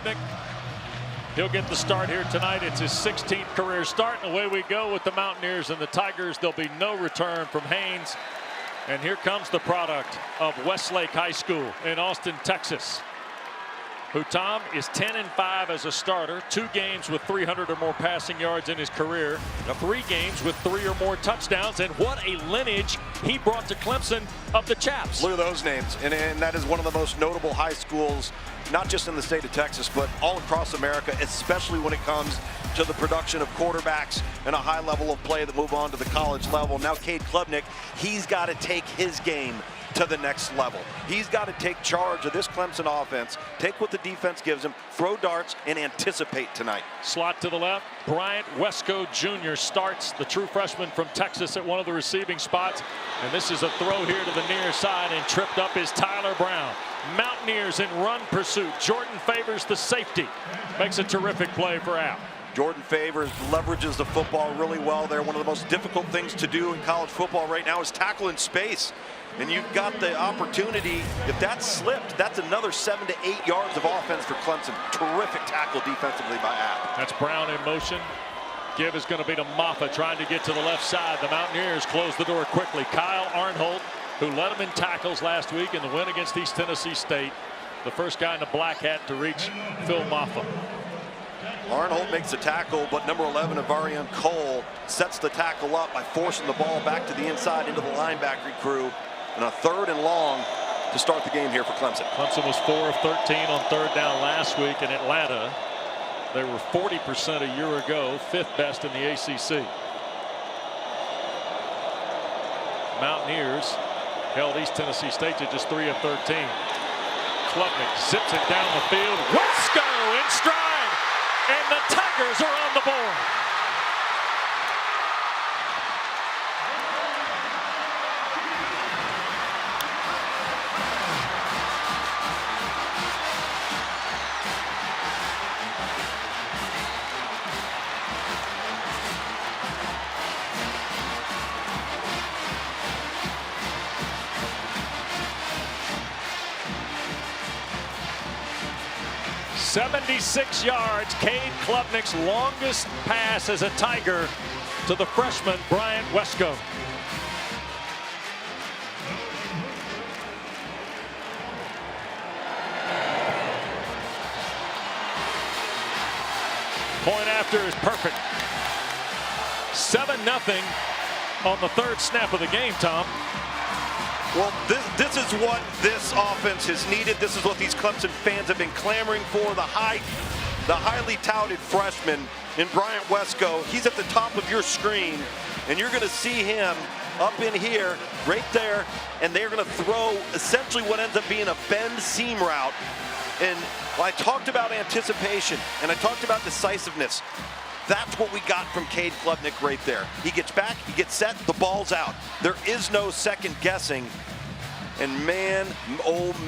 Klubnik. He'll get the start here tonight. It's his 16th career start, and away we go with the Mountaineers and the Tigers. There'll be no return from Haynes. And here comes the product of Westlake High School in Austin, Texas, who, Tom, is 10-5 as a starter, 2 games with 300 or more passing yards in his career, 3 games with 3 or more touchdowns, and what a lineage he brought to Clemson of the Chaps. Look at those names, and that is one of the most notable high schools, not just in the state of Texas, but all across America, especially when it comes to the production of quarterbacks and a high level of play that move on to the college level. Now Cade Klubnik, he's got to take his game to the next level. He's got to take charge of this Clemson offense, take what the defense gives him, throw darts, and anticipate tonight. Slot to the left. Bryant Wesco Jr. starts, the true freshman from Texas, at one of the receiving spots. And this is a throw here to the near side, and tripped up is Tyler Brown. Mountaineers in run pursuit. Jordan Favors, the safety, makes a terrific play for App. Jordan Favors leverages the football really well there. One of the most difficult things to do in college football right now is tackle in space. And you've got the opportunity, if that slipped, that's another 7 to 8 yards of offense for Clemson. Terrific tackle defensively by App. That's Brown in motion. Give is going to be to Moffa, trying to get to the left side. The Mountaineers close the door quickly. Kyle Arnholt, who led them in tackles last week in the win against East Tennessee State, the first guy in the black hat to reach Phil Moffa. Arnholt makes the tackle, but number 11, Avarian Cole, sets the tackle up by forcing the ball back to the inside into the linebacker crew. And a 3rd and long to start the game here for Clemson. Clemson was 4 of 13 on 3rd down last week in Atlanta. They were 40% a year ago, 5th best in the ACC. Mountaineers held East Tennessee State to just 3 of 13. Klubnik zips it down the field. Wesco in stride, and the Tigers are on the board. "76 yards, Cade Klubnik's longest pass as a Tiger to the freshman Bryant Wesco. Point after is perfect. 7-0 on the 3rd snap of the game, Tom. Well, this is what this offense has needed. This is what these Clemson fans have been clamoring for. The highly touted freshman in Bryant Wesco. He's at the top of your screen, and you're going to see him up in here, right there, and they're going to throw essentially what ends up being a bend seam route. And I talked about anticipation, and I talked about decisiveness. That's what we got from Cade Klubnik right there. He gets back, he gets set, the ball's out. There is no second guessing. And man, oh man.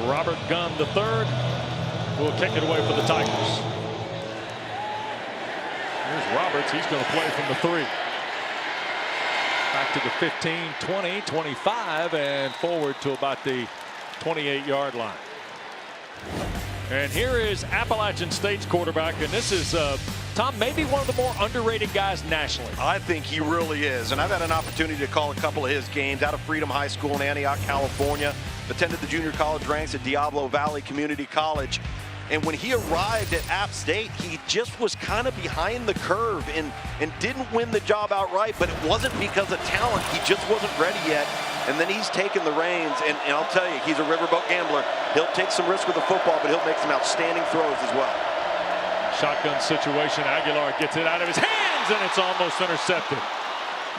Robert Gunn III will kick it away for the Tigers. Here's Roberts. He's going to play from the 3. Back to the 15, 20, 25, and forward to about the 28-yard line. And here is Appalachian State's quarterback, and this is, Tom, maybe one of the more underrated guys nationally. I think he really is, and I've had an opportunity to call a couple of his games out of Freedom High School in Antioch, California. Attended the junior college ranks at Diablo Valley Community College. And when he arrived at App State, he just was kind of behind the curve and didn't win the job outright, but it wasn't because of talent. He just wasn't ready yet. And then he's taken the reins, and I'll tell you, he's a riverboat gambler. He'll take some risk with the football, but he'll make some outstanding throws as well. Shotgun situation. Aguilar gets it out of his hands, and it's almost intercepted.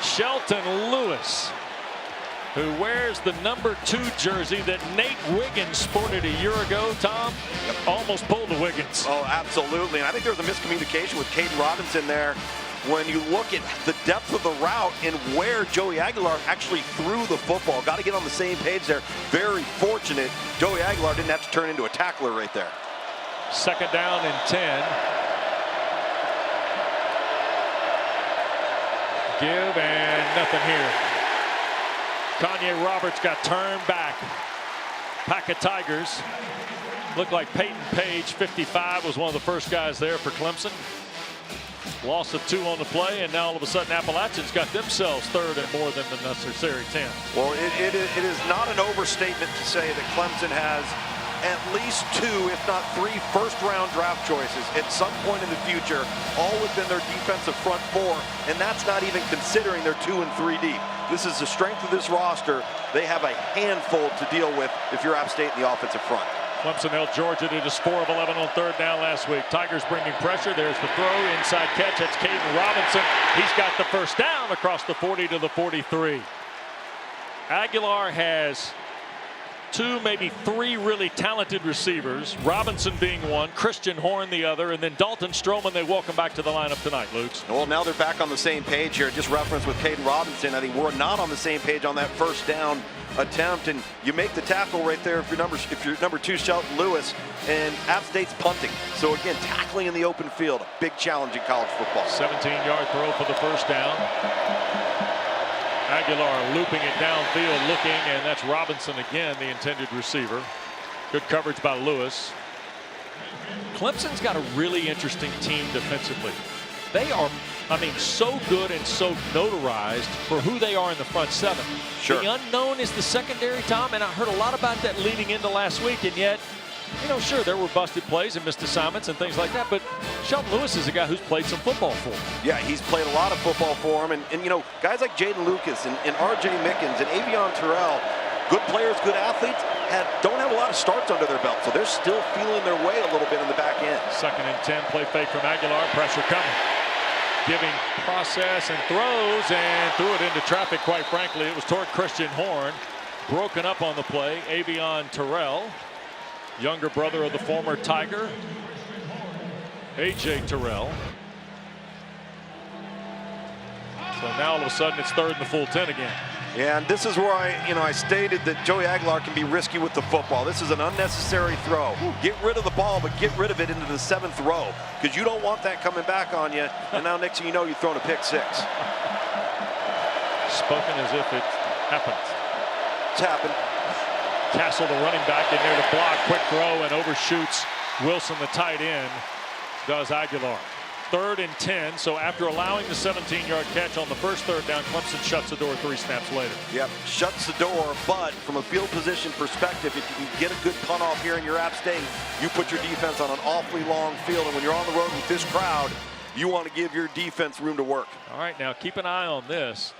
Shelton Lewis, who wears the number 2 jersey that Nate Wiggins sported a year ago, Tom, almost pulled the Wiggins. Oh, absolutely. And I think there was a miscommunication with Caden Robinson there when you look at the depth of the route and where Joey Aguilar actually threw the football. Got to get on the same page there. Very fortunate Joey Aguilar didn't have to turn into a tackler right there. Second down and 10. Give and nothing here. Kanye Roberts got turned back. Pack of Tigers. Looked like Peyton Page, 55, was one of the first guys there for Clemson. Loss of 2 on the play, and now all of a sudden Appalachians got themselves third and more than the necessary 10. Well, it is not an overstatement to say that Clemson has at least 2, if not 3, first-round draft choices at some point in the future, all within their defensive front 4, and that's not even considering their 2 and 3 deep. This is the strength of this roster. They have a handful to deal with if you're App State in the offensive front. Clemson held Georgia to just 4 of 11 on third down last week. Tigers bringing pressure. There's the throw, inside catch. That's Caden Robinson. He's got the first down across the 40 to the 43. Aguilar has 2, maybe 3 really talented receivers. Robinson being one, Christian Horn the other, and then Dalton Stroman. They welcome back to the lineup tonight, Lukes. Well, now they're back on the same page here. Just reference with Caden Robinson. I think we're not on the same page on that first down attempt, and you make the tackle right there if you're number 2 Shelton Lewis, and App State's punting. So again, tackling in the open field, a big challenge in college football. 17-yard throw for the first down. Aguilar looping it downfield, looking, and that's Robinson again, the intended receiver. Good coverage by Lewis. Clemson's got a really interesting team defensively. They are, I mean, so good and so notarized for who they are in the front 7. Sure. The unknown is the secondary, Tom, and I heard a lot about that leading into last week, and yet, you know, sure, there were busted plays and missed assignments and things like that, but Shelton Lewis is a guy who's played some football for him. Yeah, he's played a lot of football for him, and you know, guys like Jaden Lucas and R.J. Mickens and Avion Terrell, good players, good athletes, don't have a lot of starts under their belt, so they're still feeling their way a little bit in the back end. Second and 10, play fake from Aguilar, pressure coming. Giving process and throws, and threw it into traffic, quite frankly. It was toward Christian Horn. Broken up on the play, Avion Terrell, younger brother of the former Tiger, A.J. Terrell. So now all of a sudden it's third and the full 10 again. Yeah, and this is where I stated that Joey Aguilar can be risky with the football. This is an unnecessary throw. Get rid of the ball, but get rid of it into the 7th row, because you don't want that coming back on you. And now next thing you know, you've thrown a pick 6. Spoken as if it happened. It's happened. Castle, the running back, in there to block. Quick throw and overshoots Wilson, the tight end, does Aguilar. Third and 10, so after allowing the 17-yard catch on the first third down, Clemson shuts the door 3 snaps later. Yep, shuts the door, but from a field position perspective, if you can get a good punt off here in your App State, you put your defense on an awfully long field, and when you're on the road with this crowd, you want to give your defense room to work. All right, now keep an eye on this.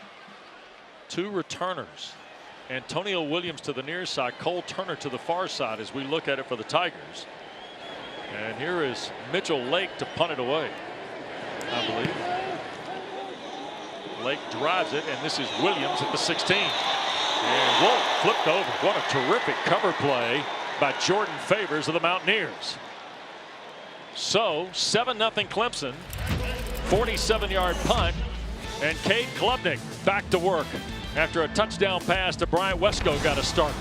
2 returners. Antonio Williams to the near side, Cole Turner to the far side as we look at it for the Tigers. And here is Mitchell Lake to punt it away, I believe. Lake drives it, and this is Williams at the 16. And whoa, flipped over. What a terrific cover play by Jordan Favors of the Mountaineers. So 7-0 Clemson, 47-yard punt, and Cade Klubnik back to work after a touchdown pass to Bryant Wesco got a start.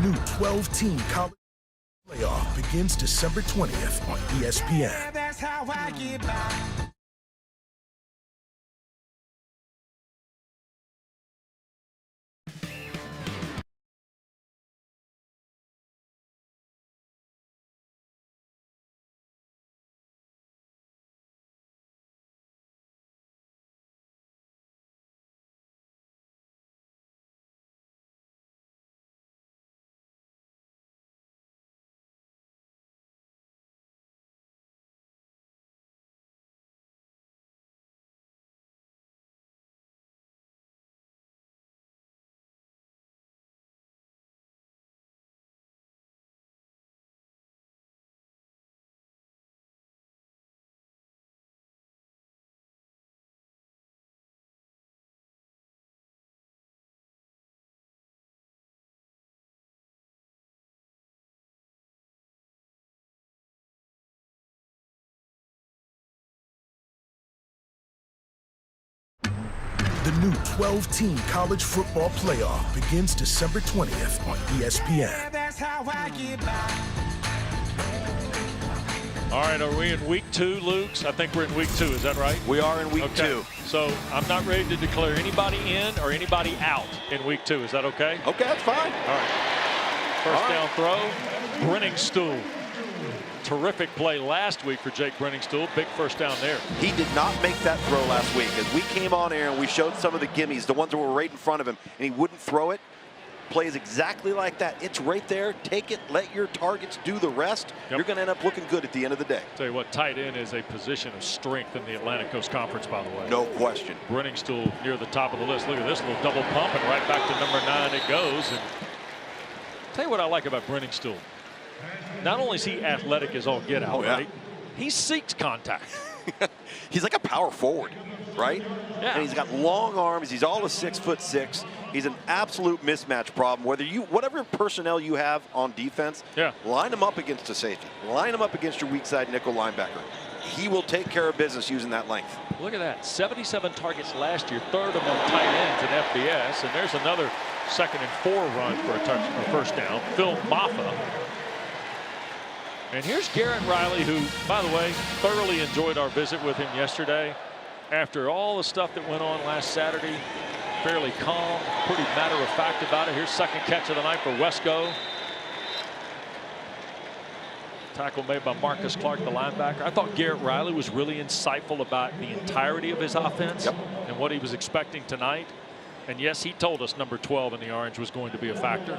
new 12-team college playoff begins December 20th on ESPN. Yeah, that's how I get by. The new 12-team college football playoff begins December 20th on ESPN. Yeah, that's how I get by. All right, are we in week 2, Luke's? I think we're in week 2. Is that right? We are in week 2. So I'm not ready to declare anybody in or anybody out in week 2. Is that okay? Okay, that's fine. All right. First down throw, Brenningstool. Terrific play last week for Jake Brenningstool. Big first down there. He did not make that throw last week. As we came on air and we showed some of the gimmies, the ones that were right in front of him, and he wouldn't throw it. Plays exactly like that. It's right there. Take it. Let your targets do the rest. You're going to end up looking good at the end of the day. Tell you what, tight end is a position of strength in the Atlantic Coast Conference, by the way. No question. Brenningstool near the top of the list. Look at this little double pump, and right back to number 9 it goes. And tell you what I like about Brenningstool. Not only is he athletic as all get out, right? He seeks contact. He's like a power forward, right? Yeah. And he's got long arms. He's all of 6'6". He's an absolute mismatch problem. Whatever personnel you have on defense, line him up against a safety. Line him up against your weak side nickel linebacker. He will take care of business using that length. Look at that. 77 targets last year, 3rd among tight ends in FBS. And there's another 2nd and 4 run for a first down. Phil Maffa. And here's Garrett Riley, who, by the way, thoroughly enjoyed our visit with him yesterday. After all the stuff that went on last Saturday, fairly calm, pretty matter-of-fact about it. Here's 2nd catch of the night for Wesco. Tackle made by Marcus Clark, the linebacker. I thought Garrett Riley was really insightful about the entirety of his offense and what he was expecting tonight. And yes, he told us number 12 in the orange was going to be a factor.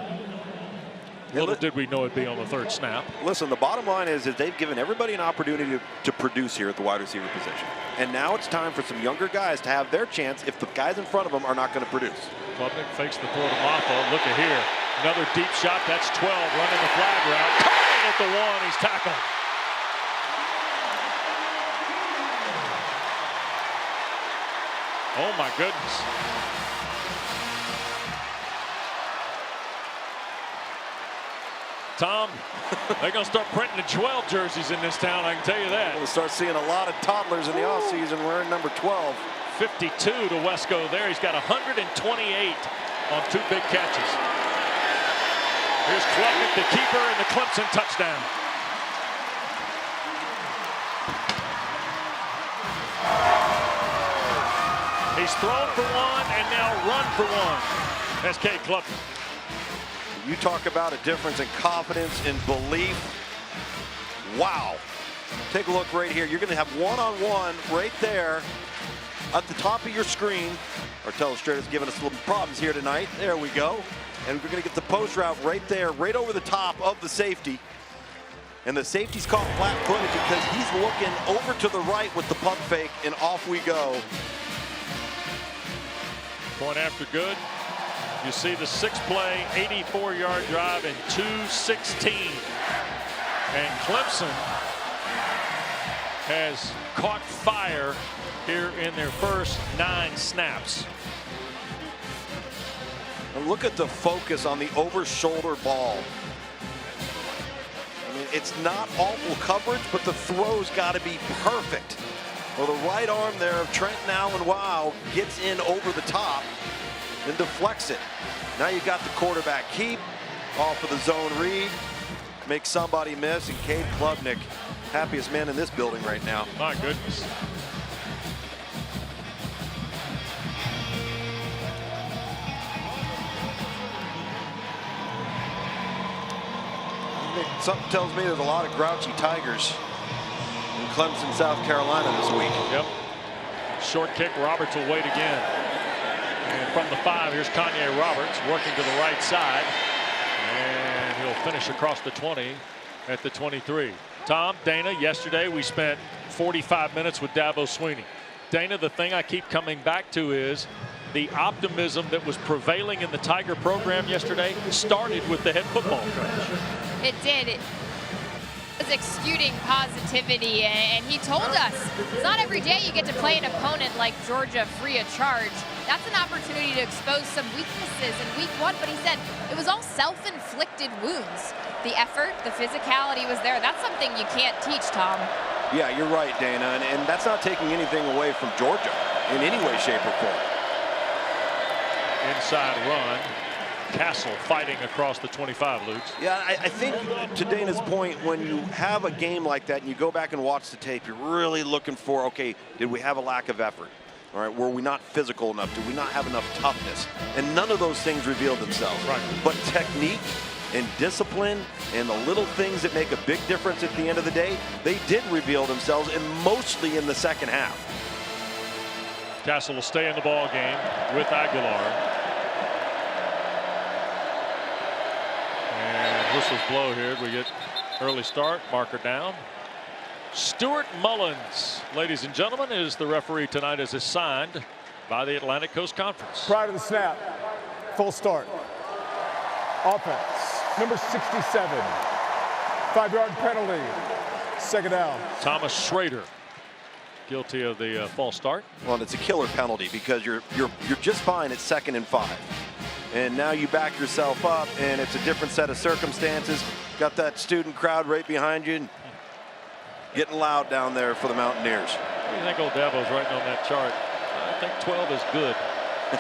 Little did we know it'd be on the 3rd snap. Listen, the bottom line is that they've given everybody an opportunity to produce here at the wide receiver position. And now it's time for some younger guys to have their chance if the guys in front of them are not going to produce. Klubnik fakes the throw to Maffa. Look at here. Another deep shot. That's 12 running the flag route. Caught at the 1. He's tackled. Oh, my goodness. Tom, they're going to start printing the 12 jerseys in this town, I can tell you that. We'll start seeing a lot of toddlers in the offseason wearing number 12. 52 to Wesco there. He's got 128 on 2 big catches. Here's Klubnik, the keeper, and the Clemson touchdown. He's thrown for 1 and now run for 1. That's Cade Klubnik. You talk about a difference in confidence and belief. Wow. Take a look right here. You're going to have one-on-one right there at the top of your screen. Our telestrator's giving us little problems here tonight. There we go. And we're going to get the post route right there, right over the top of the safety. And the safety's caught flat-footed because he's looking over to the right with the pump fake, and off we go. Point after good. You see the 6-play, 84-yard drive and 2:16. And Clemson has caught fire here in their first 9 snaps. And look at the focus on the over-shoulder ball. I mean, it's not awful coverage, but the throw's got to be perfect. Well, the right arm there of Trenton Allen, wow, gets in over the top and deflects it. Now you got the quarterback keep. Off of the zone read. Makes somebody miss, and Cade Klubnik, happiest man in this building right now. My goodness. Something tells me there's a lot of grouchy Tigers in Clemson, South Carolina this week. Yep. Short kick, Roberts will wait again. And from the 5, here's Kanye Roberts working to the right side. And he'll finish across the 20 at the 23. Tom, Dana, yesterday we spent 45 minutes with Dabo Swinney. Dana, the thing I keep coming back to is the optimism that was prevailing in the Tiger program yesterday started with the head football coach. It did. It was exuding positivity, and he told us it's not every day you get to play an opponent like Georgia free of charge. That's an opportunity to expose some weaknesses in week 1, but he said it was all self-inflicted wounds. The effort, the physicality was there. That's something you can't teach, Tom. Yeah, you're right, Dana, and that's not taking anything away from Georgia in any way, shape, or form. Inside run. Castle fighting across the 25, Lutz. Yeah, I think to Dana's point, when you have a game like that and you go back and watch the tape, you're really looking for, okay, did we have a lack of effort? All right, were we not physical enough? Did we not have enough toughness? And none of those things revealed themselves. Right. But technique and discipline and the little things that make a big difference at the end of the day, they did reveal themselves, and mostly in the second half. Castle will stay in the ball game with Aguilar. And whistles blow here. We get early start, marker down. Stuart Mullins, ladies and gentlemen, is the referee tonight, as assigned by the Atlantic Coast Conference. Prior to the snap, full start. Offense, number 67. 5-yard penalty. Second down. Thomas Schrader, guilty of the false start. Well, it's a killer penalty because you're just fine at 2nd and 5. And now you back yourself up, and it's a different set of circumstances. Got that student crowd right behind you. Getting loud down there for the Mountaineers. What do you think old Dabo's writing on that chart? I think 12 is good.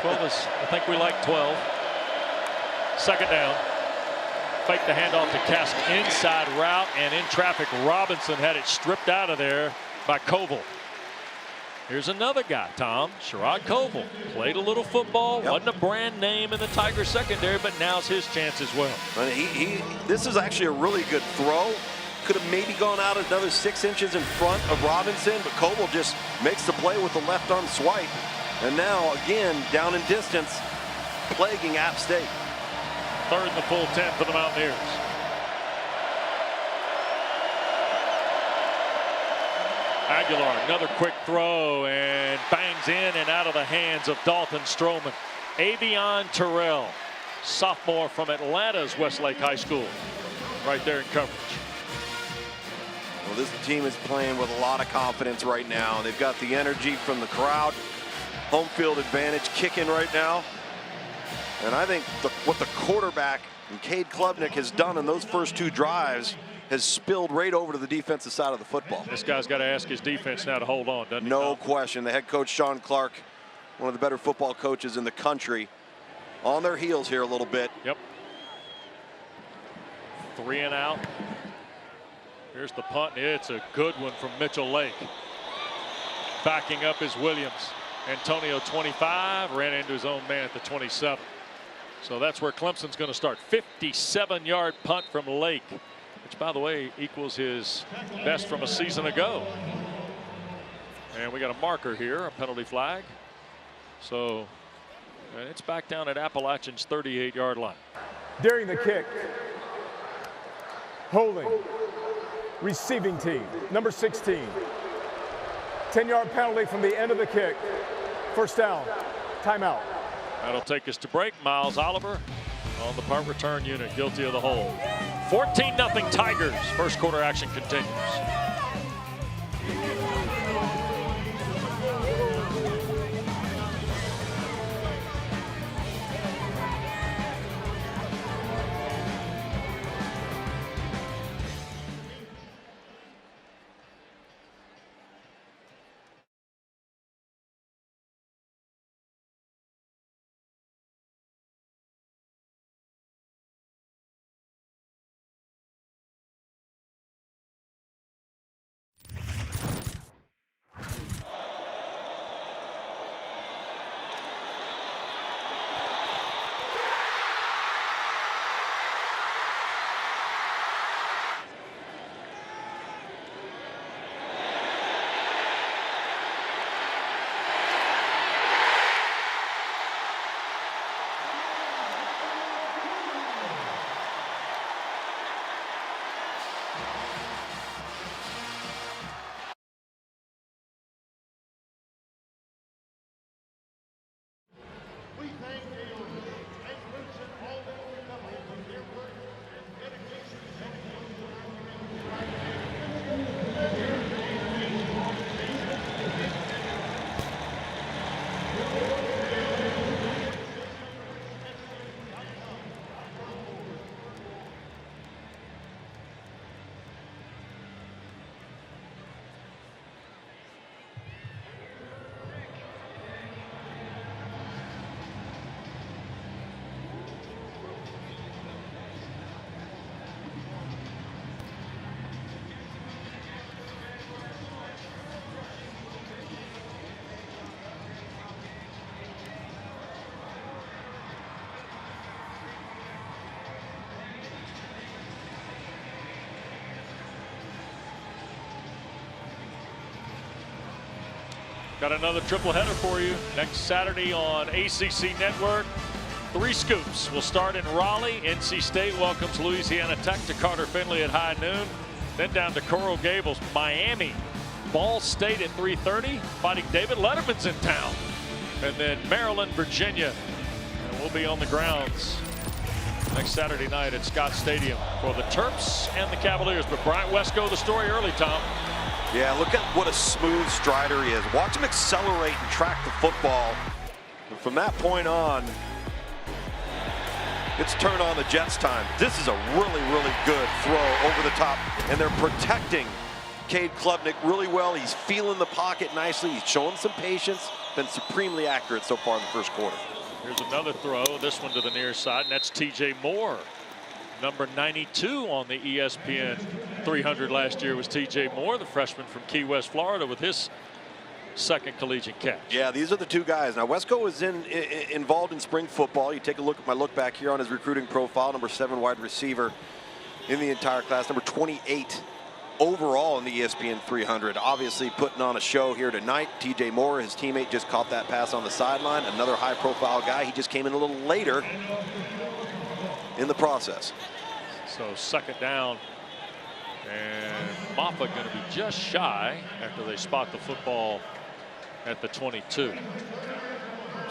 12 is, I think we like 12. Second down. Fake the handoff to Castle. Inside route, and in traffic, Robinson had it stripped out of there by Koval. Here's another guy, Tom. Sherrod Koval played a little football. Yep. Wasn't a brand name in the Tigers secondary, but now's his chance as well. And this is actually a really good throw. Could have maybe gone out another 6 inches in front of Robinson, but Koval just makes the play with the left arm swipe. And now, again, down in distance, plaguing App State. 3rd and the full 10 for the Mountaineers. Aguilar, another quick throw, and bangs in and out of the hands of Dalton Stroman. Avion Terrell, sophomore from Atlanta's Westlake High School, right there in coverage. Well, this team is playing with a lot of confidence right now. They've got the energy from the crowd. Home field advantage kicking right now. And I think what the quarterback and Cade Klubnik has done in those first 2 drives has spilled right over to the defensive side of the football. This guy's got to ask his defense now to hold on, doesn't he? No question. The head coach, Sean Clark, one of the better football coaches in the country, on their heels here a little bit. Yep. 3 and out. Here's the punt. It's a good one from Mitchell Lake. Backing up is Williams. Antonio 25, ran into his own man at the 27. So that's where Clemson's going to start. 57-yard punt from Lake, which, by the way, equals his best from a season ago. And we got a marker here, a penalty flag. So it's back down at Appalachian's 38-yard line. During the kick, holding, receiving team, number 16. 10-yard penalty from the end of the kick. First down, timeout. That'll take us to break. Miles Oliver on the punt return unit, guilty of the hold. 14-0 Tigers. First quarter action continues. Got another triple header for you next Saturday on ACC Network. 3 scoops. We'll start in Raleigh. NC State welcomes Louisiana Tech to Carter Finley at high noon. Then down to Coral Gables, Miami. Ball State at 3:30. Fighting David Letterman's in town. And then Maryland, Virginia. And we'll be on the grounds next Saturday night at Scott Stadium for the Terps and the Cavaliers. But Bryant Wesco, the story early, Tom. Yeah, look at what a smooth strider he is. Watch him accelerate and track the football. And from that point on, it's turn on the Jets time. This is a really, really good throw over the top. And they're protecting Cade Klubnik really well. He's feeling the pocket nicely. He's showing some patience. Been supremely accurate so far in the first quarter. Here's another throw. This one to the near side. And that's TJ Moore. Number 92 on the ESPN 300 last year was TJ Moore, the freshman from Key West, Florida, with his second collegiate catch. Yeah, these are the 2 guys. Now, Wesco was involved in spring football. You take a look at my look back here on his recruiting profile. Number 7 wide receiver in the entire class. Number 28 overall in the ESPN 300. Obviously putting on a show here tonight. TJ Moore, his teammate, just caught that pass on the sideline. Another high-profile guy. He just came in a little later in the process. So second down, and Moffa going to be just shy after they spot the football at the 22.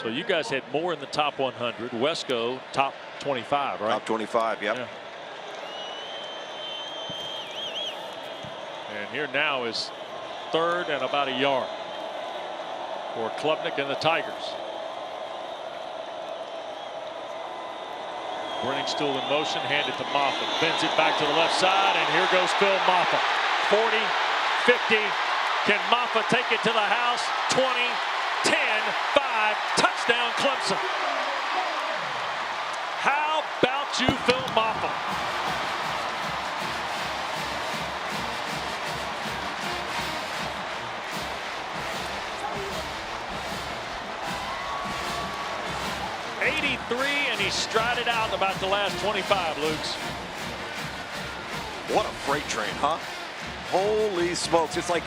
So you guys had more in the top 100. Wesco top 25, right? Top 25, yep. Yeah. And here now is 3rd and about a yard for Klubnik and the Tigers. Brenningstool in motion, handed to Moffa, bends it back to the left side, and here goes Phil Moffa. 40, 50, can Moffa take it to the house? 20, 10, 5, touchdown Clemson. How about you, Phil Moffa? And he strided out in about the last 25, Lukes. What a freight train, huh? Holy smokes. It's like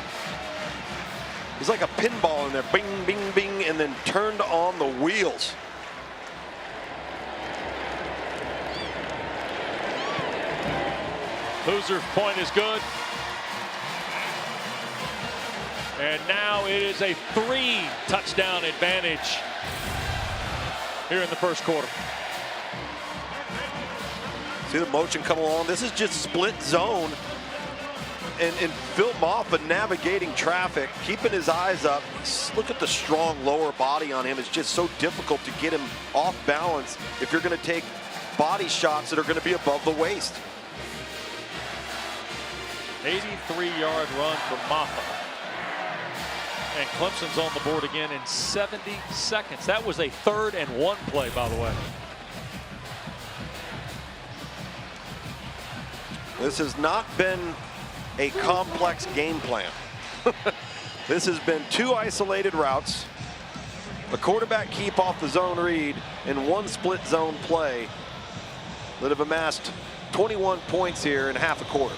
he's like a pinball in there. Bing, bing, bing, and then turned on the wheels. Hoosier point is good. And now it is a 3-touchdown advantage here in the first quarter. See the motion come along. This is just split zone. And Phil Moffa navigating traffic, keeping his eyes up. Look at the strong lower body on him. It's just so difficult to get him off balance if you're going to take body shots that are going to be above the waist. 83-yard run from Moffa. And Clemson's on the board again in 70 seconds. That was a 3rd and 1 play, by the way. This has not been a complex game plan. This has been 2 isolated routes, a quarterback keep off the zone read, and 1 split zone play that have amassed 21 points here in half a quarter.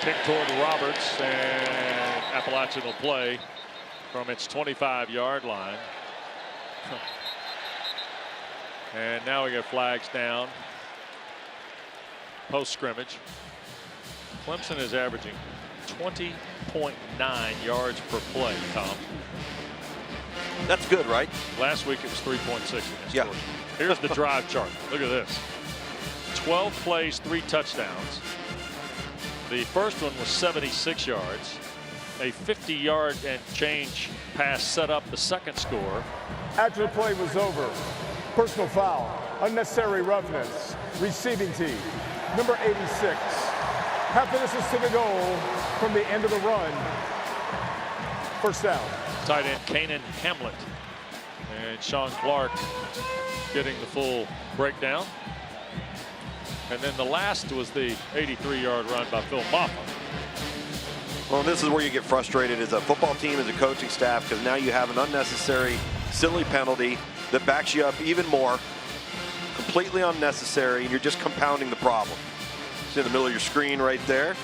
Kick toward Roberts, and Appalachian will play from its 25-yard line. And now we get flags down. Post scrimmage. Clemson is averaging 20.9 yards per play, Tom. That's good, right? Last week it was 3.6 against Yeah. Georgia. Here's the drive chart. Look at this. 12 plays, 3 touchdowns. The first one was 76 yards. A 50-yard and change pass set up the second score. After the play was over, personal foul, unnecessary roughness, receiving team, number 86. Half the distance to the goal from the end of the run. First down. Tight end Kanan Hamlet and Sean Clark getting the full breakdown. And then the last was the 83-yard run by Phil Moffa. Well, this is where you get frustrated as a football team, as a coaching staff, because now you have an unnecessary, silly penalty that backs you up even more, completely unnecessary, and you're just compounding the problem. It's in the middle of your screen right there.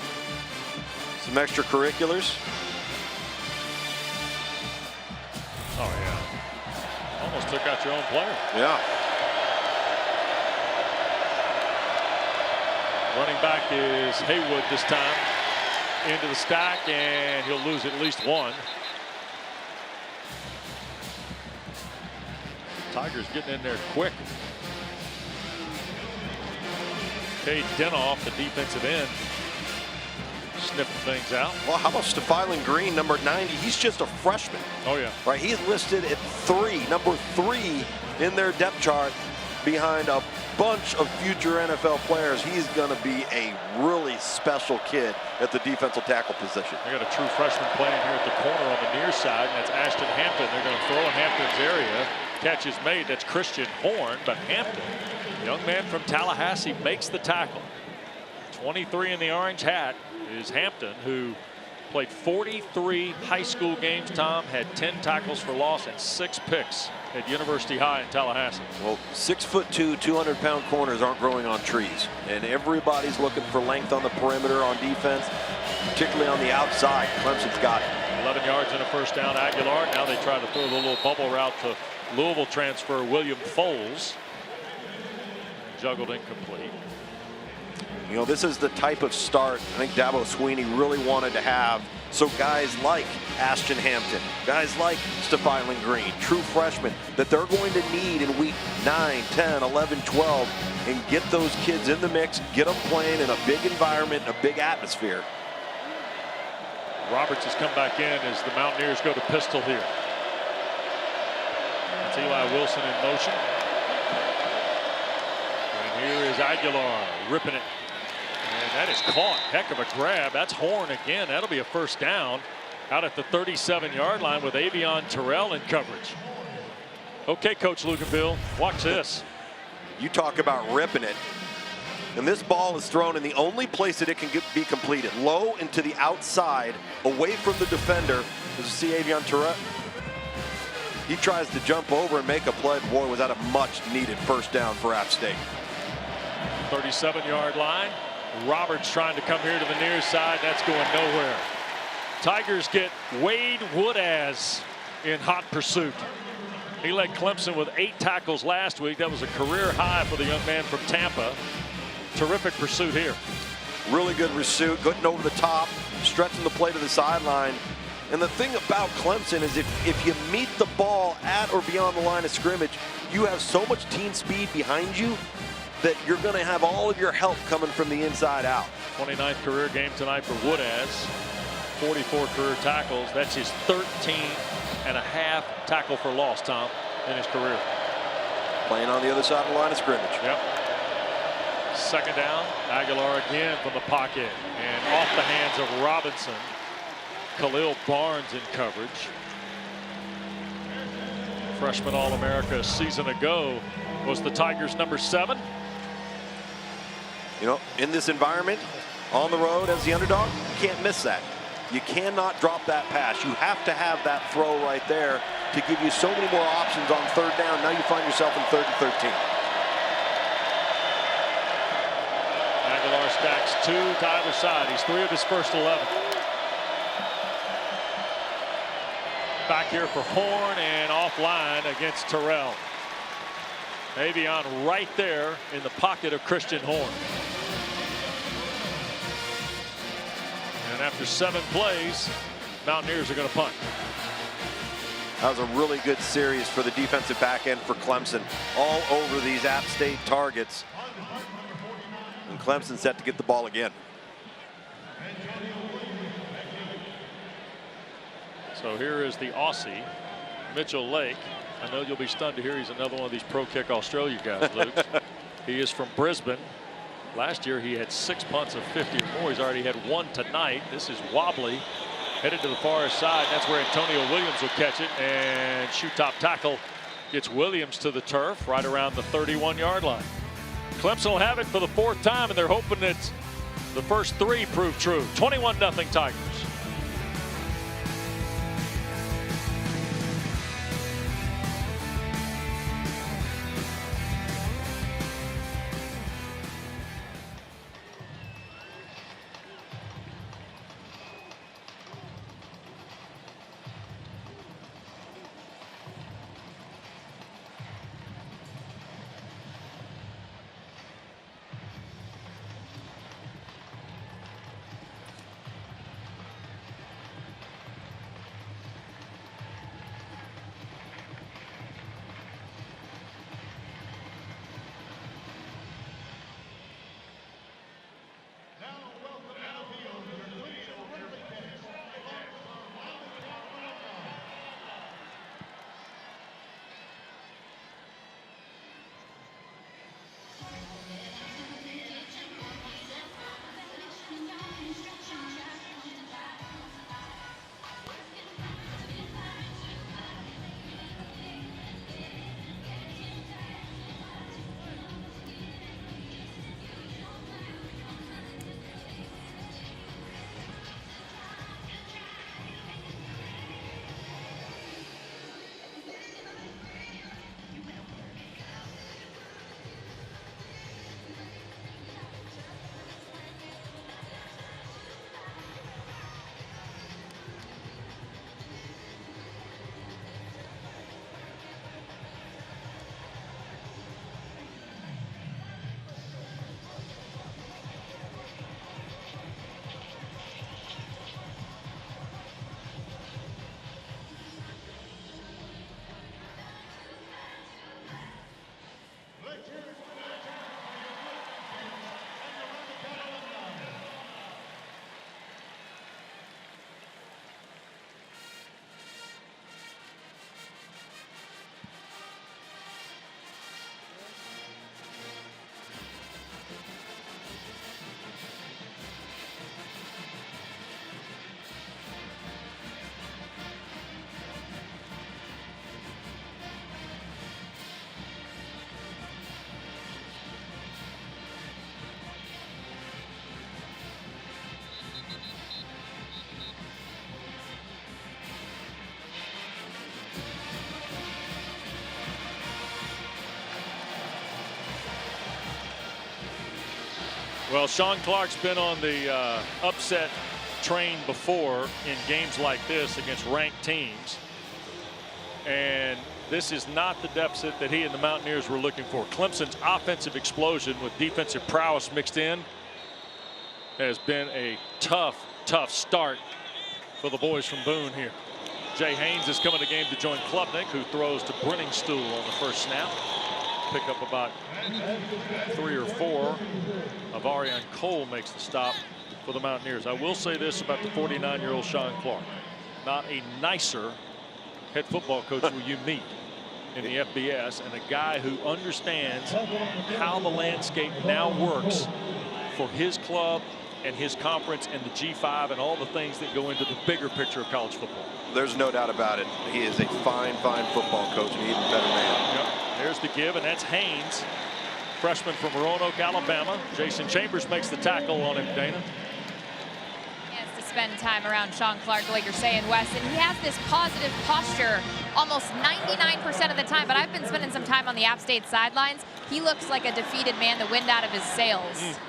Some extracurriculars. Oh, yeah. Almost took out your own player. Yeah. Running back is Haywood this time. Into the stack, and he'll lose at least one. Tigers getting in there quick. Cade Denoff, the defensive end, sniffing things out. Well, how about Stefan Green, number 90? He's just a freshman. Oh, yeah. Right, he's listed at 3, number 3 in their depth chart, behind a bunch of future NFL players. He's going to be a really special kid at the defensive tackle position. They got a true freshman playing here at the corner on the near side, and that's Ashton Hampton. They're going to throw in Hampton's area. Catch is made. That's Christian Horn, but Hampton, young man from Tallahassee, makes the tackle. 23 in the orange hat is Hampton, who played 43 high school games, Tom, had 10 tackles for loss and 6 picks at University High in Tallahassee. Well, 6'2", 200-pound corners aren't growing on trees, and everybody's looking for length on the perimeter on defense, particularly on the outside. Clemson's got it. 11 yards and a first down. Aguilar. Now they try to throw the little bubble route to Louisville transfer William Foles. Juggled incomplete. You know, this is the type of start I think Dabo Swinney really wanted to have. So guys like Ashton Hampton, guys like Stefan Green, true freshmen that they're going to need in week 9, 10, 11, 12, and get those kids in the mix, get them playing in a big environment, a big atmosphere. Roberts has come back in as the Mountaineers go to pistol here. That's Eli Wilson in motion. And here is Aguilar ripping it. And that is caught. Heck of a grab. That's Horn again. That'll be a first down out at the 37-yard line with Avion Terrell in coverage. Okay, Coach Luganville, watch this. You talk about ripping it. And this ball is thrown in the only place that it can be completed. Low and to the outside, away from the defender. As you see Avion Terrell. He tries to jump over and make a play. Boy, was that a much-needed first down for App State. 37-yard line. Roberts trying to come here to the near side. That's going nowhere. Tigers get Wade Woodaz in hot pursuit. He led Clemson with 8 tackles last week. That was a career high for the young man from Tampa. Terrific pursuit here. Really good pursuit, getting over the top, stretching the play to the sideline. And the thing about Clemson is if you meet the ball at or beyond the line of scrimmage, you have so much team speed behind you that you're going to have all of your help coming from the inside out. 29th career game tonight for Woodaz. 44 career tackles. That's his 13.5 tackle for loss, Tom, in his career. Playing on the other side of the line of scrimmage. Yep. Second down. Aguilar again from the pocket and off the hands of Robinson. Khalil Barnes in coverage. Freshman All-America a season ago was the Tigers' number 7. You know, in this environment, on the road as the underdog, you can't miss that. You cannot drop that pass. You have to have that throw right there to give you so many more options on third down. Now you find yourself in 3rd and 13. Aguilar stacks 2 to either side. He's 3 of his first 11. Back here for Horn and offline against Terrell. Avion right there in the pocket of Christian Horn. And after 7 plays, Mountaineers are going to punt. That was a really good series for the defensive back end for Clemson. All over these App State targets. And Clemson set to get the ball again. So here is the Aussie, Mitchell Lake. I know you'll be stunned to hear he's another one of these Pro Kick Australia guys, Luke. He is from Brisbane. Last year he had 6 punts of 50 or more. He's already had 1 tonight. This is wobbly. Headed to the far side. That's where Antonio Williams will catch it. And shoot top tackle gets Williams to the turf right around the 31-yard line. Clemson will have it for the 4th time, and they're hoping that the first 3 prove true. 21-0 Tigers. Well, Sean Clark's been on the upset train before in games like this against ranked teams. And this is not the deficit that he and the Mountaineers were looking for. Clemson's offensive explosion with defensive prowess mixed in has been a tough start for the boys from Boone here. Jay Haynes is coming to game to join Klubnik, who throws to Brenningstool on the first snap. Pick up about 3 or 4. Avarian Cole makes the stop for the Mountaineers. I will say this about the 49-year-old Sean Clark. Not a nicer head football coach will you meet in the FBS, and a guy who understands how the landscape now works for his club and his conference and the G5 and all the things that go into the bigger picture of college football. There's no doubt about it. He is a fine football coach, and an even better man. Yep. There's the give, and that's Haynes, freshman from Roanoke, Alabama. Jason Chambers makes the tackle on him, Dana. He has to spend time around Sean Clark, like you're saying, Wes, and he has this positive posture almost 99% of the time, but I've been spending some time on the App State sidelines. He looks like a defeated man, the wind out of his sails.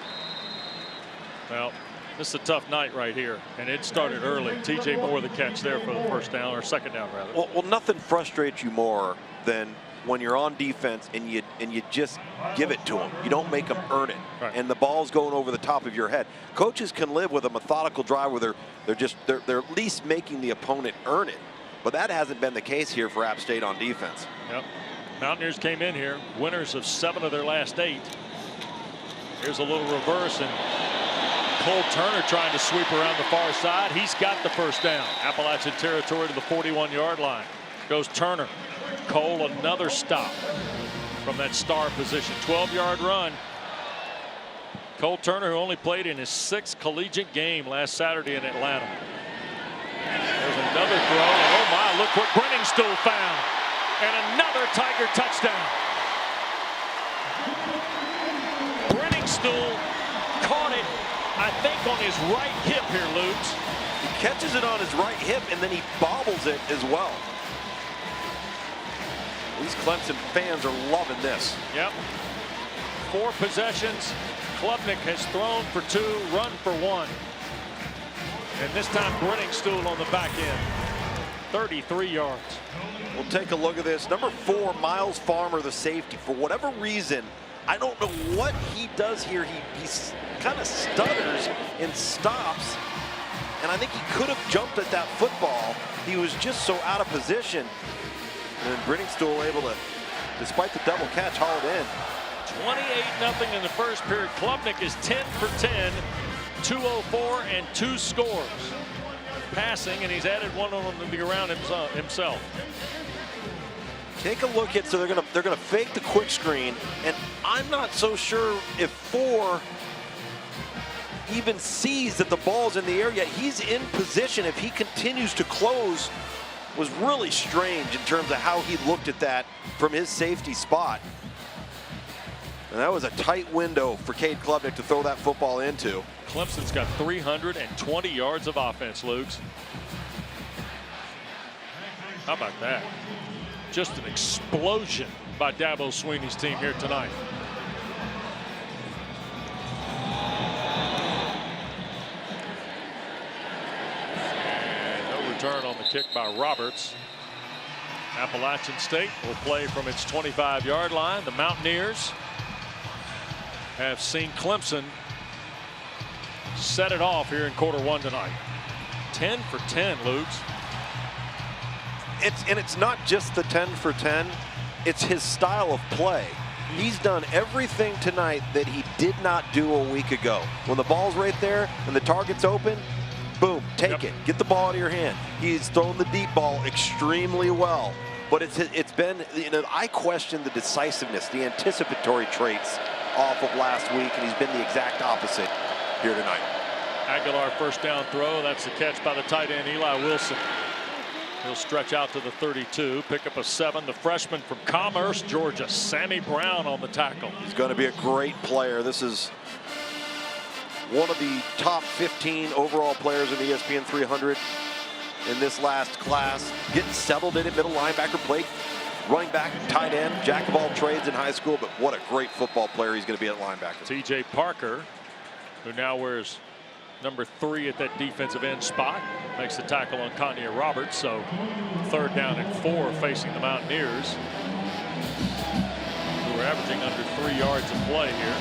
Well, this is a tough night right here, and it started early. TJ Moore the catch there for the first down, or second down rather. Well, nothing frustrates you more than when you're on defense and you just give it to them. You don't make them earn it, right. And the ball's going over the top of your head. Coaches can live with a methodical drive where they're at least making the opponent earn it, but that hasn't been the case here for App State on defense. Yep. Mountaineers came in here winners of 7 of their last 8. Here's a little reverse, and Cole Turner trying to sweep around the far side. He's got the first down. Appalachian territory to the 41-yard line. Goes Turner. Cole another stop from that star position. 12-yard run. Cole Turner, who only played in his 6th collegiate game last Saturday in Atlanta. There's another throw, and oh my, look what Brenningstool found. And another Tiger touchdown. Brenningstool caught it, I think, on his right hip here, Lutz. He catches it on his right hip, and then he bobbles it as well. These Clemson fans are loving this. Yep. 4 possessions. Klubnik has thrown for 2, run for 1. And this time Brenningstool on the back end. 33 yards. We'll take a look at this. Number 4, Miles Farmer, the safety. For whatever reason, I don't know what he does here. He kind of stutters and stops. And I think he could have jumped at that football. He was just so out of position. And Brenningstool able to, despite the double catch, haul it in. 28-0 in the first period. Klubnik is 10 for 10, 204 and 2 scores. Passing, and he's added 1 on the ground himself. Take a look at, so they're gonna fake the quick screen, and I'm not so sure if 4 even sees that the ball's in the air yet. He's in position. If he continues to close, was really strange in terms of how he looked at that from his safety spot. And that was a tight window for Cade Klubnik to throw that football into. Clemson's got 320 yards of offense, Luke's. How about that? Just an explosion by Dabo Swinney's team here tonight. Return on the kick by Roberts. Appalachian State will play from its 25-yard line. The Mountaineers have seen Clemson set it off here in quarter 1 tonight. 10 for 10, Lukes. It's not just the 10 for 10. It's his style of play. He's done everything tonight that he did not do a week ago. When the ball's right there and the target's open, boom, take it. Get the ball out of your hand. He's thrown the deep ball extremely well. But it's been, I question the decisiveness, the anticipatory traits off of last week, and he's been the exact opposite here tonight. Aguilar first down throw. That's the catch by the tight end, Eli Wilson. He'll stretch out to the 32, pick up a 7. The freshman from Commerce, Georgia, Sammy Brown on the tackle. He's going to be a great player. This is one of the top 15 overall players in the ESPN 300 in this last class. Getting settled in at middle linebacker, play running back, tight end, jack of all trades in high school, but what a great football player he's going to be at linebacker. TJ Parker who now wears number 3 at that defensive end spot. Makes the tackle on Kanye Roberts. So 3rd down and 4 facing the Mountaineers, who are averaging under 3 yards of play here.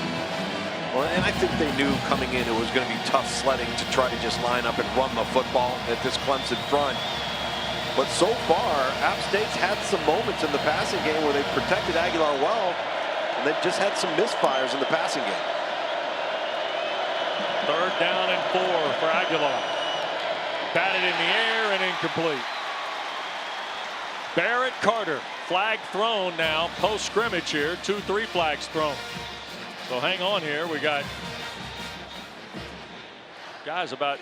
Well, and I think they knew coming in it was going to be tough sledding to try to just line up and run the football at this Clemson front. But so far, App State's had some moments in the passing game where they've protected Aguilar well, and they've just had some misfires in the passing game. 3rd down and 4 for Aguilar. Batted in the air and incomplete. Barrett Carter, flag thrown now, post scrimmage here, 2-3 flags thrown. So hang on here. We got guys about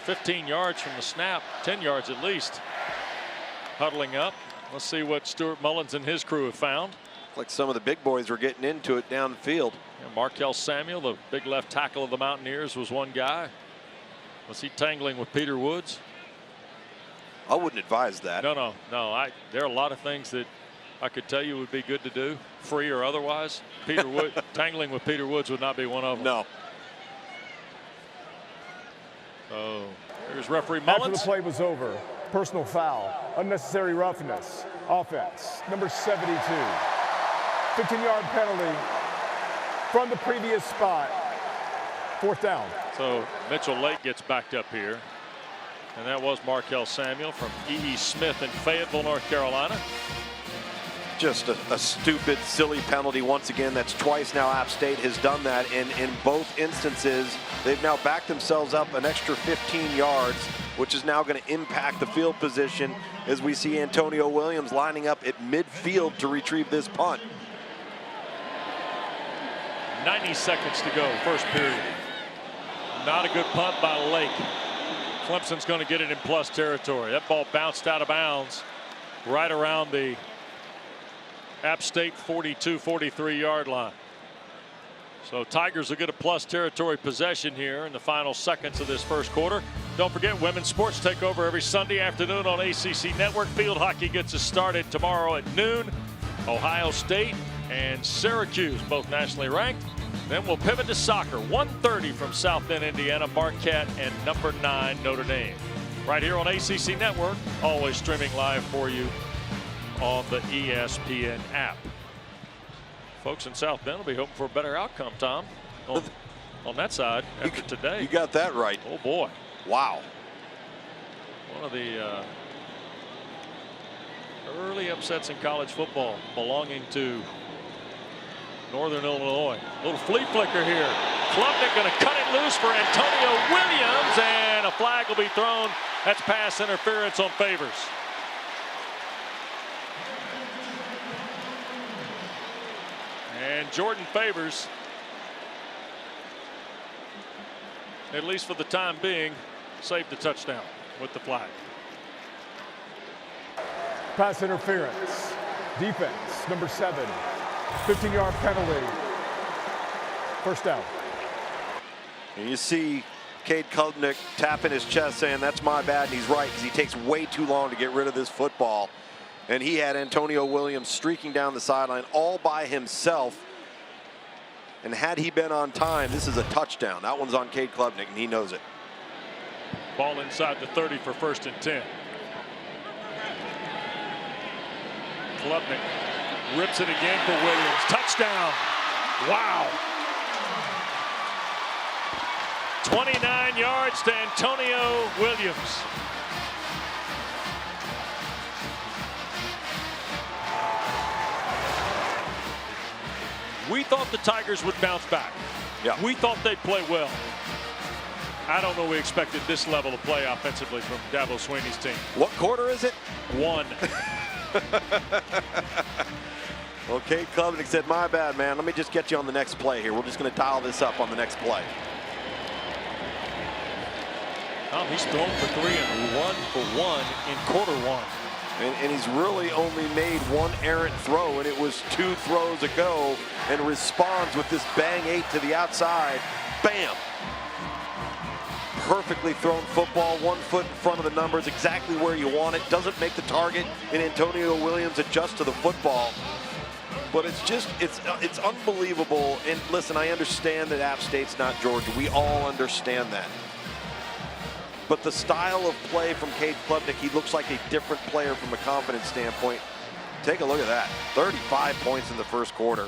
15 yards from the snap, 10 yards at least, huddling up. Let's see what Stuart Mullins and his crew have found. Like some of the big boys were getting into it downfield. Yeah, Markel Samuel, the big left tackle of the Mountaineers, was one guy. Was he tangling with Peter Woods? I wouldn't advise that. No. There are a lot of things that I could tell you would be good to do, free or otherwise. Peter Wood, tangling with Peter Woods would not be one of them. No. So here's referee Mullins. After the play was over, personal foul, unnecessary roughness, offense, number 72. 15-yard penalty from the previous spot. 4th down. So Mitchell Lake gets backed up here. And that was Markel Samuel from E.E. Smith in Fayetteville, North Carolina. Just a stupid, silly penalty once again. That's twice now App State has done that. And in both instances, they've now backed themselves up an extra 15 yards, which is now going to impact the field position as we see Antonio Williams lining up at midfield to retrieve this punt. 90 seconds to go, first period. Not a good punt by Lake. Clemson's going to get it in plus territory. That ball bounced out of bounds right around the App State 42-43 yard line. So Tigers will get a plus territory possession here in the final seconds of this first quarter. Don't forget, women's sports take over every Sunday afternoon on ACC Network. Field hockey gets us started tomorrow at noon. Ohio State and Syracuse, both nationally ranked. Then we'll pivot to soccer. 1:30 from South Bend, Indiana, Marquette, and number 9 Notre Dame. Right here on ACC Network, always streaming live for you on the ESPN app. Folks in South Bend will be hoping for a better outcome, Tom, on that side after today. You got that right. Oh boy! Wow. One of the early upsets in college football, belonging to Northern Illinois. Little flea flicker here. Klubnik going to cut it loose for Antonio Williams, and a flag will be thrown. That's pass interference on Favors. And Jordan Favors, at least for the time being, saved the touchdown with the flag. Pass interference. Defense, number 7. 15-yard penalty. 1st down. And you see Cade Klubnik tapping his chest saying, that's my bad, and he's right, because he takes way too long to get rid of this football. And he had Antonio Williams streaking down the sideline all by himself. And had he been on time, this is a touchdown. That one's on Cade Klubnik, and he knows it. Ball inside the 30 for 1st and 10. Klubnik rips it again for Williams. Touchdown. Wow. 29 yards to Antonio Williams. We thought the Tigers would bounce back. Yeah. We thought they'd play well. I don't know we expected this level of play offensively from Dabo Swinney's team. What quarter is it? 1. Well, Cade Klubnik said, my bad, man. Let me just get you on the next play here. We're just going to dial this up on the next play. He's thrown for 3 and 1 for 1 in quarter 1. And he's really only made one errant throw, and it was 2 throws ago, and responds with this bang 8 to the outside. Bam! Perfectly thrown football, 1 foot in front of the numbers, exactly where you want it. Doesn't make the target, and Antonio Williams adjusts to the football. But it's unbelievable. And listen, I understand that App State's not Georgia. We all understand that. But the style of play from Cade Klubnik, he looks like a different player from a confidence standpoint. Take a look at that. 35 points in the first quarter.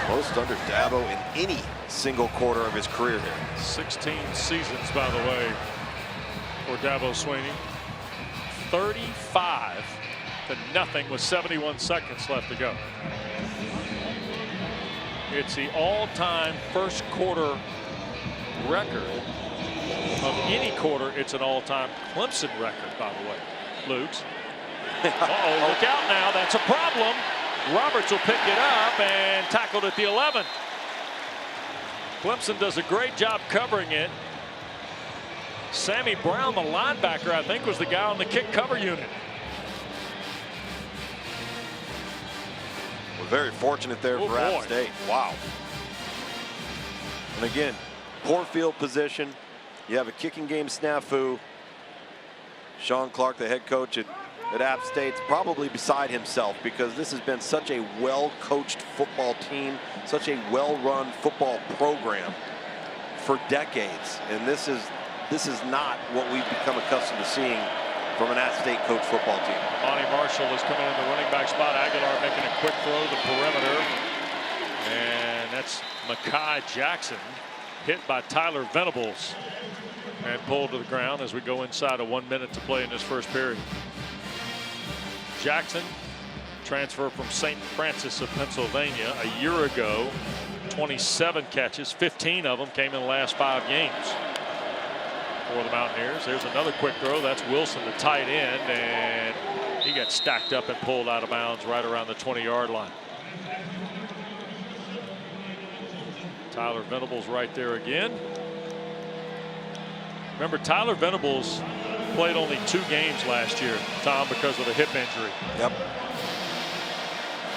Most under Dabo in any single quarter of his career here. 16 seasons, by the way, for Dabo Swinney. 35-0 with 71 seconds left to go. It's the all-time first quarter record of any quarter. It's an all-time Clemson record, by the way. Luke's. Uh-oh, look out now. That's a problem. Roberts will pick it up and tackled at the 11. Clemson does a great job covering it. Sammy Brown, the linebacker, I think was the guy on the kick cover unit. We're very fortunate there for App State. Wow. And again, poor field position. You have a kicking game snafu. Sean Clark, the head coach at App State's probably beside himself, because this has been such a well-coached football team, such a well-run football program for decades. And this is not what we've become accustomed to seeing from an App State coach football team. Bonnie Marshall is coming in the running back spot. Aguilar making a quick throw to the perimeter. And that's Mekhi Jackson hit by Tyler Venables and pulled to the ground as we go inside of 1 minute to play in this first period. Jackson, transfer from St. Francis of Pennsylvania a year ago. 27 catches, 15 of them came in the last 5 games for the Mountaineers. There's another quick throw. That's Wilson, the tight end, and he got stacked up and pulled out of bounds right around the 20-yard line. Tyler Venables right there again. Remember, Tyler Venables played only 2 games last year, Tom, because of a hip injury. Yep.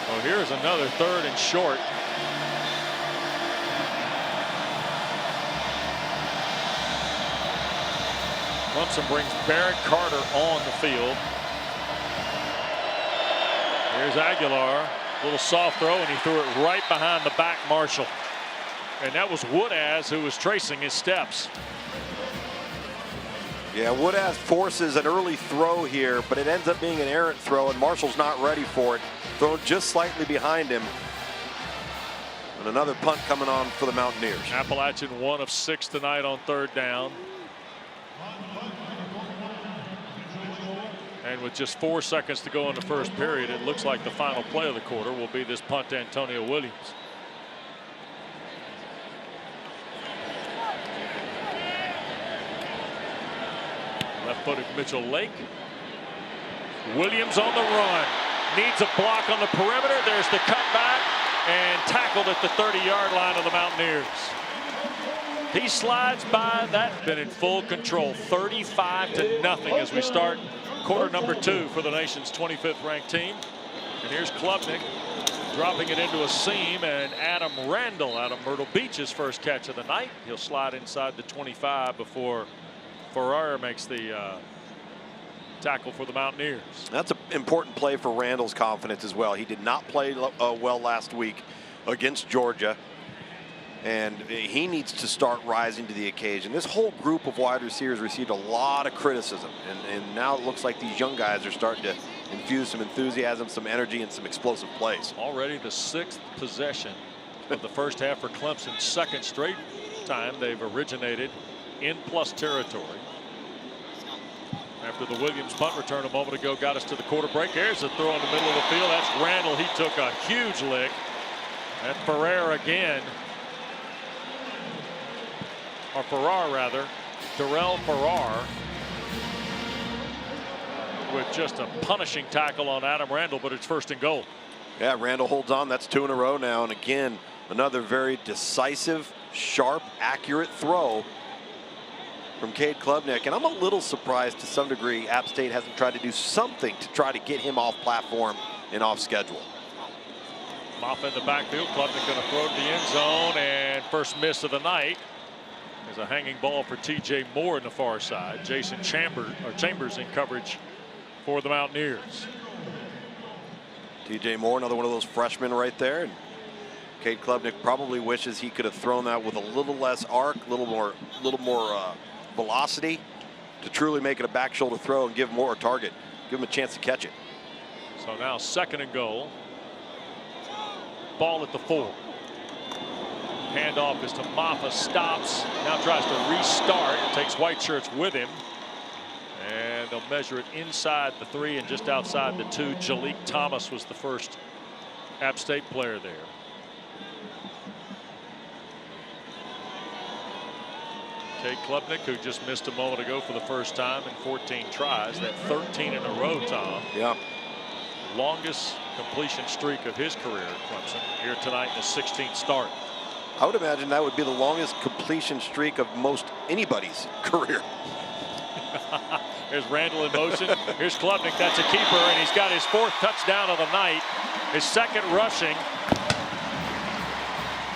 Well, here's another 3rd and short. Clemson brings Barrett Carter on the field. Here's Aguilar, little soft throw, and he threw it right behind the back Marshall. And that was Woodaz who was tracing his steps. Yeah, Woodaz forces an early throw here, but it ends up being an errant throw, and Marshall's not ready for it. Thrown just slightly behind him. And another punt coming on for the Mountaineers. Appalachian 1 of 6 tonight on 3rd down. And with just 4 seconds to go in the first period, it looks like the final play of the quarter will be this punt to Antonio Williams. Left-footed Mitchell Lake. Williams on the run. Needs a block on the perimeter. There's the cutback and tackled at the 30-yard line of the Mountaineers. He slides by that. Been in full control. 35-0 as we start quarter number 2 for the nation's 25th ranked team. And here's Klubnik dropping it into a seam, and Adam Randall out of Myrtle Beach's first catch of the night. He'll slide inside the 25 before Ferrara makes the tackle for the Mountaineers. That's an important play for Randall's confidence as well. He did not play well last week against Georgia, and he needs to start rising to the occasion. This whole group of wide receivers received a lot of criticism, and now it looks like these young guys are starting to infuse some enthusiasm, some energy, and some explosive plays. Already the 6th possession of the first half for Clemson. 2nd straight time they've originated in plus territory. After the Williams punt return a moment ago got us to the quarter break. There's a throw in the middle of the field. That's Randall. He took a huge lick. At Ferrer again. Or Farrar rather. Darrell Farrar with just a punishing tackle on Adam Randall, but it's 1st and goal. Yeah, Randall holds on. That's 2 in a row now. And again, another very decisive, sharp, accurate throw from Cade Klubnik. And I'm a little surprised to some degree App State hasn't tried to do something to try to get him off platform and off schedule. Off in the backfield. Klubnik going to throw to the end zone, and first miss of the night. There's a hanging ball for TJ Moore in the far side. Jason Chambers in coverage for the Mountaineers. DJ Moore, another one of those freshmen right there. And Cade Klubnik probably wishes he could have thrown that with a little less arc, a little more velocity to truly make it a back shoulder throw and give Moore a target, give him a chance to catch it. So now 2nd and goal. Ball at the 4. Handoff is to Maffa, stops, now tries to restart, takes white shirts with him. And they'll measure it inside the 3 and just outside the 2. Jalik Thomas was the first App State player there. Cade Klubnik, who just missed a moment ago for the first time in 14 tries, that 13 in a row, Tom. Yeah. Longest completion streak of his career at Clemson here tonight in his 16th start. I would imagine that would be the longest completion streak of most anybody's career. Here's Randall in motion. Here's Klubnik. That's a keeper, and he's got his 4th touchdown of the night. His 2nd rushing.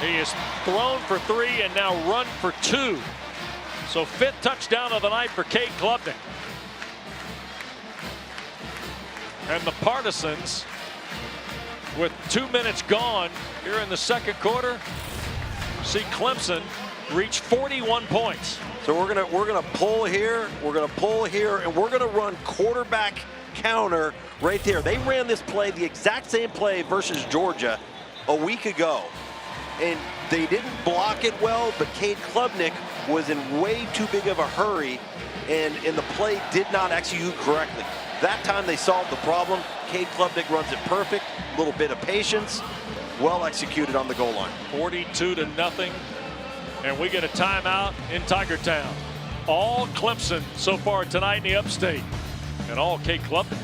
He is thrown for 3 and now run for 2. So 5th touchdown of the night for Cade Klubnik. And the Partisans, with 2 minutes gone here in the 2nd quarter, see Clemson reach 41 points. So we're gonna pull here, we're gonna pull here, and we're gonna run quarterback counter right there. They ran this play, the exact same play versus Georgia a week ago, and they didn't block it well, but Cade Klubnik was in way too big of a hurry, and the play did not execute correctly. That time they solved the problem. Cade Klubnik runs it perfect, a little bit of patience, well executed on the goal line. 42-0, and we get a timeout in Tiger Town. All Clemson so far tonight in the Upstate, and all Cade Klubnik.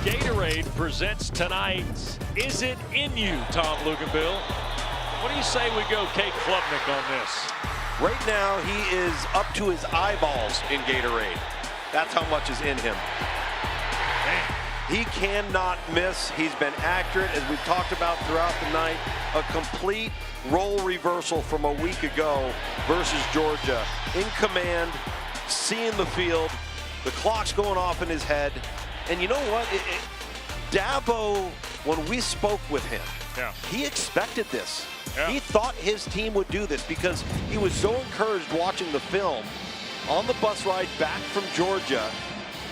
Gatorade presents tonight's Is It In You, Tom Luganbill. What do you say we go Cade Klubnik on this? Right now, he is up to his eyeballs in Gatorade. That's how much is in him. Man. He cannot miss. He's been accurate, as we've talked about throughout the night. A complete role reversal from a week ago versus Georgia. In command, seeing the field, the clock's going off in his head. And you know what? Dabo, when we spoke with him, he expected this. He thought his team would do this because he was so encouraged watching the film on the bus ride back from Georgia,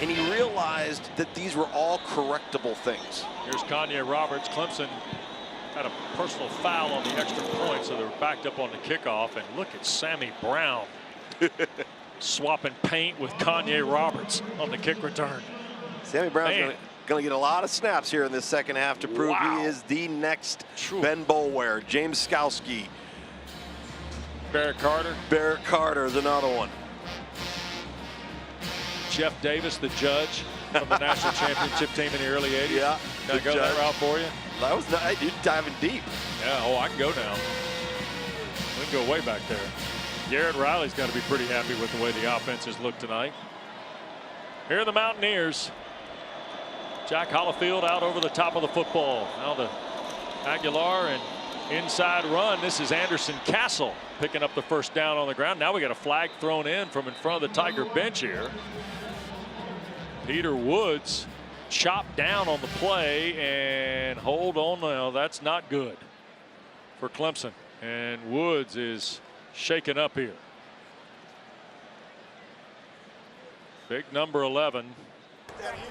and he realized that these were all correctable things. Here's Kanye Roberts. Clemson had a personal foul on the extra point, so they're backed up on the kickoff. And look at Sammy Brown swapping paint with Kanye Roberts on the kick return. Sammy Brown's going to get a lot of snaps here in this second half to prove he is the next Ben Boulware. James Skowski. Barrett Carter. Barrett Carter is another one. Jeff Davis, the judge from the national championship team in the early 80s. Yeah. Can I go that route for you? That was nice. You're diving deep. Yeah, I can go now. We can go way back there. Garrett Riley's got to be pretty happy with the way the offenses look tonight. Here are the Mountaineers. Jack Hollifield out over the top of the football. Now the Aguilar and inside run. This is Anderson Castle picking up the first down on the ground. Now we got a flag thrown in from in front of the Tiger bench here. Peter Woods chopped down on the play, and hold on now. That's not good for Clemson. And Woods is shaken up here. Big number 11.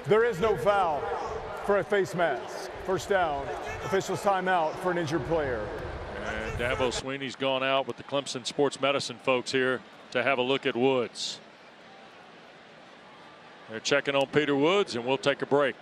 There is no foul for a face mask. First down. Officials timeout for an injured player. And Dabo Sweeney's gone out with the Clemson sports medicine folks here to have a look at Woods. They're checking on Peter Woods, and we'll take a break.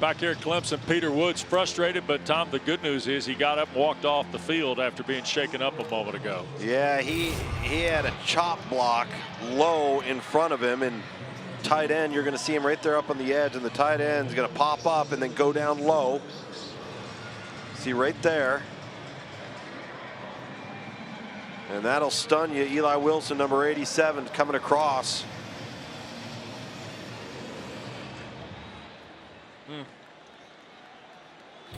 Back here at Clemson, Peter Woods frustrated, but Tom, the good news is he got up and walked off the field after being shaken up a moment ago. Yeah, he had a chop block low in front of him, and tight end, you're going to see him right there up on the edge, and the tight end's going to pop up and then go down low. See right there. And that'll stun you. Eli Wilson, number 87, coming across.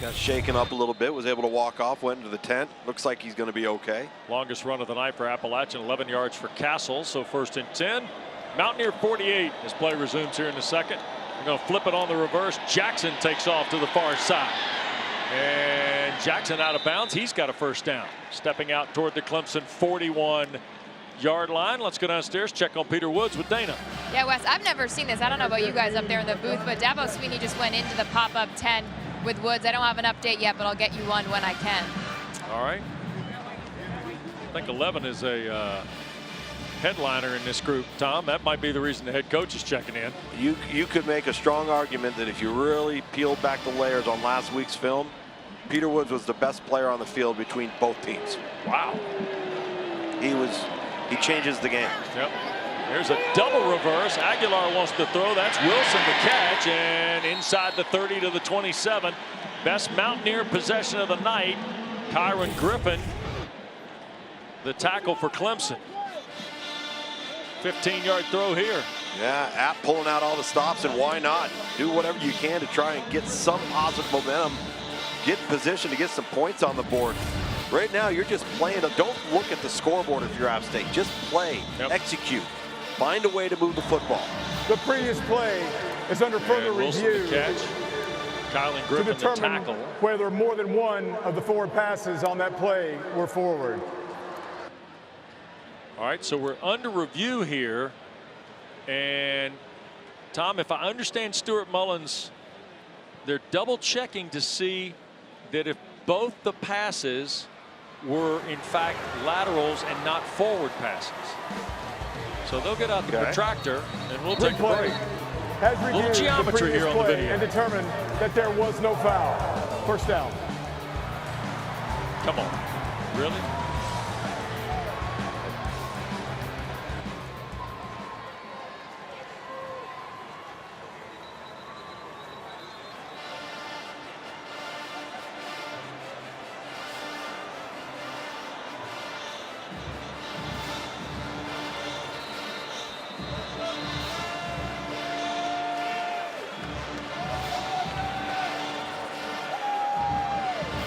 Got shaken up a little bit, was able to walk off, went into the tent. Looks like he's going to be okay. Longest run of the night for Appalachian, 11 yards for Castle. So 1st and 10. Mountaineer 48 as play resumes here in the second. We're going to flip it on the reverse. Jackson takes off to the far side. And Jackson out of bounds. He's got a first down. Stepping out toward the Clemson 41-yard line. Let's go downstairs, check on Peter Woods with Dana. Yeah, Wes, I've never seen this. I don't know about you guys up there in the booth, but Dabo Sweeney just went into the pop-up 10 with Woods. I don't have an update yet, but I'll get you one when I can. All right. I think 11 is a headliner in this group, Tom. That might be the reason the head coach is checking in. You could make a strong argument that if you really peeled back the layers on last week's film, Peter Woods was the best player on the field between both teams. Wow. He changes the game. Yep. There's a double reverse. Aguilar wants to throw. That's Wilson to catch, and inside the 30 to the 27. Best Mountaineer possession of the night. Kyron Griffin, the tackle for Clemson. 15-yard throw here. Yeah, App pulling out all the stops, and why not? Do whatever you can to try and get some positive momentum, get in position to get some points on the board. Right now, you're just playing. Don't look at the scoreboard if you're App State. Just play, execute, find a way to move the football. The previous play is under further review Kylan to Griffin the determine tackle. whether more than one of the forward passes on that play were forward. All right, so we're under review here. And Tom, if I understand Stuart Mullins, they're double checking to see that if both the passes were in fact laterals and not forward passes. So they'll get out the protractor and we'll take a break. Has reviewed geometry the here on the play video. and determined that there was no foul. First down. Come on, really?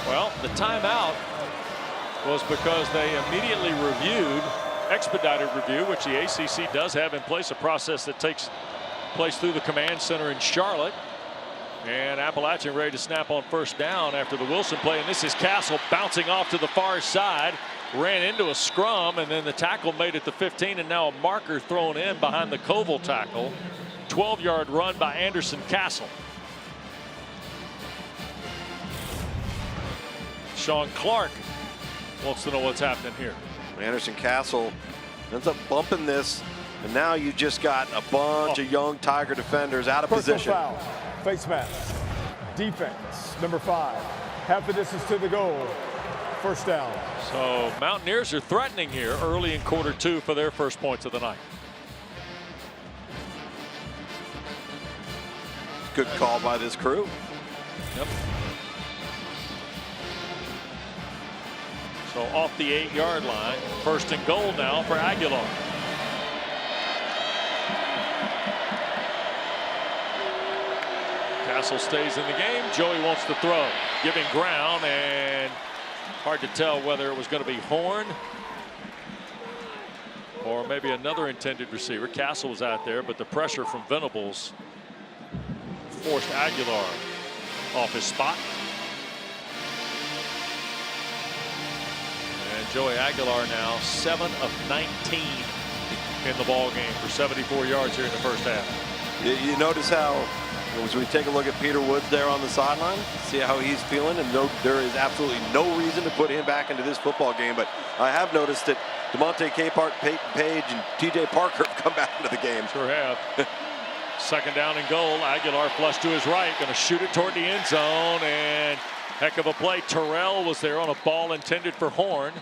Well, the timeout was because they immediately reviewed, expedited review, which the ACC does have in place, a process that takes place through the command center in Charlotte. And Appalachian ready to snap on first down after the Wilson play. And this is Castle bouncing off to the far side, ran into a scrum, and then the tackle made it to 15, and now a marker thrown in behind the Koval tackle. 12-yard run by Anderson Castle. Sean Clark wants to know what's happening here. Anderson Castle ends up bumping this, and now you just got a bunch of young Tiger defenders out of position. Foul. Face mask. Defense, number 5. Half the distance to the goal. First down. So Mountaineers are threatening here early in quarter 2 for their first points of the night. Good call by this crew. Yep. So off the 8-yard line, first and goal now for Aguilar. Castle stays in the game. Joey wants to throw, giving ground, and hard to tell whether it was going to be Horn or maybe another intended receiver. Castle was out there, but the pressure from Venables forced Aguilar off his spot. And Joey Aguilar now 7 of 19 in the ball game for 74 yards here in the first half. You notice how, as we take a look at Peter Woods there on the sideline, see how he's feeling, and there is absolutely no reason to put him back into this football game. But I have noticed that DeMonte Capehart, Peyton Page, and TJ Parker have come back into the game. Sure have. Second down and goal. Aguilar flush to his right, going to shoot it toward the end zone, and heck of a play. Terrell was there on a ball intended for Horn,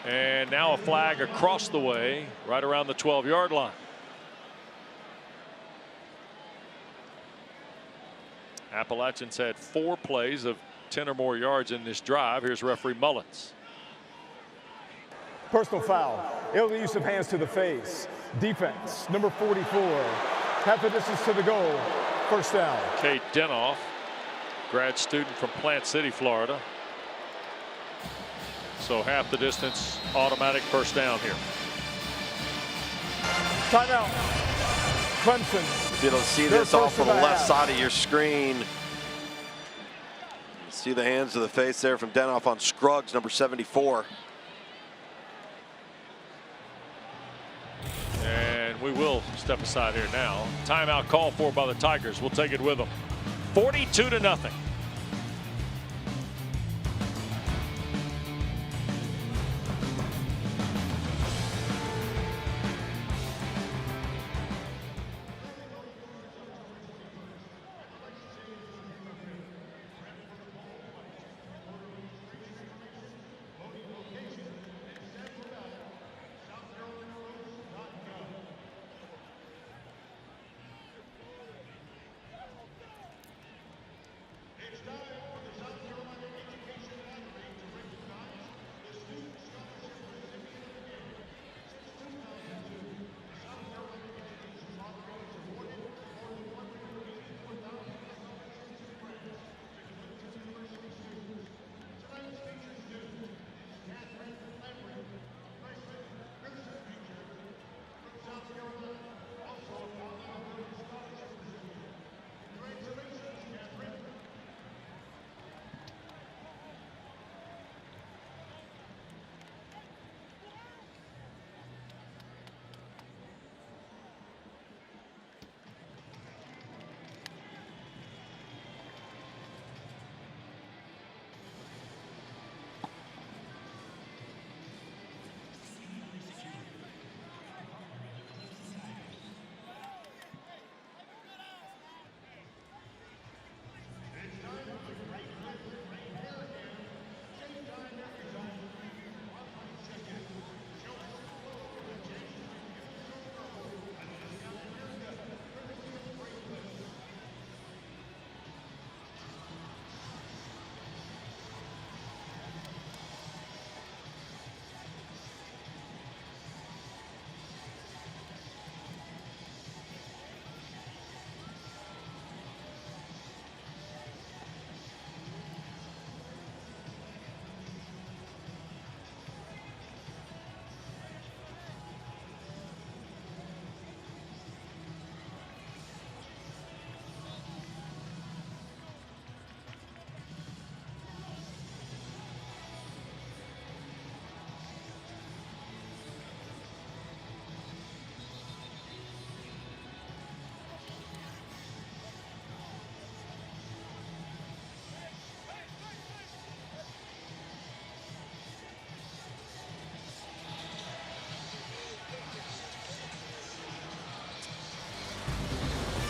and now a flag across the way right around the 12-yard line. Appalachians had 4 plays of 10 or more yards in this drive. Here's referee Mullins. Personal foul. Illegal use of hands to the face. Defense, number 44. Half the distance to the goal. First down. Kate Denoff, grad student from Plant City, Florida. So half the distance, automatic first down here. Timeout. Clemson. You'll see this off on the left side of your screen. See the hands to the face there from Denoff on Scruggs, number 74. And we will step aside here now. Timeout call for by the Tigers. We'll take it with them. 42-0.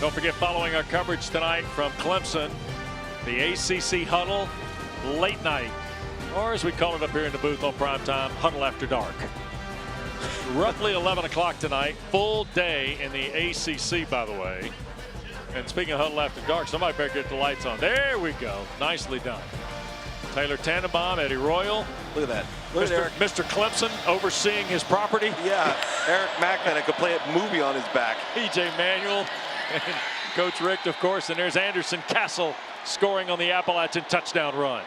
Don't forget, following our coverage tonight from Clemson, the ACC Huddle late night, or as we call it up here in the booth on primetime, Huddle After Dark. Roughly 11 o'clock tonight, full day in the ACC, by the way. And speaking of Huddle After Dark, somebody better get the lights on. There we go. Nicely done. Taylor Tannenbaum, Eddie Royal. Look at that. Look at Eric. Mr. Clemson overseeing his property. Yeah, Eric Mackman could play a movie on his back. E.J. Manuel and Coach Richt, of course. And there's Anderson Castle scoring on the Appalachian touchdown run.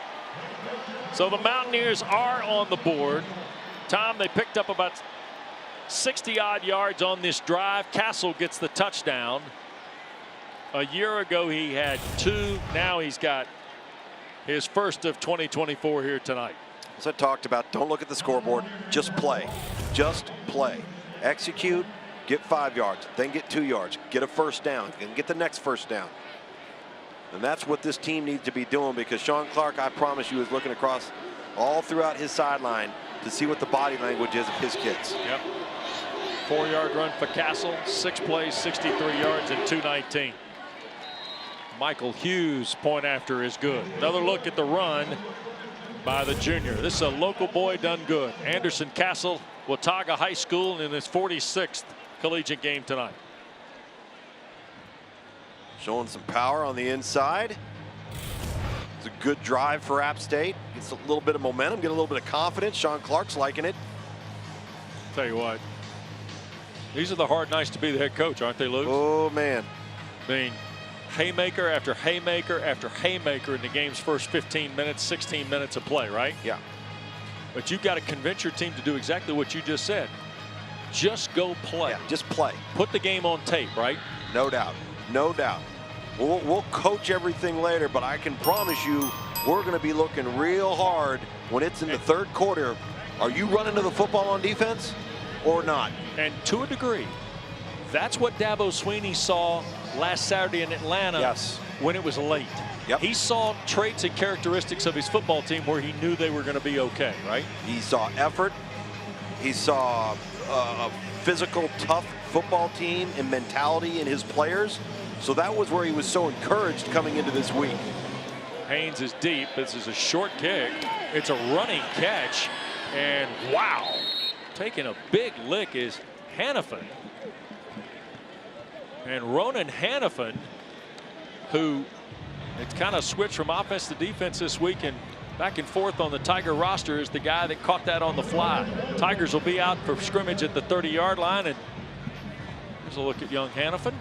So the Mountaineers are on the board. Tom, they picked up about 60-odd yards on this drive. Castle gets the touchdown. A year ago he had 2. Now he's got his first of 2024 here tonight. As I talked about, don't look at the scoreboard. Just play. Just play. Execute. Get 5 yards. Then get 2 yards. Get a first down. And get the next first down. And that's what this team needs to be doing, because Sean Clark, I promise you, is looking across all throughout his sideline to see what the body language is of his kids. Yep. 4-yard run for Castle. 6 plays, 63 yards, and 219. Michael Hughes' point after is good. Another look at the run by the junior. This is a local boy done good. Anderson Castle, Watauga High School, in his 46th collegiate game tonight. Showing some power on the inside. It's a good drive for App State. Gets a little bit of momentum, get a little bit of confidence. Sean Clark's liking it. Tell you what, these are the hard nights to be the head coach, aren't they, Luke? Oh, man. I mean, haymaker after haymaker after haymaker in the game's first 15 minutes, 16 minutes of play, right? Yeah. But you've got to convince your team to do exactly what you just said. Just go play. Yeah, just play. Put the game on tape, right? No doubt. No doubt. We'll coach everything later, but I can promise you we're going to be looking real hard when it's in the third quarter. Are you running to the football on defense or not? And to a degree, that's what Dabo Swinney saw last Saturday in Atlanta. Yes. When it was late. Yep. He saw traits and characteristics of his football team where he knew they were going to be okay, right? He saw effort. He saw a physical, tough football team and mentality in his players. So that was where he was so encouraged coming into this week. Haynes is deep. This is a short kick. It's a running catch. And wow, taking a big lick is Hannafin. And Ronan Hannafin, who it's kind of switched from offense to defense this week and back and forth on the Tiger roster, is the guy that caught that on the fly. Tigers will be out for scrimmage at the 30-yard line. And here's a look at young Hannafin.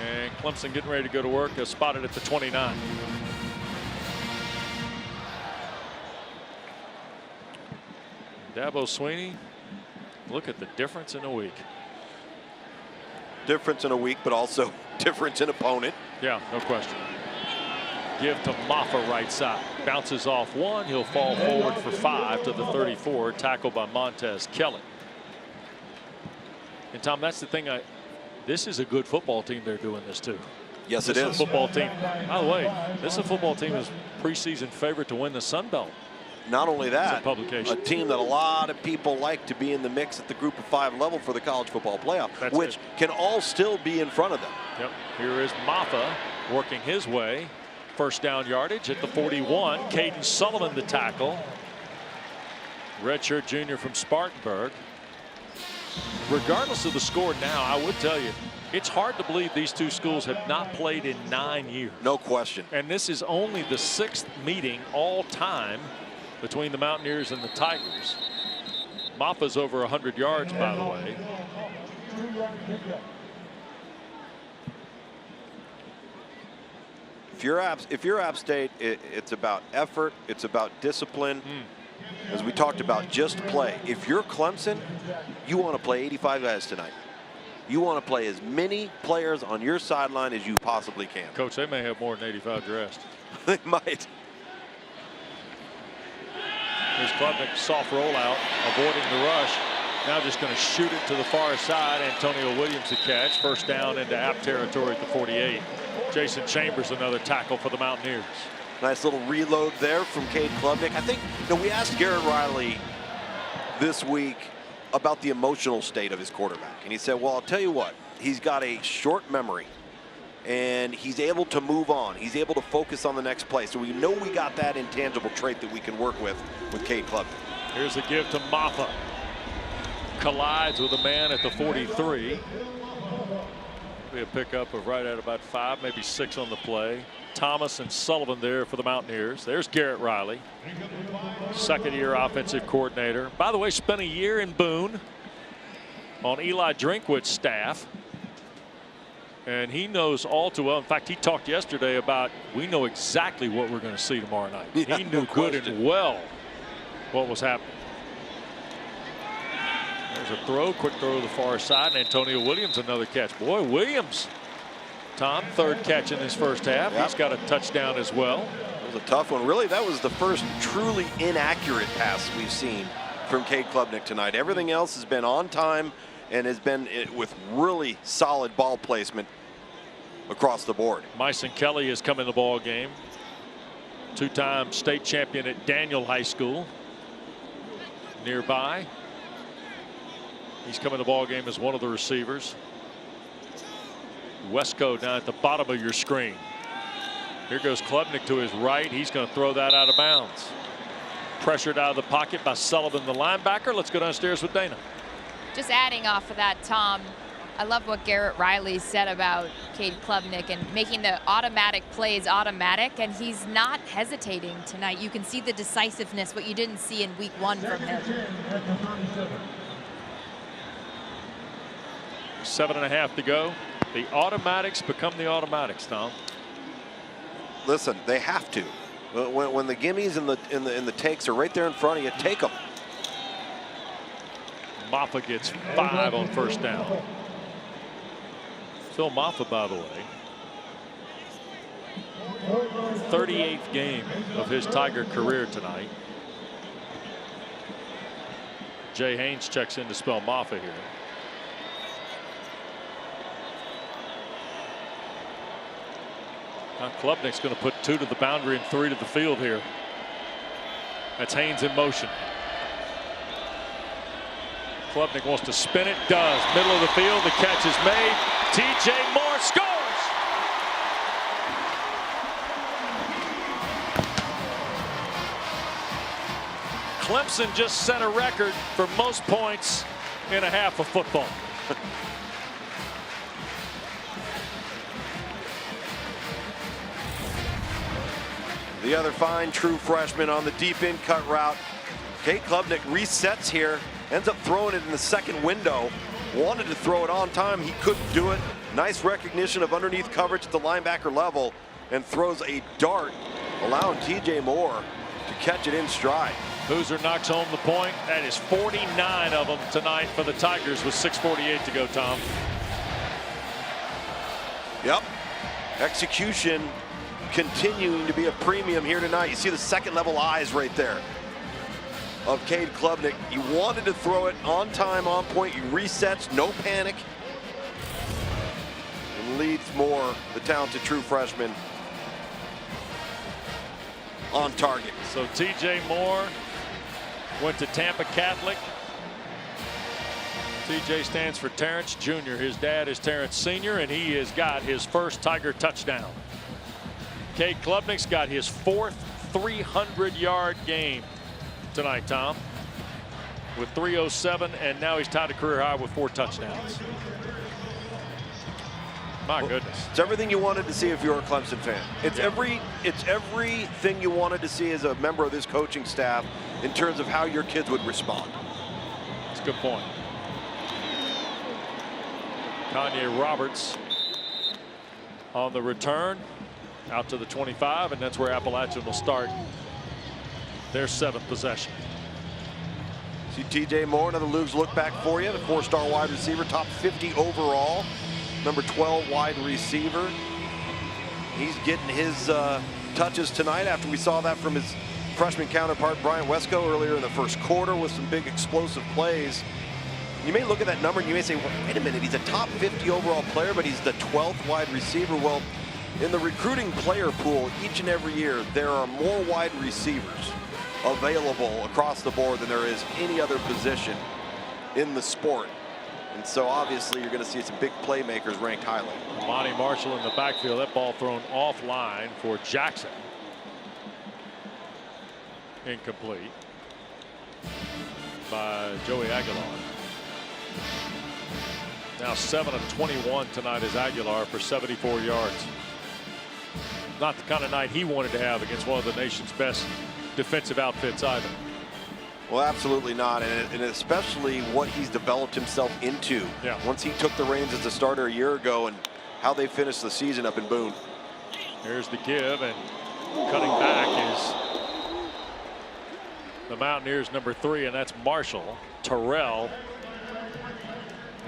And Clemson getting ready to go to work. They're spotted at the 29. Dabo Swinney, look at the difference in a week. Difference in a week, but also difference in opponent. Yeah, no question. Give to Maffa right side. Bounces off 1. He'll fall forward for 5 to the 34. Tackled by Montez Kelly. And Tom, that's the thing. This is a good football team they're doing this to. Yes, this it is. is. A football team. By the way, this is a football team is preseason favorite to win the Sun Belt. Not only that, publication. a team that a lot of people like to be in the mix at the Group of 5 level for the college football playoff, which can all still be in front of them. Yep. Here is Maffa working his way. First down yardage at the 41. Caden Sullivan the tackle. Redshirt junior from Spartanburg. Regardless of the score now, I would tell you, it's hard to believe these two schools have not played in 9 years. No question. And this is only the 6th meeting all time between the Mountaineers and the Tigers. Maffa's over 100 yards, by the way. If you're App State, it's about effort. It's about discipline. As we talked about, just play. If you're Clemson, you want to play 85 guys tonight. You want to play as many players on your sideline as you possibly can. Coach, they may have more than 85 dressed. They might. Here's Klubnik, soft rollout, avoiding the rush. Now just going to shoot it to the far side. Antonio Williams the catch. First down into App territory at the 48. Jason Chambers another tackle for the Mountaineers. Nice little reload there from Cade Klubnik. I think we asked Garrett Riley this week about the emotional state of his quarterback. And he said, well, I'll tell you what, he's got a short memory and he's able to move on. He's able to focus on the next play. So we know we got that intangible trait that we can work with Cade Klubnik. Here's a give to Maffa. Collides with a man at the 43. Be a pickup of right at about 5, maybe 6 on the play. Thomas and Sullivan there for the Mountaineers. There's Garrett Riley, second-year offensive coordinator. By the way, spent a year in Boone on Eli Drinkwitz's staff. And he knows all too well. In fact, he talked yesterday about we know exactly what we're going to see tomorrow night. Yeah, he knew no good question. and well what was happening. There's a throw, quick throw to the far side, and Antonio Williams another catch. Boy, Williams, Tom, third catch in his first half. Yep. He's got a touchdown as well. That was a tough one. Really, that was the first truly inaccurate pass we've seen from Cade Klubnik tonight. Everything else has been on time and has been with really solid ball placement across the board. Myson Kelly has come in the ball game. Two-time state champion at Daniel High School. Nearby. He's come in the ball game as one of the receivers. Wesco down at the bottom of your screen. Here goes Klubnik to his right. He's going to throw that out of bounds. Pressured out of the pocket by Sullivan, the linebacker. Let's go downstairs with Dana. Just adding off of that, Tom, I love what Garrett Riley said about Cade Klubnik and making the automatic plays automatic, and he's not hesitating tonight. You can see the decisiveness, what you didn't see in week 1 from him. 7.5 to go. The automatics become the automatics, Tom. Listen, they have to. When the gimmies and the takes are right there in front of you, take them. Maffa gets 5 on first down. Phil Maffa, by the way, 38th game of his Tiger career tonight. Jay Haynes checks in to spell Maffa here. Now Klubnik's going to put 2 to the boundary and 3 to the field here. That's Haynes in motion. Klubnik wants to spin it, does. Middle of the field, the catch is made. TJ Moore scores. Clemson just set a record for most points in a half of football. The other fine true freshman on the deep in cut route. Cade Klubnik resets here, ends up throwing it in the second window. Wanted to throw it on time, he couldn't do it. Nice recognition of underneath coverage at the linebacker level and throws a dart, allowing TJ Moore to catch it in stride. Boozer knocks home the point. That is 49 of them tonight for the Tigers with 6:48 to go, Tom. Yep. Execution continuing to be a premium here tonight. You see the second level eyes right there of Cade Klubnik. He wanted to throw it on time, on point. He resets, no panic. And leads Moore, the talented true freshman, on target. So TJ Moore went to Tampa Catholic. TJ stands for Terrence Jr. His dad is Terrence Sr., and he has got his first Tiger touchdown. Cade Klubnik's got his 4th 300-yard game tonight, Tom, with 3:07, and now he's tied a career high with 4 touchdowns. My goodness. It's everything you wanted to see if you're a Clemson fan. It's everything you wanted to see as a member of this coaching staff in terms of how your kids would respond. That's a good point. Kanye Roberts on the return out to the 25, and that's where Appalachian will start their 7th possession. See TJ Moore, another Luke's look back for you, the 4-star wide receiver, top 50 overall, number 12 wide receiver. He's getting his touches tonight after we saw that from his freshman counterpart Brian Wesco earlier in the first quarter with some big explosive plays. You may look at that number and you may say, well, wait a minute, he's a top 50 overall player, but he's the 12th wide receiver. Well, in the recruiting player pool each and every year, there are more wide receivers available across the board than there is any other position in the sport. And so obviously you're going to see some big playmakers ranked highly. Monty Marshall in the backfield. That ball thrown offline for Jackson. Incomplete by Joey Aguilar. Now 7 of 21 tonight is Aguilar for 74 yards. Not the kind of night he wanted to have against one of the nation's best defensive outfits either. Well, absolutely not, and especially what he's developed himself into. Yeah. Once he took the reins as a starter a year ago, and how they finished the season up in Boone. Here's the give, and cutting back is the Mountaineers' number 3, and that's Marshall. Terrell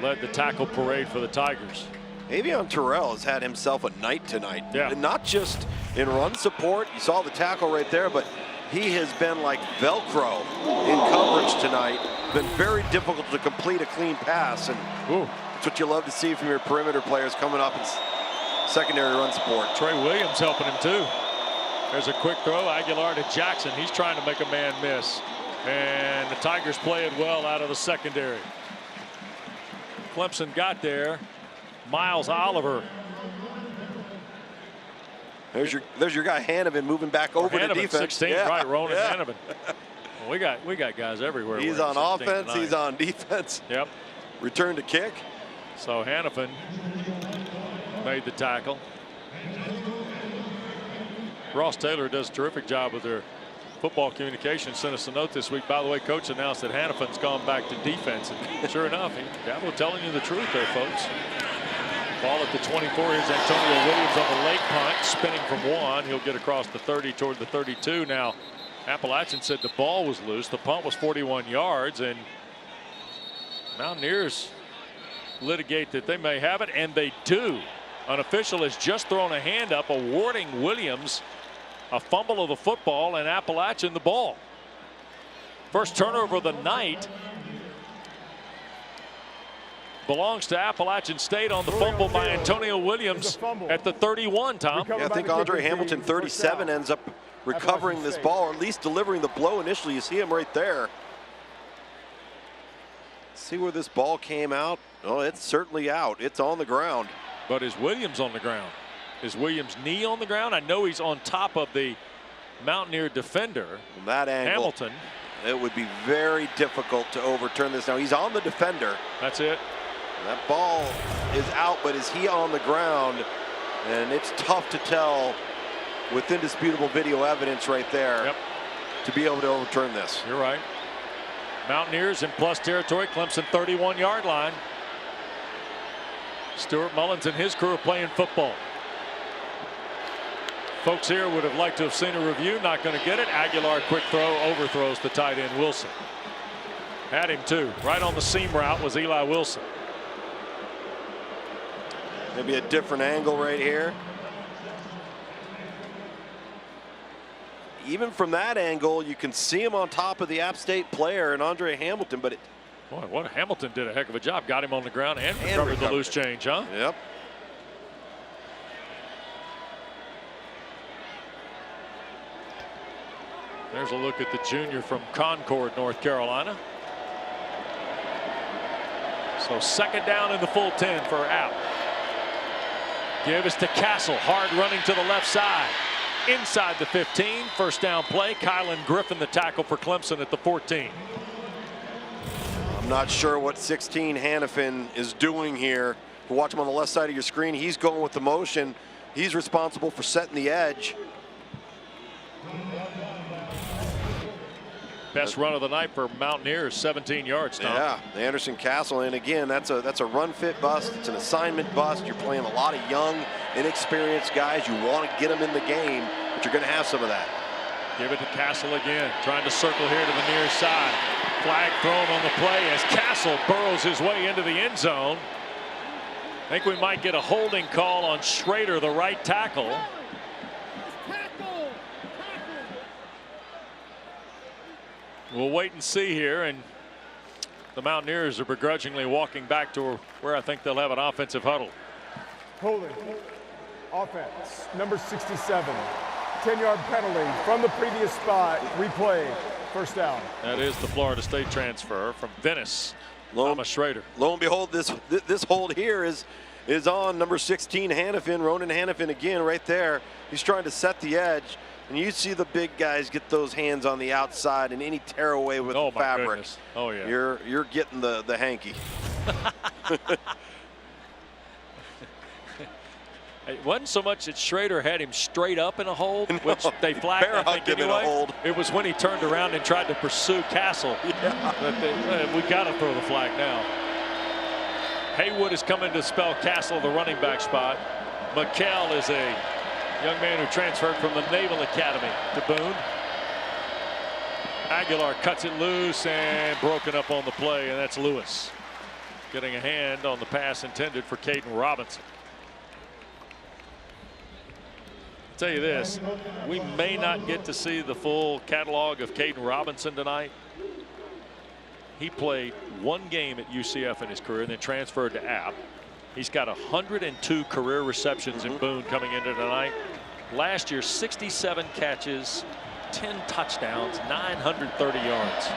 led the tackle parade for the Tigers. Avion Terrell has had himself a night tonight. Yeah. And not just in run support. You saw the tackle right there, but he has been like Velcro in coverage tonight. Been very difficult to complete a clean pass, and it's what you love to see from your perimeter players coming up in secondary run support. Trey Williams helping him too. There's a quick throw. Aguilar to Jackson. He's trying to make a man miss. And the Tigers play it well out of the secondary. Clemson got there. Miles Oliver. There's your guy Hanovan moving back over to defense. 16, yeah. right? Ronan yeah. Hanovan. Well, we got guys everywhere. He's on offense. He's on defense. Yep. Return to kick. So Hanovan made the tackle. Ross Taylor does a terrific job with their football communication. Sent us a note this week. By the way, coach announced that Hanovan's gone back to defense. And sure enough, Dabo telling you the truth there, folks. Ball at the 24. Here's Antonio Williams on the late punt, spinning from 1. He'll get across the 30 toward the 32. Now, Appalachian said the ball was loose. The punt was 41 yards, and Mountaineers litigate that they may have it, and they do. An official has just thrown a hand up awarding Williams a fumble of the football and Appalachian the ball. First turnover of the night belongs to Appalachian State on the fumble by Antonio Williams at the 31, Tom. Yeah, I think Andre Hamilton, 37, ends up recovering this ball, or at least delivering the blow initially. You see him right there. See where this ball came out? Oh, it's certainly out. It's on the ground. But is Williams on the ground? Is Williams' knee on the ground? I know he's on top of the Mountaineer defender. From that angle, Hamilton. It would be very difficult to overturn this. Now he's on the defender. That's it. That ball is out, but is he on the ground? And it's tough to tell with indisputable video evidence right there to be able to overturn this. You're right. Mountaineers in plus territory. Clemson 31-yard line. Stuart Mullins and his crew are playing football. Folks here would have liked to have seen a review. Not going to get it. Aguilar quick throw, overthrows the tight end Wilson. Had him too. Right on the seam route was Eli Wilson. Maybe a different angle right here. Even from that angle, you can see him on top of the App State player and Andre Hamilton, but boy, what Hamilton did a heck of a job. Got him on the ground and recovered the loose change, huh? Yep. There's a look at the junior from Concord, North Carolina. So second down in the full 10 for App. Give is to Castle. Hard running to the left side. Inside the 15. First down play. Kylan Griffin the tackle for Clemson at the 14. I'm not sure what 16 Hanovan is doing here. If you watch him on the left side of your screen, he's going with the motion. He's responsible for setting the edge. Best run of the night for Mountaineers, 17 yards, Tom. Yeah, Anderson Castle, and again, that's a run fit bust. It's an assignment bust. You're playing a lot of young, inexperienced guys. You want to get them in the game, but you're going to have some of that. Give it to Castle again, trying to circle here to the near side. Flag thrown on the play as Castle burrows his way into the end zone. I think we might get a holding call on Schrader, the right tackle. We'll wait and see here, and the Mountaineers are begrudgingly walking back to where I think they'll have an offensive huddle. Holding. Offense, number 67. 10-yard penalty from the previous spot. Replay. First down. That is the Florida State transfer from Venice. Thomas Schrader. Lo and behold, this hold here is on number 16, Hannafin, Ronan Hannafin again right there. He's trying to set the edge. And you see the big guys get those hands on the outside and any tear away with the fabric. Goodness. Oh, yeah. You're getting the hanky. It wasn't so much that Schrader had him straight up in a hold, which they flagged, I think, him anyway. in a hold. It was when he turned around and tried to pursue Castle. Yeah. We got to throw the flag now. Haywood is coming to spell Castle the running back spot. McKell is a young man who transferred from the Naval Academy to Boone. Aguilar cuts it loose and broken up on the play, and that's Lewis getting a hand on the pass intended for Caden Robinson. I'll tell you this, we may not get to see the full catalog of Caden Robinson tonight. He played one game at UCF in his career and then transferred to App. He's got 102 career receptions in Boone coming into tonight. Last year, 67 catches, 10 touchdowns, 930 yards.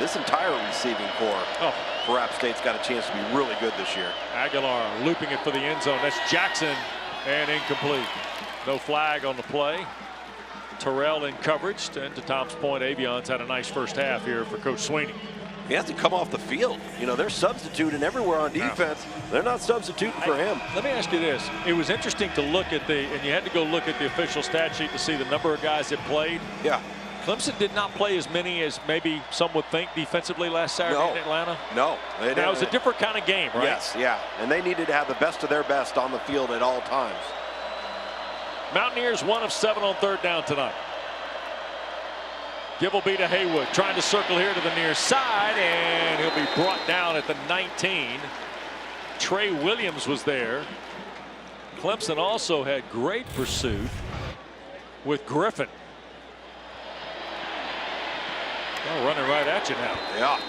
This entire receiving core for App State's got a chance to be really good this year. Aguilar looping it for the end zone. That's Jackson, and incomplete. No flag on the play. Terrell in coverage. And to Tom's point, Avion's had a nice first half here for Coach Sweeney. He has to come off the field. You know, they're substituting everywhere on defense. They're not substituting for him. Let me ask you this. It was interesting to look at and you had to go look at the official stat sheet to see the number of guys that played. Yeah. Clemson did not play as many as maybe some would think defensively last Saturday in Atlanta. No. They didn't. Now, it was a different kind of game, right? Yes, yeah. And they needed to have the best of their best on the field at all times. Mountaineers 1 of 7 on third down tonight. Give will be to Haywood, trying to circle here to the near side, and he'll be brought down at the 19. Trey Williams was there. Clemson also had great pursuit with Griffin. Oh, running right at you now. Yeah.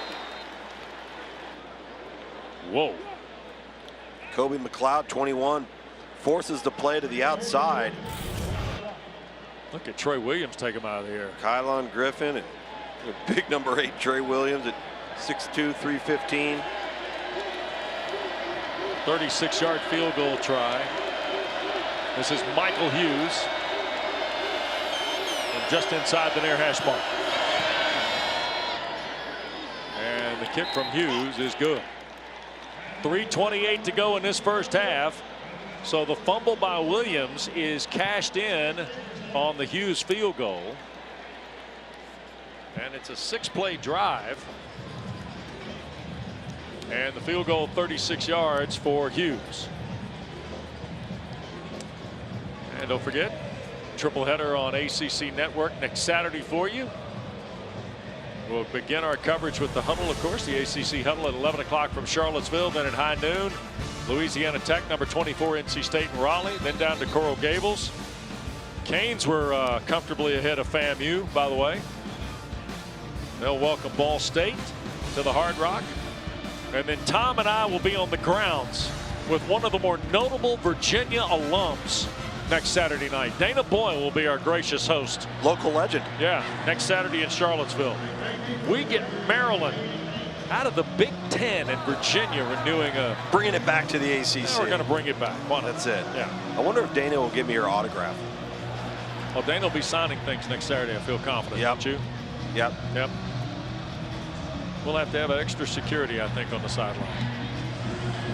Whoa. Kobe McLeod, 21, forces the play to the outside. Look at Trey Williams take him out of the air. Kylon Griffin and the big number 8 Trey Williams at 6'2", 315. 36-yard field goal try. This is Michael Hughes. And just inside the near hash mark. And the kick from Hughes is good. 3:28 to go in this first half. So the fumble by Williams is cashed in on the Hughes field goal. And it's a 6-play drive. And the field goal 36 yards for Hughes. And don't forget, triple header on ACC Network next Saturday for you. We'll begin our coverage with the huddle, of course, the ACC huddle at 11 o'clock from Charlottesville. Then at high noon, Louisiana Tech, number 24, NC State and Raleigh. Then down to Coral Gables. Canes were comfortably ahead of FAMU, by the way. They'll welcome Ball State to the Hard Rock. And then Tom and I will be on the grounds with one of the more notable Virginia alums next Saturday night. Dana Boyle will be our gracious host. Local legend. Yeah, next Saturday in Charlottesville. We get Maryland out of the Big Ten and Virginia renewing a... Bringing it back to the ACC. Yeah, we're going to bring it back. That's it. Yeah. I wonder if Dana will give me her autograph. Well, Dana will be signing things next Saturday. I feel confident. Yep. Don't you? Yep. Yep. We'll have to have extra security, I think, on the sideline.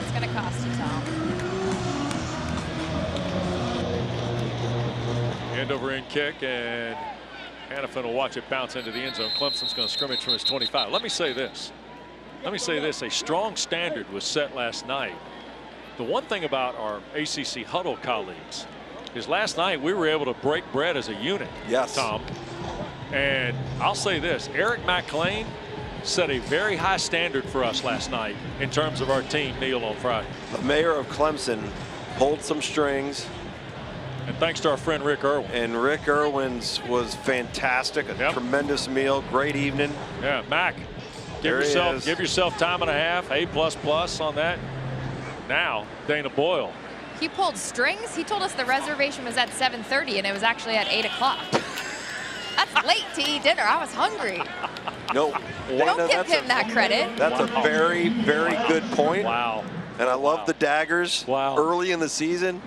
It's going to cost you, Tom. End over end kick, and Hannafin will watch it bounce into the end zone. Clemson's going to scrimmage from his 25. Let me say this. A strong standard was set last night. The one thing about our ACC huddle colleagues is last night we were able to break bread as a unit. Yes. Tom. And I'll say this. Eric McClain set a very high standard for us last night in terms of our team, Neil, on Friday. The mayor of Clemson pulled some strings. And thanks to our friend Rick Irwin. And Rick Irwin's was fantastic. A tremendous meal. Great evening. Yeah, Mac. Give yourself time and a half. A++ on that. Now, Dana Boyle. He pulled strings. He told us the reservation was at 7:30 and it was actually at 8 o'clock. That's late to eat dinner. I was hungry. No, Don't give him that credit. That's a very, very good point. Wow. And I love the daggers early in the season.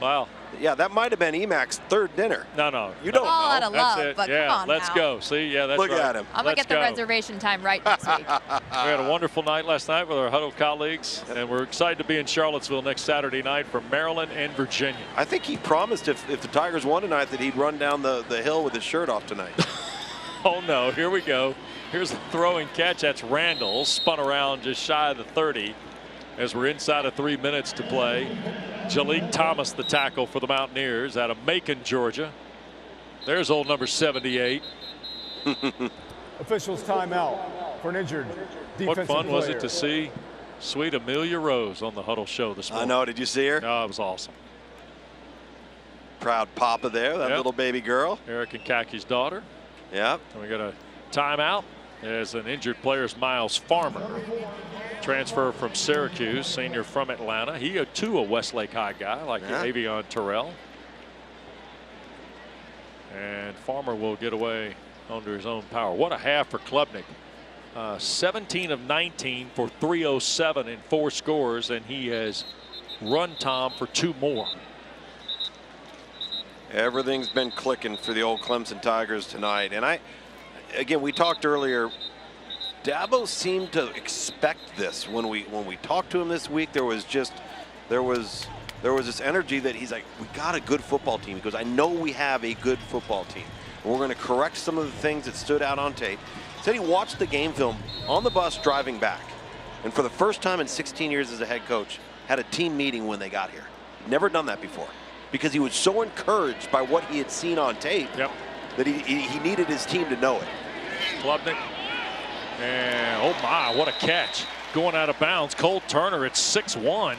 Wow. Yeah, that might have been Emac's third dinner. No. You don't know. All out of That's love, it. but yeah, come on let's now. go. See, yeah, that's Look right. at him. I'm going to get the reservation time right next week. We had a wonderful night last night with our Huddle colleagues, and we're excited to be in Charlottesville next Saturday night for Maryland and Virginia. I think he promised if the Tigers won tonight that he'd run down the hill with his shirt off tonight. Oh, no. Here we go. Here's the throw and catch. That's Randall. Spun around just shy of the 30 as we're inside of 3 minutes to play. Jalik Thomas, the tackle for the Mountaineers out of Macon, Georgia. There's old number 78. Officials timeout for an injured defensive What fun was player. it to see sweet Amelia Rose on the Huddle show this morning? I know. Did you see her? Oh, it was awesome. Proud papa there, that little baby girl. Eric and Kaki's daughter. Yep. And we got a timeout as an injured player is Miles Farmer. Transfer from Syracuse, senior from Atlanta. He too a Westlake High guy like Avion Terrell. And Farmer will get away under his own power. What a half for Klubnik. 17 of 19 for 307 and 4 scores, and he has run Tom for 2 more. Everything's been clicking for the old Clemson Tigers tonight. And again, we talked earlier, Dabo seemed to expect this when we talked to him this week. There was this energy that he's like, we got a good football team. He goes, I know we have a good football team. And we're going to correct some of the things that stood out on tape. Said he watched the game film on the bus driving back. And for the first time in 16 years as a head coach, had a team meeting when they got here. Never done that before. Because he was so encouraged by what he had seen on tape that he needed his team to know it. Klubnik. And oh my, what a catch. Going out of bounds. Cole Turner at 6'1".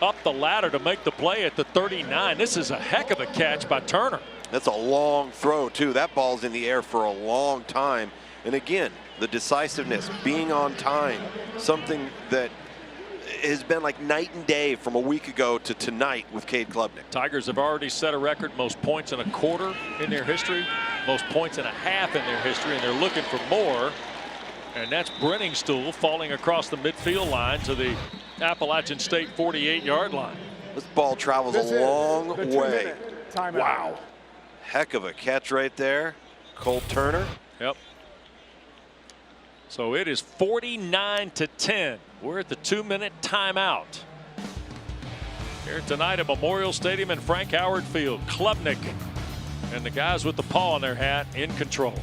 Up the ladder to make the play at the 39. This is a heck of a catch by Turner. That's a long throw too. That ball's in the air for a long time. And again, the decisiveness, being on time, something that has been like night and day from a week ago to tonight with Cade Klubnik. Tigers have already set a record, most points in a quarter in their history, most points and a half in their history, and they're looking for more. And that's Brenningstool falling across the midfield line to the Appalachian State 48-yard line. This ball travels a long way. Wow. Heck of a catch right there. Cole Turner. Yep. So it is 49-10. We're at the 2-minute timeout. Here tonight at Memorial Stadium and Frank Howard Field. Klubnik and the guys with the paw on their hat in control.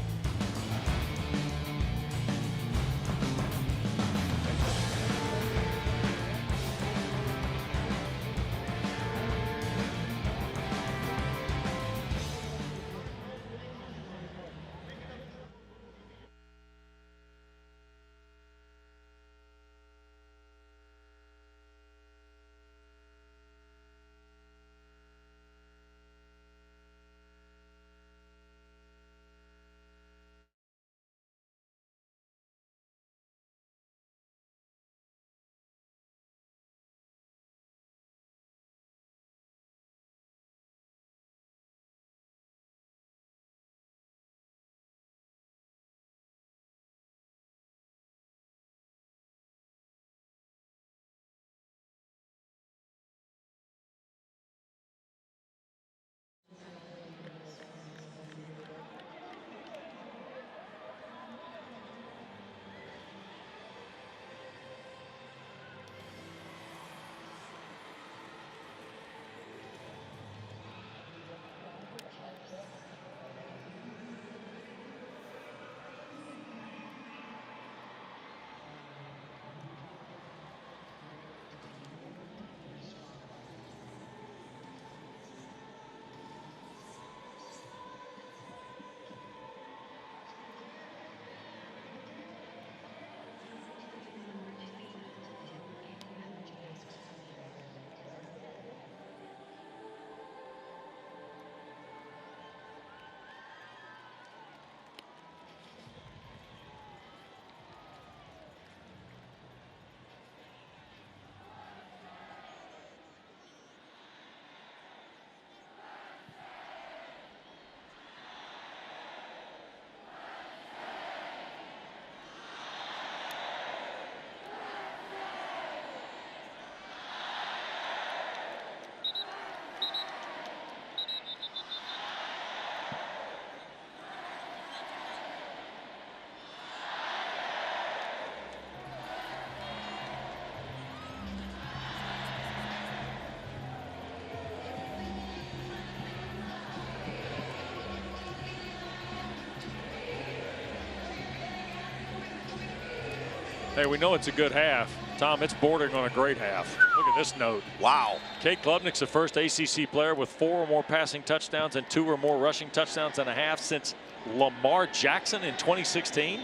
Hey, we know it's a good half. Tom, it's bordering on a great half. Look at this note. Wow. Cade Klubnik's the first ACC player with 4 or more passing touchdowns and 2 or more rushing touchdowns and a half since Lamar Jackson in 2016.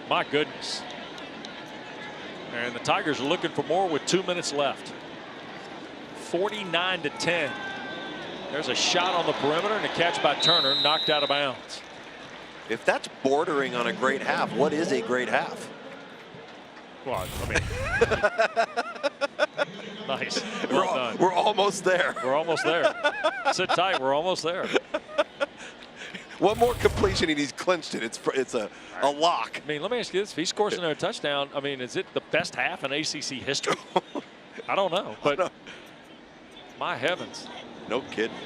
My goodness. And the Tigers are looking for more with 2 minutes left. 49-10. There's a shot on the perimeter and a catch by Turner, knocked out of bounds. If that's bordering on a great half, what is a great half? Well, I mean, nice. Well done. We're almost there. We're almost there. Sit tight. We're almost there. One more completion and he's clinched it. It's a lock. I mean, let me ask you this: if he scores another touchdown, I mean, is it the best half in ACC history? I don't know, but my heavens. No kidding.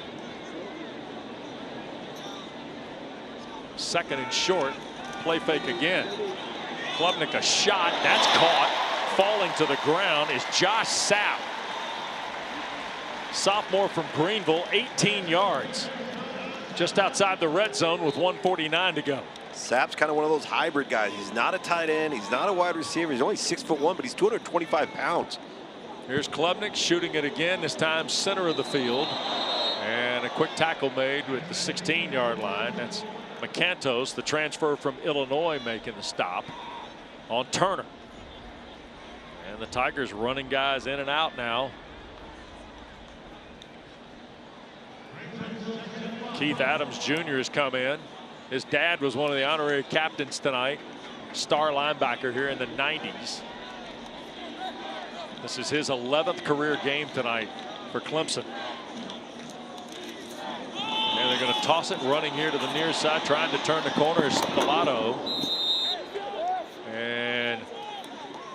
Second and short. Play fake again. Klubnik a shot. That's caught. Falling to the ground is Josh Sapp. Sophomore from Greenville, 18 yards. Just outside the red zone with 1:49 to go. Sapp's kind of one of those hybrid guys. He's not a tight end. He's not a wide receiver. He's only 6'1", but he's 225 pounds. Here's Klubnik shooting it again, this time center of the field. And a quick tackle made with the 16-yard line. That's McCantos, the transfer from Illinois, making the stop on Turner. And the Tigers running guys in and out now. Keith Adams Jr. has come in. His dad was one of the honorary captains tonight. Star linebacker here in the 90s. This is his 11th career game tonight for Clemson. And they're going to toss it running here to the near side, trying to turn the corner. Stellato. And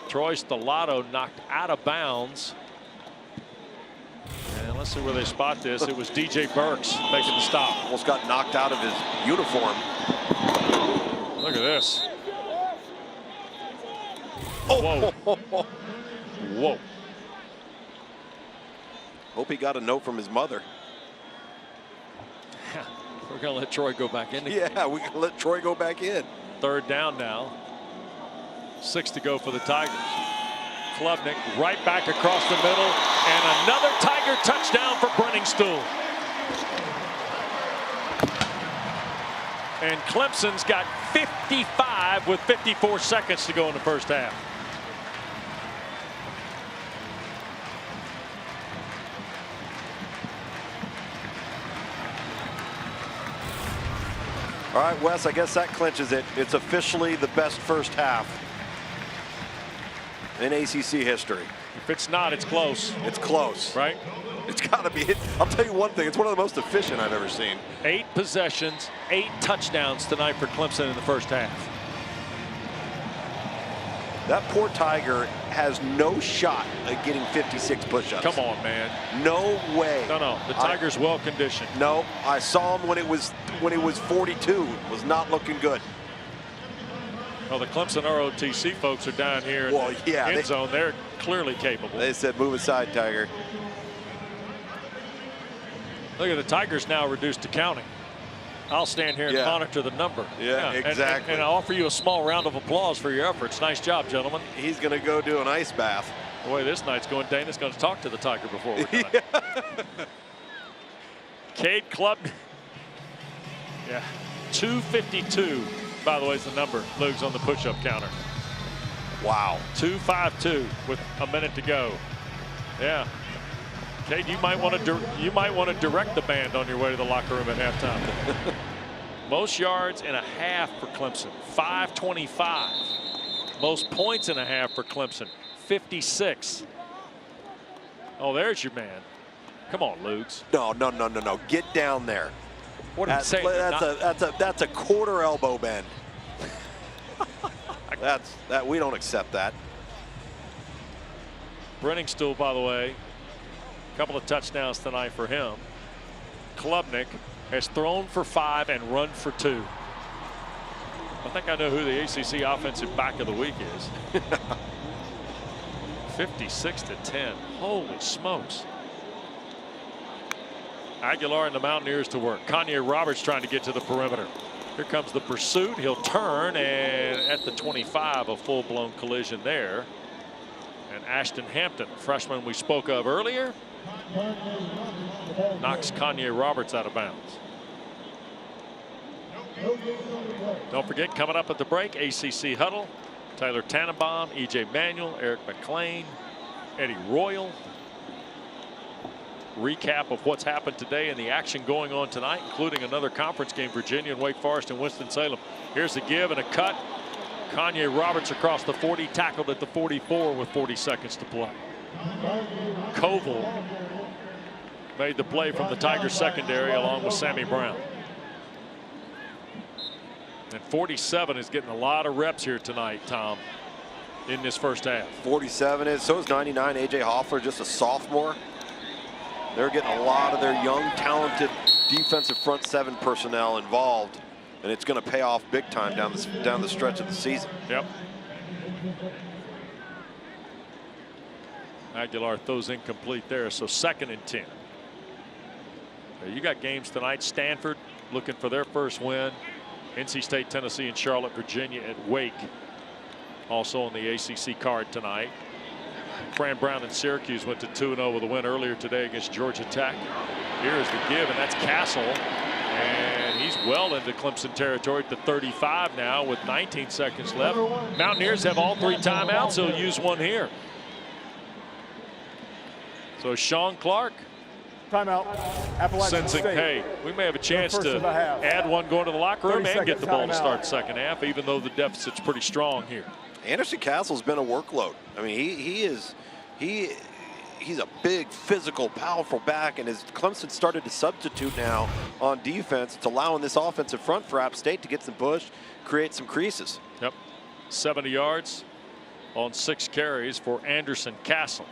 Troy Stellato knocked out of bounds. And let's see where they spot this. It was DJ Burks making the stop. Almost got knocked out of his uniform. Look at this. Oh. Whoa. Whoa. Hope he got a note from his mother. We're going to let Troy go back in. Yeah, we can let Troy go back in. Third down now. 6 to go for the Tigers. Klubnik right back across the middle, and another Tiger touchdown for Brenningstool. And Clemson's got 55 with 54 seconds to go in the first half. All right, Wes, I guess that clinches it. It's officially the best first half in ACC history. If it's not, it's close. It's close. Right? It's got to be. I'll tell you one thing. It's one of the most efficient I've ever seen. 8 possessions, 8 touchdowns tonight for Clemson in the first half. That poor Tiger has no shot at getting 56 push-ups. Come on, man. No way. No. The Tiger's well conditioned. No, I saw him when it was 42. It was not looking good. Well, the Clemson ROTC folks are down here in the end zone. They're clearly capable. They said, move aside, Tiger. Look at the Tigers now reduced to counting. I'll stand here and monitor the number. Yeah, exactly. And I'll offer you a small round of applause for your efforts. Nice job, gentlemen. He's going to go do an ice bath. The way this night's going, Dana's going to talk to the Tiger before we're done. Cade Klubnik. Yeah, 252, by the way, is the number. Luke's on the push-up counter. Wow. 252 with a minute to go. Yeah. Cade, you might want to direct the band on your way to the locker room at halftime. Most yards and a half for Clemson, 525. Most points and a half for Clemson, 56. Oh, there's your man. Come on, Luke's. No. Get down there. What are you saying? That's a quarter elbow bend. We don't accept that. Brenningstool, by the way, a couple of touchdowns tonight for him. Klubnik has thrown for 5 and run for 2. I think I know who the ACC offensive back of the week is. 56-10. Holy smokes. Aguilar and the Mountaineers to work. Kanye Roberts trying to get to the perimeter. Here comes the pursuit. He'll turn, and at the 25, a full-blown collision there. And Ashton Hampton, freshman we spoke of earlier, knocks Kanye Roberts out of bounds. Don't forget, coming up at the break, ACC Huddle, Tyler Tannenbaum, E.J. Manuel, Eric McLean, Eddie Royal. Recap of what's happened today and the action going on tonight, including another conference game, Virginia and Wake Forest and Winston-Salem. Here's the give and a cut. Kanye Roberts across the 40, tackled at the 44 with 40 seconds to play. Koval made the play from the Tigers secondary along with Sammy Brown. And 47 is getting a lot of reps here tonight, Tom, in this first half. 47 is, so is 99. A.J. Hoffler, just a sophomore. They're getting a lot of their young, talented defensive front seven personnel involved, and it's going to pay off big time down the stretch of the season. Yep. Aguilar throws incomplete there, so 2nd and 10. You got games tonight. Stanford looking for their first win. NC State, Tennessee, and Charlotte, Virginia at Wake. Also on the ACC card tonight. Fran Brown and Syracuse went to 2-0 with a win earlier today against Georgia Tech. Here is the give, and that's Castle. And he's well into Clemson territory at the 35 now with 19 seconds left. Mountaineers have all 3 timeouts. He'll use one here. So Sean Clark. Timeout. Appalachian Sensing, State. hey, we may have a chance to add one going to the locker room and get the ball to start second half, even though the deficit's pretty strong here. Anderson Castle's been a workload. I mean, he's a big, physical, powerful back, and as Clemson started to substitute now on defense, it's allowing this offensive front for App State to get some push, create some creases. Yep, 70 yards on 6 carries for Anderson Castle.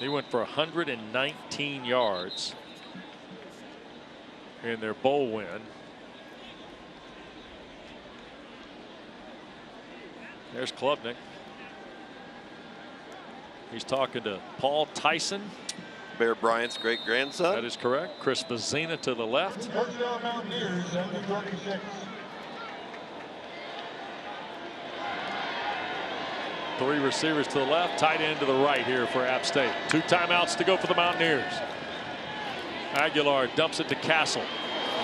He went for 119 yards in their bowl win. There's Klubnik. He's talking to Paul Tyson. Bear Bryant's great-grandson. That is correct. Chris Vazina to the left. Three receivers to the left, tight end to the right here for App State. 2 timeouts to go for the Mountaineers. Aguilar dumps it to Castle.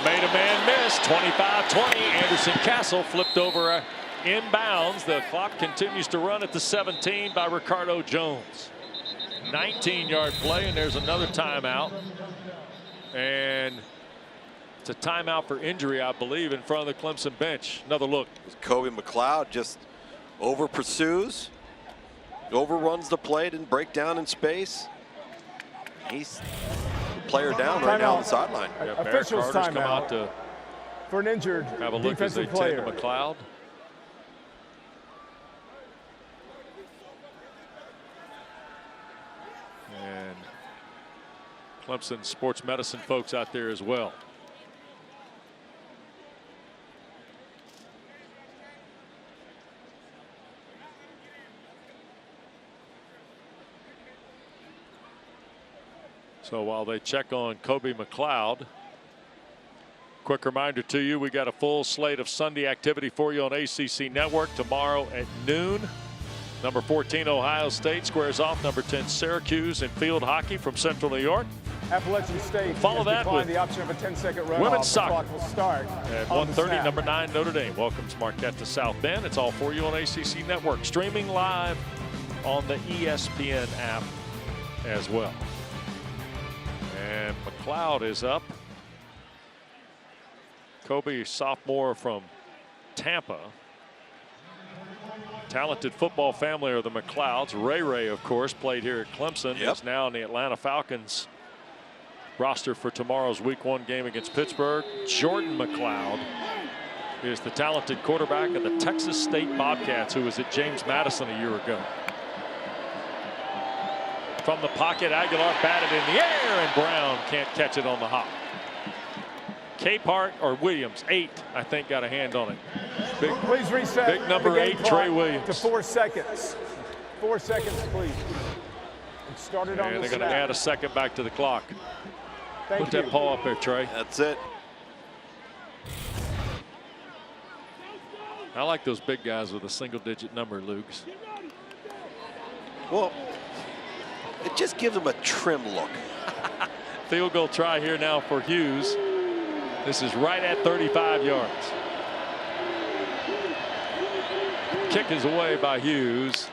Made a man miss. 25-20. Anderson Castle flipped over inbounds. The clock continues to run at the 17 by Ricardo Jones. 19-yard play, and there's another timeout. And it's a timeout for injury, I believe, in front of the Clemson bench. Another look. Kobe McLeod just over pursues. Overruns the play, didn't break down in space. He's the player down right now on the sideline. Yeah, Officials Carter's come timeout out to for an injured have a look as they defensive player. tend to McLeod. And Clemson sports medicine folks out there as well. So while they check on Kobe McLeod, quick reminder to you, we got a full slate of Sunday activity for you on ACC Network tomorrow at noon. Number 14 Ohio State squares off number 10 Syracuse in field hockey from Central New York. Appalachian State follow that with the option of a 10-second run. women's soccer. Will start at 1:30. Number 9 Notre Dame welcomes Marquette to South Bend. It's all for you on ACC Network, streaming live on the ESPN app as well. And McLeod is up. Kobe, sophomore from Tampa. Talented football family are the McLeods. Ray, of course, played here at Clemson. Yep. Is now in the Atlanta Falcons roster for tomorrow's Week 1 game against Pittsburgh. Jordan McLeod is the talented quarterback of the Texas State Bobcats, who was at James Madison a year ago. From the pocket, Aguilar batted in the air, and Brown can't catch it on the hop. Capehart or Williams, 8, I think, got a hand on it. Please reset. Big number 8, Trey Williams. To 4 seconds. 4 seconds, please. And started on the they're going to add a second back to the clock. Put that paw up there, Trey. That's it. I like those big guys with a single-digit number, Luke's. Well, it just gives them a trim look. Field goal try here now for Hughes. This is right at 35 yards. Kick is away by Hughes.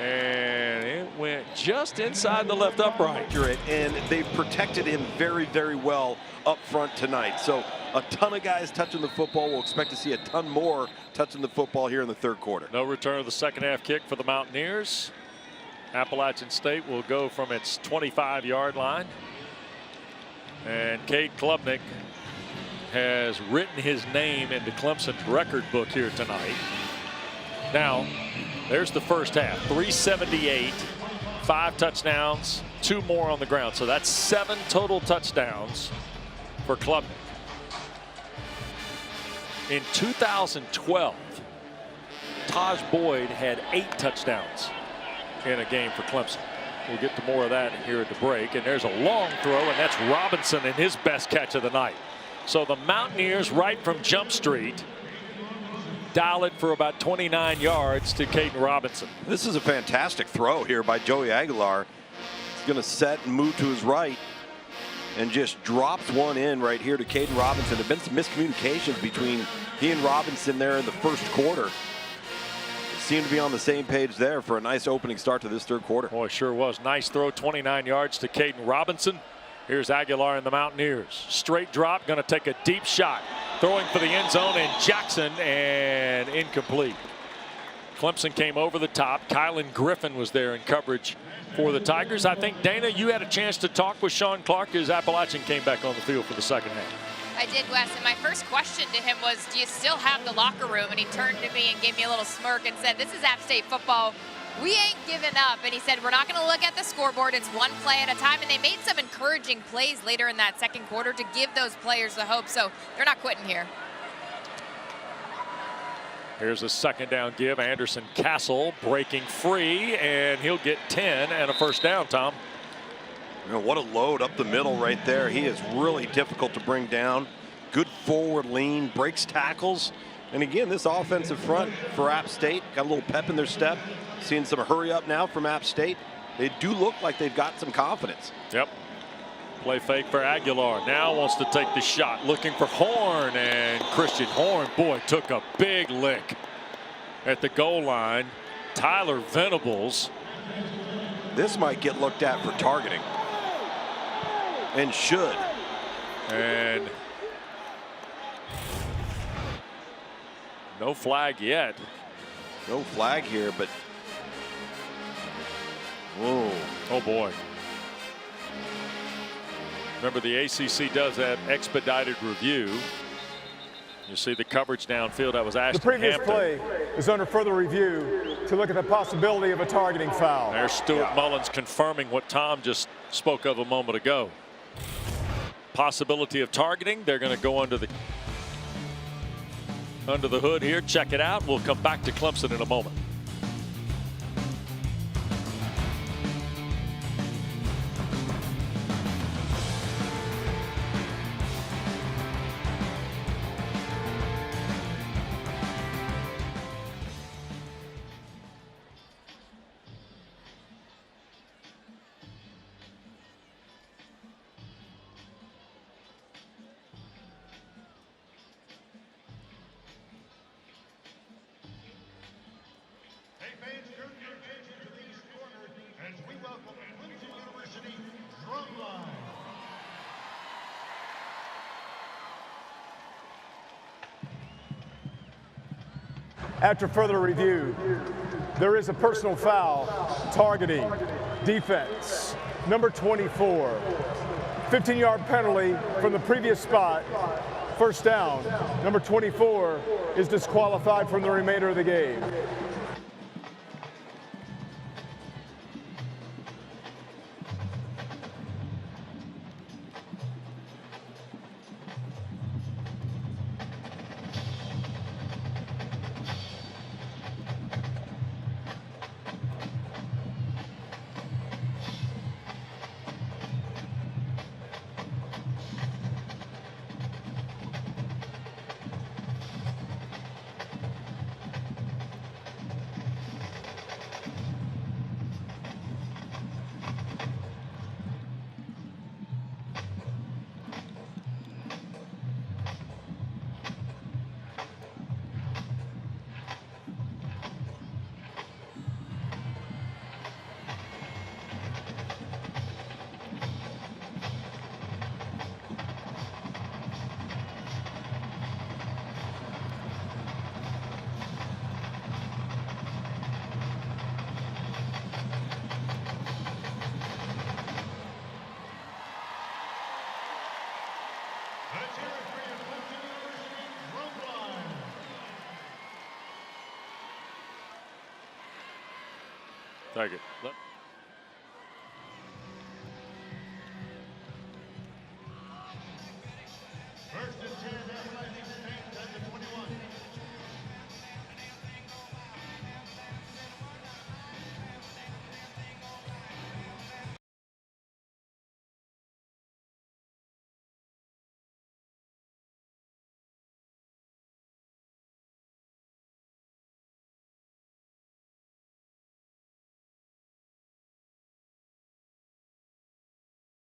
And it went just inside the left upright. And they've protected him very, very well up front tonight. So a ton of guys touching the football. We'll expect to see a ton more touching the football here in the third quarter. No return of the second half kick for the Mountaineers. Appalachian State will go from its 25-yard line. And Cade Klubnik has written his name into Clemson's record book here tonight. Now, there's the first half. 378, 5 touchdowns, 2 more on the ground. So that's 7 total touchdowns for Klubnik. In 2012, Taj Boyd had 8 touchdowns in a game for Clemson. We'll get to more of that here at the break. And there's a long throw, and that's Robinson in his best catch of the night. So the Mountaineers, right from Jump Street, dial it for about 29 yards to Caden Robinson. This is a fantastic throw here by Joey Aguilar. He's going to set and move to his right and just drops one in right here to Caden Robinson. There have been some miscommunications between he and Robinson there in the first quarter. Seemed to be on the same page there for a nice opening start to this third quarter. Boy, sure was. Nice throw, 29 yards to Caden Robinson. Here's Aguilar and the Mountaineers. Straight drop, going to take a deep shot. Throwing for the end zone, and Jackson, and incomplete. Clemson came over the top. Kylan Griffin was there in coverage for the Tigers. I think, Dana, you had a chance to talk with Sean Clark as Appalachian came back on the field for the second half. I did, Wes, and my first question to him was, do you still have the locker room? And he turned to me and gave me a little smirk and said, this is App State football. We ain't giving up. And he said, we're not going to look at the scoreboard. It's one play at a time. And they made some encouraging plays later in that second quarter to give those players the hope. So they're not quitting here. Here's a second down give. Anderson Castle breaking free, and he'll get 10 and a first down, Tom. You know, what a load up the middle right there. He is really difficult to bring down. Good forward lean, breaks tackles. And again, this offensive front for App State got a little pep in their step. Seeing some hurry up now from App State. They do look like they've got some confidence. Yep. Play fake for Aguilar. Now wants to take the shot. Looking for Horn, and Christian Horn, boy, took a big lick at the goal line. Tyler Venables. This might get looked at for targeting. And should. And no flag yet. No flag here, but whoa. Oh boy. Remember, the ACC does have expedited review. You see the coverage downfield. That was Ashton The previous Hampton. play is under further review to look at the possibility of a targeting foul. There's Stuart Mullins confirming what Tom just spoke of a moment ago. Possibility of targeting. They're going to go under the hood here. Check it out. We'll come back to Clemson in a moment. After further review, there is a personal foul targeting defense. Number 24, 15-yard penalty from the previous spot. First down. Number 24 is disqualified from the remainder of the game. Take it. First and 10, Appalachian State at the 21.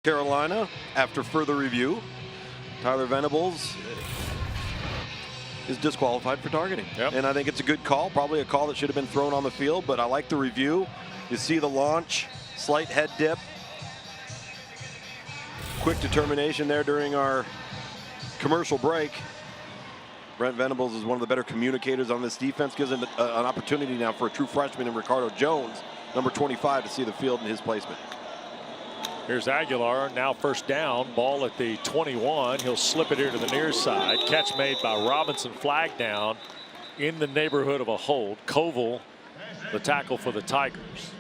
Carolina, after further review, Tyler Venables is disqualified for targeting. Yep. And I think it's a good call, probably a call that should have been thrown on the field, but I like the review. You see the launch, slight head dip. Quick determination there during our commercial break. Brent Venables is one of the better communicators on this defense, gives him an opportunity now for a true freshman in Ricardo Jones, number 25, to see the field in his placement. Here's Aguilar, now first down, ball at the 21. He'll slip it here to the near side. Catch made by Robinson, flag down in the neighborhood of a hold. Koval, the tackle for the Tigers.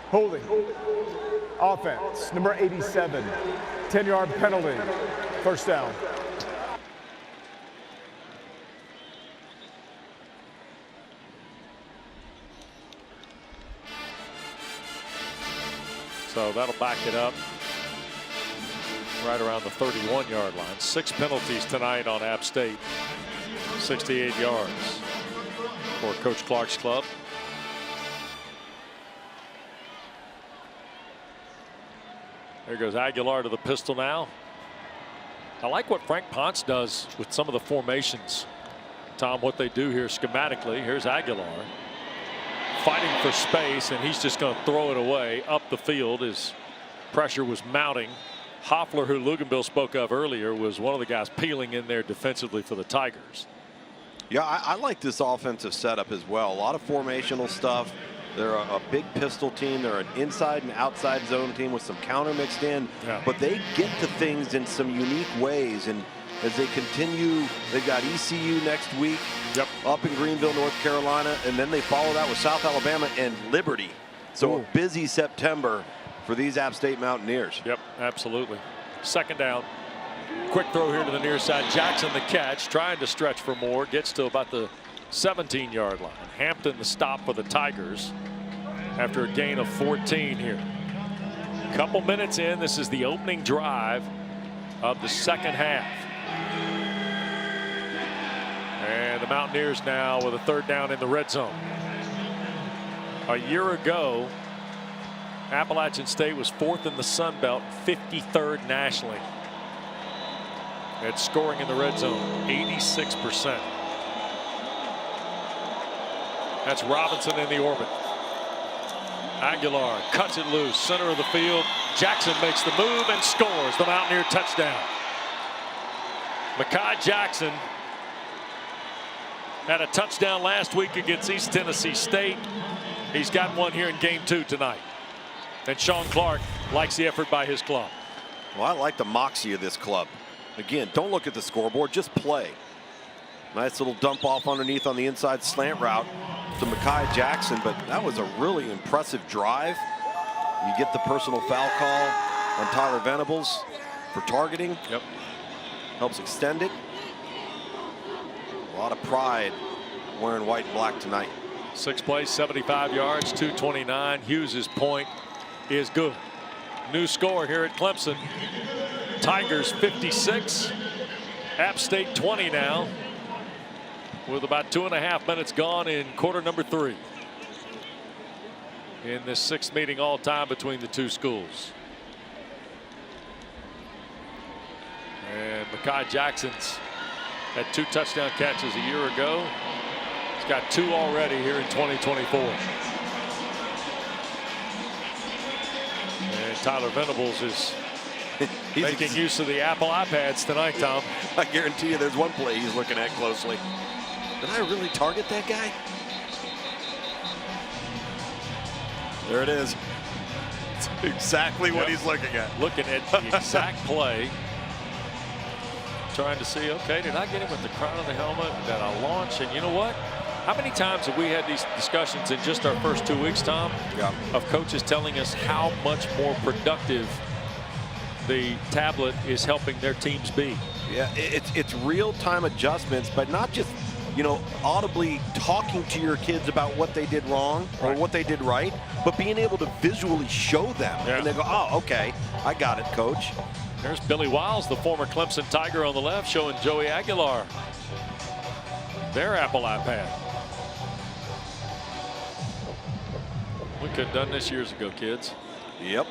Holding. Offense, number 87. 10-yard penalty. First down. So that'll back it up right around the 31-yard line. 6 penalties tonight on App State. 68 yards for Coach Clark's club. There goes Aguilar to the pistol now. I like what Frank Ponce does with some of the formations. Tom, what they do here schematically. Here's Aguilar fighting for space, and he's just going to throw it away up the field as pressure was mounting. Hoffler, who Luganville spoke of earlier, was one of the guys peeling in there defensively for the Tigers. Yeah, I like this offensive setup as well. A lot of formational stuff. They're a big pistol team. They're an inside and outside zone team with some counter mixed in. Yeah. But they get to things in some unique ways. And as they continue, they've got ECU next week up in Greenville, North Carolina. And then they follow that with South Alabama and Liberty. So a busy September for these App State Mountaineers. Yep, absolutely. Second down. Quick throw here to the near side. Jackson the catch, trying to stretch for more. Gets to about the 17-yard line. Hampton the stop for the Tigers after a gain of 14 here. Couple minutes in. This is the opening drive of the second half. And the Mountaineers now with a third down in the red zone. A year ago, Appalachian State was 4th in the Sun Belt, 53rd nationally at scoring in the red zone, 86%. That's Robinson in the orbit. Aguilar cuts it loose, center of the field. Jackson makes the move and scores the Mountaineer touchdown. Mekhi Jackson had a touchdown last week against East Tennessee State. He's got one here in game 2 tonight. And Sean Clark likes the effort by his club. Well, I like the moxie of this club. Again, don't look at the scoreboard, just play. Nice little dump off underneath on the inside slant route to Mekhi Jackson, but that was a really impressive drive. You get the personal foul call on Tyler Venables for targeting. Yep. Helps extend it. A lot of pride wearing white and black tonight. 6 plays, 75 yards, 229. Hughes's point is good. New score here at Clemson. Tigers 56, App State 20 now, with about 2.5 minutes gone in quarter number 3 in this 6th meeting all time between the two schools. And Mekhi Jackson's had 2 touchdown catches a year ago. He's got 2 already here in 2024. And Tyler Venables is making use of the Apple iPads tonight, Tom. I guarantee you there's one play he's looking at closely. Did I really target that guy? There it is. It's exactly what he's looking at. Looking at the exact play. Trying to see, okay, did I get him at the crown of the helmet? Did I launch? And you know what? How many times have we had these discussions in just our first 2 weeks, Tom? Yeah. Of coaches telling us how much more productive the tablet is helping their teams be. Yeah, it's real-time adjustments, but not just, you know, audibly talking to your kids about what they did wrong or what they did right, but being able to visually show them. Yeah. And they go, oh, okay, I got it, coach. There's Billy Wiles, the former Clemson Tiger, on the left, showing Joey Aguilar their Apple iPad. We could have done this years ago, kids. Yep.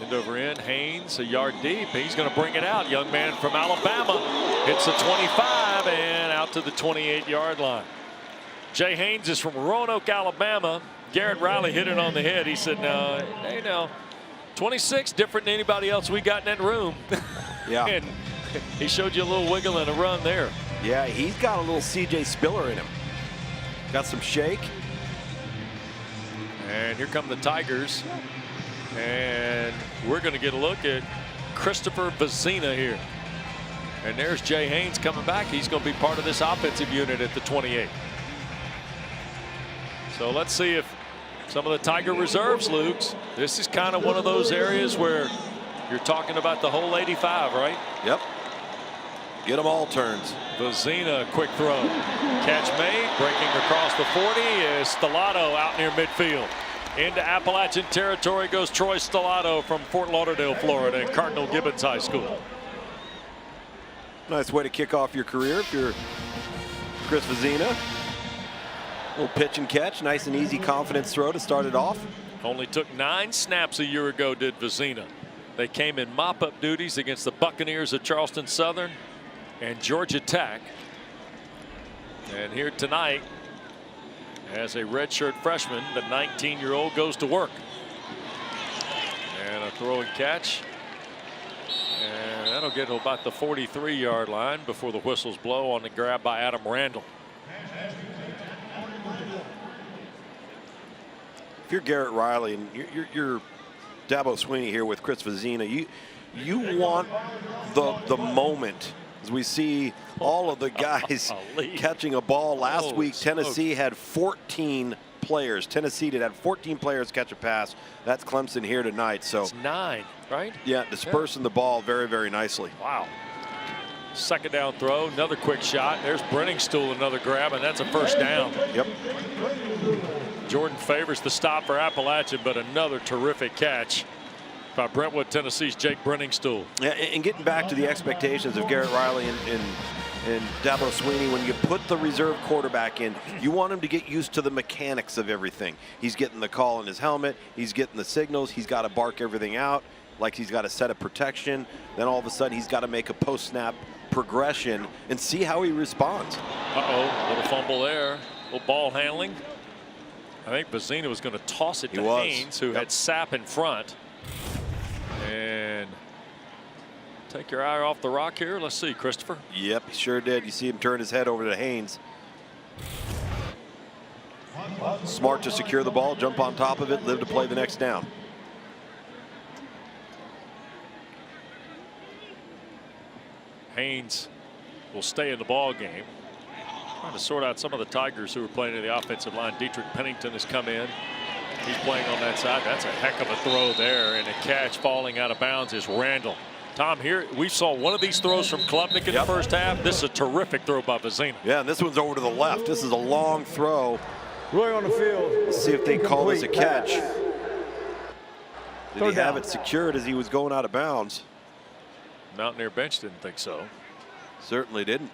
End over end, Haynes a yard deep. He's going to bring it out. Young man from Alabama hits the 25 and out to the 28-yard line. Jay Haynes is from Roanoke, Alabama. Garrett Riley hit it on the head. He said, no, hey, no, 26 different than anybody else we got in that room. Yeah. And he showed you a little wiggle and a run there. Yeah, he's got a little CJ Spiller in him. Got some shake. And here come the Tigers. And we're going to get a look at Christopher Vezina here. And there's Jay Haynes coming back. He's going to be part of this offensive unit at the 28. So let's see if some of the Tiger reserves, Lukes. This is kind of one of those areas where you're talking about the whole 85, right? Yep. Get them all turns. Vezina, quick throw. Catch made. Breaking across the 40 is Stellato out near midfield. Into Appalachian territory goes Troy Stellato from Fort Lauderdale, Florida, and Cardinal Gibbons High School. Nice way to kick off your career if you're Chris Vezina. Little pitch and catch. Nice and easy confidence throw to start it off. Only took 9 snaps a year ago, did Vezina. They came in mop-up duties against the Buccaneers of Charleston Southern and Georgia Tech. And here tonight, as a redshirt freshman, the 19-year-old goes to work. And a throw and catch. And that'll get to about the 43-yard line before the whistles blow on the grab by Adam Randall. If you're Garrett Riley and you're Dabo Swinney here with Chris Vezina, you want the moment. As we see all of the guys catching a ball. Last week, Tennessee had 14 players. Tennessee did have 14 players catch a pass. That's Clemson here tonight. So it's 9, right? Yeah, dispersing the ball very, very nicely. Wow. Second down throw, another quick shot. There's Brenningstool, another grab, and that's a first down. Yep. Jordan favors the stop for Appalachian, but another terrific catch by Brentwood, Tennessee's Jake Brenningstool. Yeah, and getting back to the expectations of Garrett Riley and Dabo Swinney, when you put the reserve quarterback in, you want him to get used to the mechanics of everything. He's getting the call in his helmet. He's getting the signals. He's got to bark everything out like he's got a set of protection. Then all of a sudden he's got to make a post-snap progression and see how he responds. Uh-oh, little fumble there. Little ball handling. I think Vezina was going to toss it to Haynes, who had Sapp in front. And take your eye off the rock here. Let's see, Christopher. Yep, he sure did. You see him turn his head over to Haynes. Smart to secure the ball, jump on top of it, live to play the next down. Haynes will stay in the ball game. Trying to sort out some of the Tigers who are playing in the offensive line. Dietrich Pennington has come in. He's playing on that side. That's a heck of a throw there, and a catch falling out of bounds is Randall. Tom, here we saw one of these throws from Klubnik in the first half. This is a terrific throw by Vezina. Yeah, and this one's over to the left. This is a long throw. Really on the field. Let's see if they call this a catch. Did Third he have down. it secured as he was going out of bounds? Mountaineer bench didn't think so. Certainly didn't.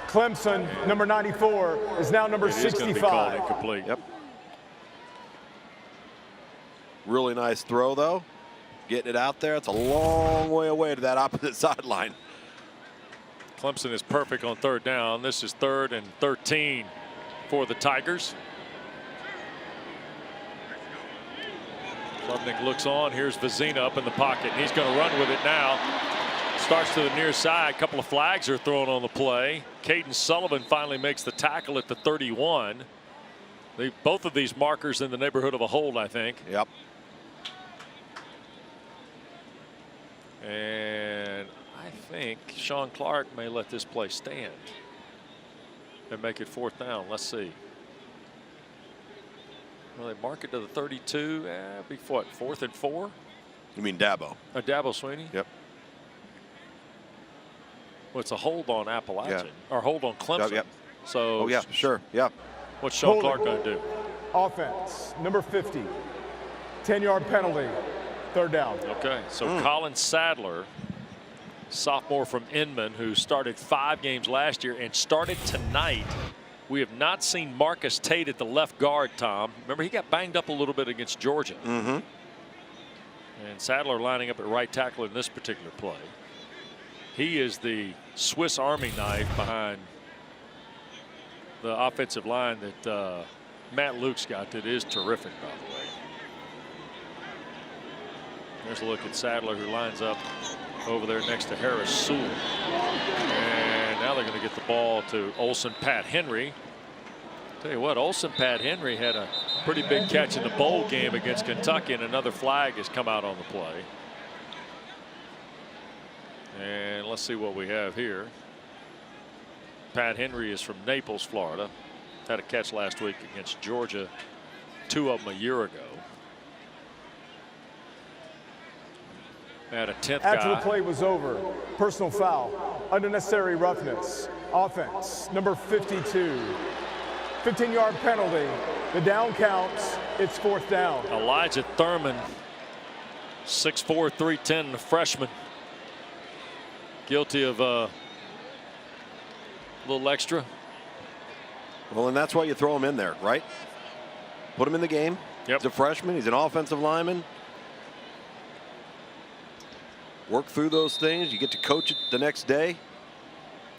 Clemson, number 94, is now number It is going to be called 65. incomplete. Yep. Really nice throw, though. Getting it out there. It's a long way away to that opposite sideline. Clemson is perfect on third down. This is 3rd and 13 for the Tigers. Klubnik looks on. Here's Vezina up in the pocket. He's going to run with it now. Starts to the near side. A couple of flags are thrown on the play. Caden Sullivan finally makes the tackle at the 31. Both of these markers in the neighborhood of a hold, I think. Yep. And I think Sean Clark may let this play stand and make it 4th down. Let's see. Well, they mark it to the 32. Be what, 4th and 4? You mean Dabo? Dabo Sweeney? Yep. Well, it's a hold on Appalachian, or hold on Clemson. Yep. So, Oh, yeah, sure. Yeah. What's Sean Holding. Clark going to do? Offense, number 50. 10-yard penalty, 3rd down. Okay, so Colin Sadler, sophomore from Inman, who started 5 games last year and started tonight. We have not seen Marcus Tate at the left guard, Tom. Remember, he got banged up a little bit against Georgia. Mm-hmm. And Sadler lining up at right tackle in this particular play. He is the Swiss Army knife behind the offensive line that Matt Luke's got that is terrific, by the way. There's a look at Sadler, who lines up over there next to Harris Sewell. And now they're going to get the ball to Olsen Pat Henry. Tell you what, Olsen Pat Henry had a pretty big catch in the bowl game against Kentucky, and another flag has come out on the play. And let's see what we have here. Pat Henry is from Naples, Florida. Had a catch last week against Georgia, 2 of them a year ago. At a 10th After guy. the play was over, personal foul, unnecessary roughness. Offense, number 52. 15-yard penalty. The down counts. It's 4th down. Elijah Thurman, 6'4", 310, the freshman. Guilty of a little extra. Well, and that's why you throw him in there, right? Put him in the game. Yep. He's a freshman. He's an offensive lineman. Work through those things. You get to coach it the next day.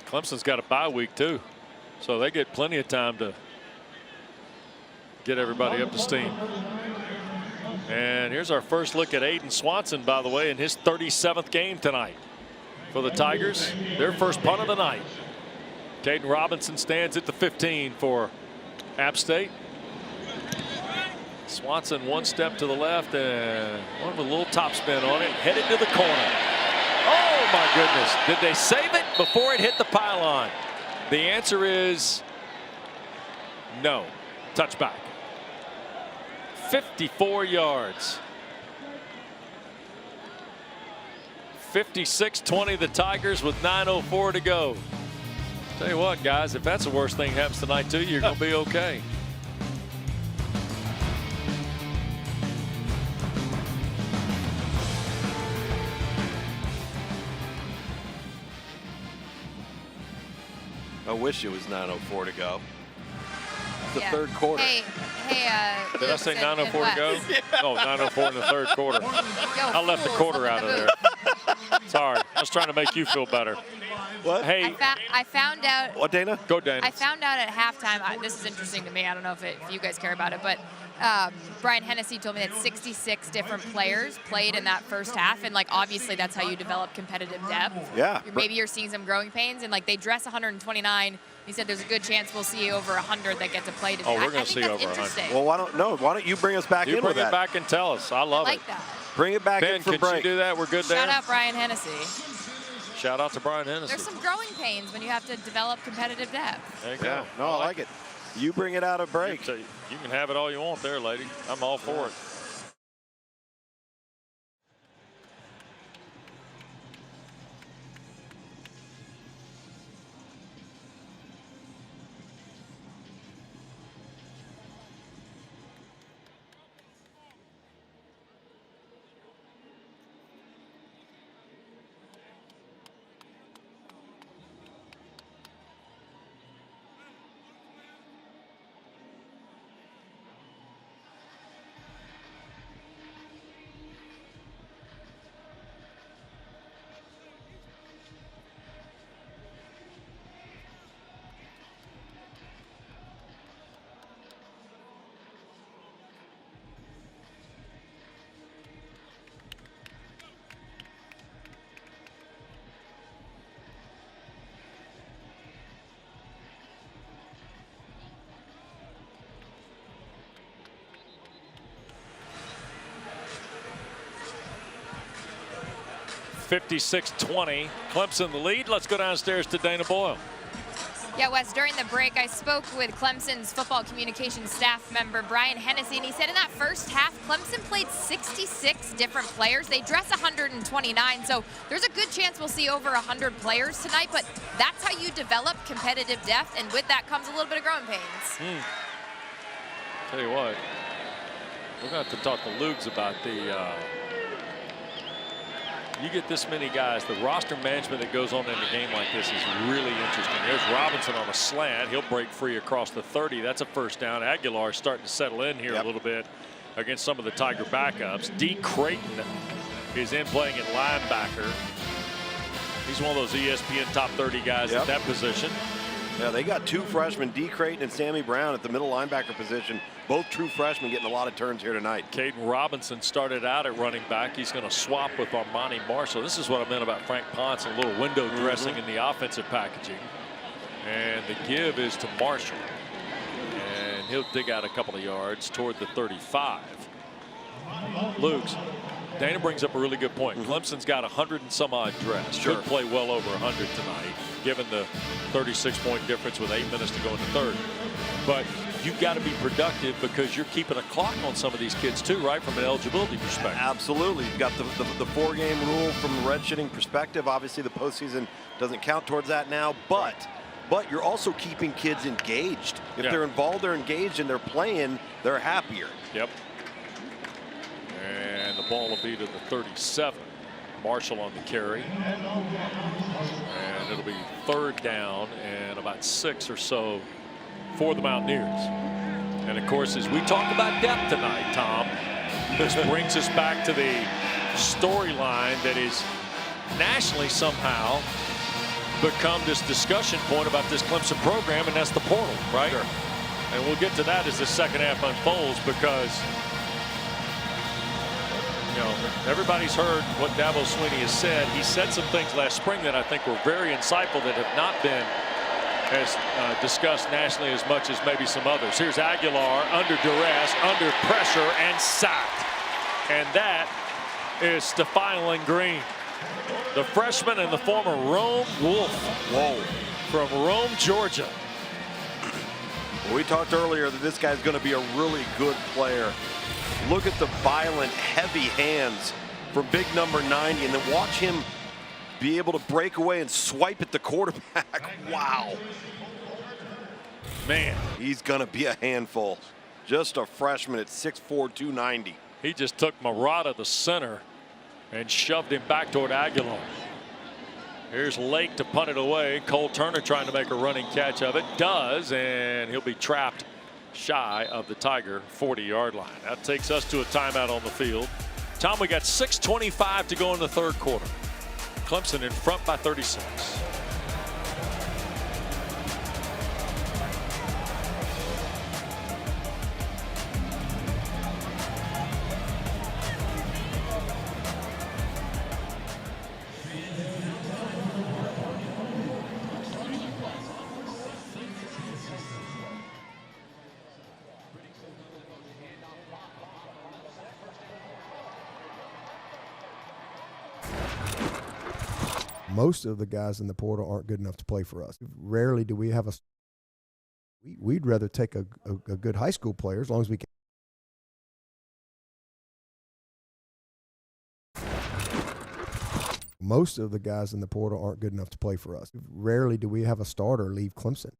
Clemson's got a bye week too, so they get plenty of time to get everybody up to steam. And here's our first look at Aiden Swanson, by the way, in his 37th game tonight for the Tigers. Their first punt of the night. Caden Robinson stands at the 15 for App State. Swanson 1 step to the left and one with a little top spin on it, headed to the corner. Oh my goodness, did they save it before it hit the pylon? The answer is no. Touchback. 54 yards. 56-20 the Tigers with 9:04 to go. Tell you what, guys, if that's the worst thing happens tonight to you, you're going to be okay. I wish it was 9:04 to go. The Yeah. 3rd quarter. Hey, Did I say 9:04 to go? Oh, 9:04 in the 3rd quarter. I left the fools, quarter look at out of the there. Sorry, I was trying to make you feel better. What? Hey, I found out. What, Dana? go Dana. I found out at halftime. This is interesting to me. I don't know if you guys care about it, but Brian Hennessy told me that 66 different players played in that first half, and like obviously that's how you develop competitive depth. Yeah. Maybe you're seeing some growing pains, and like they dress 129. He said there's a good chance we'll see over 100 that get to play today. Oh, we're I gonna think see that's over 100. interesting. Well, why don't you bring us back You in bring with it that? back and tell us. I love I like it. that. Bring it back Ben, in for can break. you do that? We're good there. Shout out Brian Hennessy. Shout out to Brian Hennessy. There's some growing pains when you have to develop competitive depth. There you go. Yeah. No, I like it. You bring it out of break. You can have it all you want there, lady. I'm all for it. $56-20. Clemson the lead. Let's go downstairs to Dana Boyle. Yeah, Wes, during the break, I spoke with Clemson's football communications staff member, Brian Hennessy, and he said in that first half, Clemson played 66 different players. They dress 129, so there's a good chance we'll see over 100 players tonight, but that's how you develop competitive depth, and with that comes a little bit of growing pains. Tell you what, we're going to have to talk to Lugs about you get this many guys, the roster management that goes on in a game like this is really interesting. There's Robinson on a slant. He'll break free across the 30. That's a first down. Aguilar is starting to settle in here a little bit against some of the Tiger backups. D. Creighton is in playing at linebacker. He's one of those ESPN top 30 guys at that position. Yeah, they got two freshmen, D. Creighton and Sammy Brown, at the middle linebacker position. Both true freshmen getting a lot of turns here tonight. Caden Robinson started out at running back. He's going to swap with Armani Marshall. This is what I meant about Frank Ponce, a little window dressing in the offensive packaging. And the give is to Marshall. And he'll dig out a couple of yards toward the 35. Luke's. Dana brings up a really good point. Clemson's got 100 and some odd dress. Should play well over 100 tonight, given the 36-point difference with 8 minutes to go in the third. But you've got to be productive because you're keeping a clock on some of these kids too, right, from an eligibility perspective. Absolutely. You've got the 4-game rule from the redshirting perspective. Obviously, the postseason doesn't count towards that now, but you're also keeping kids engaged. If they're involved, they're engaged, and they're playing, they're happier. Yep. And the ball will be to the 37. Marshall on the carry. And it'll be third down and about 6 or so for the Mountaineers. And of course, as we talk about depth tonight, Tom, this brings us back to the storyline that is nationally somehow become this discussion point about this Clemson program, and that's the portal, right? Sure. And we'll get to that as the second half unfolds, because everybody's heard what Dabo Swinney has said. He said some things last spring that I think were very insightful that have not been as discussed nationally as much as maybe some others. Here's Aguilar under duress, under pressure, and sacked. And that is Stephylan Green, the freshman and the former Rome Wolf. From Rome, Georgia. We talked earlier that this guy's going to be a really good player. Look at the violent, heavy hands from big number 90, and then watch him be able to break away and swipe at the quarterback. Wow. Man. He's going to be a handful. Just a freshman at 6'4", 290. He just took Murata, the center, and shoved him back toward Aguilar. Here's Lake to punt it away. Cole Turner trying to make a running catch of it. Does, and he'll be trapped shy of the Tiger 40-yard line. That takes us to a timeout on the field. Tom, we got 6:25 to go in the third quarter. Clemson in front by 36. Most of the guys in the portal aren't good enough to play for us. Rarely do we have a. We'd rather take a good high school player as long as we can. Most of the guys in the portal aren't good enough to play for us. Rarely do we have a starter leave Clemson.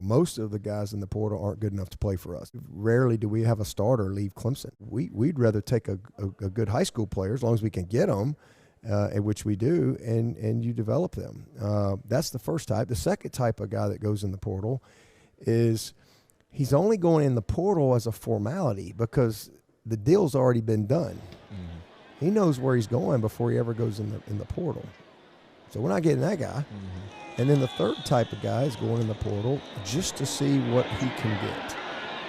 Most of the guys in the portal aren't good enough to play for us. Rarely do we have a starter leave Clemson. We'd rather take a good high school player as long as we can get them, which we do, and you develop them. That's the first type. The second type of guy that goes in the portal is he's only going in the portal as a formality because the deal's already been done. Mm-hmm. He knows where he's going before he ever goes in the portal. So we're not getting that guy. Mm-hmm. And then the third type of guy is going in the portal just to see what he can get.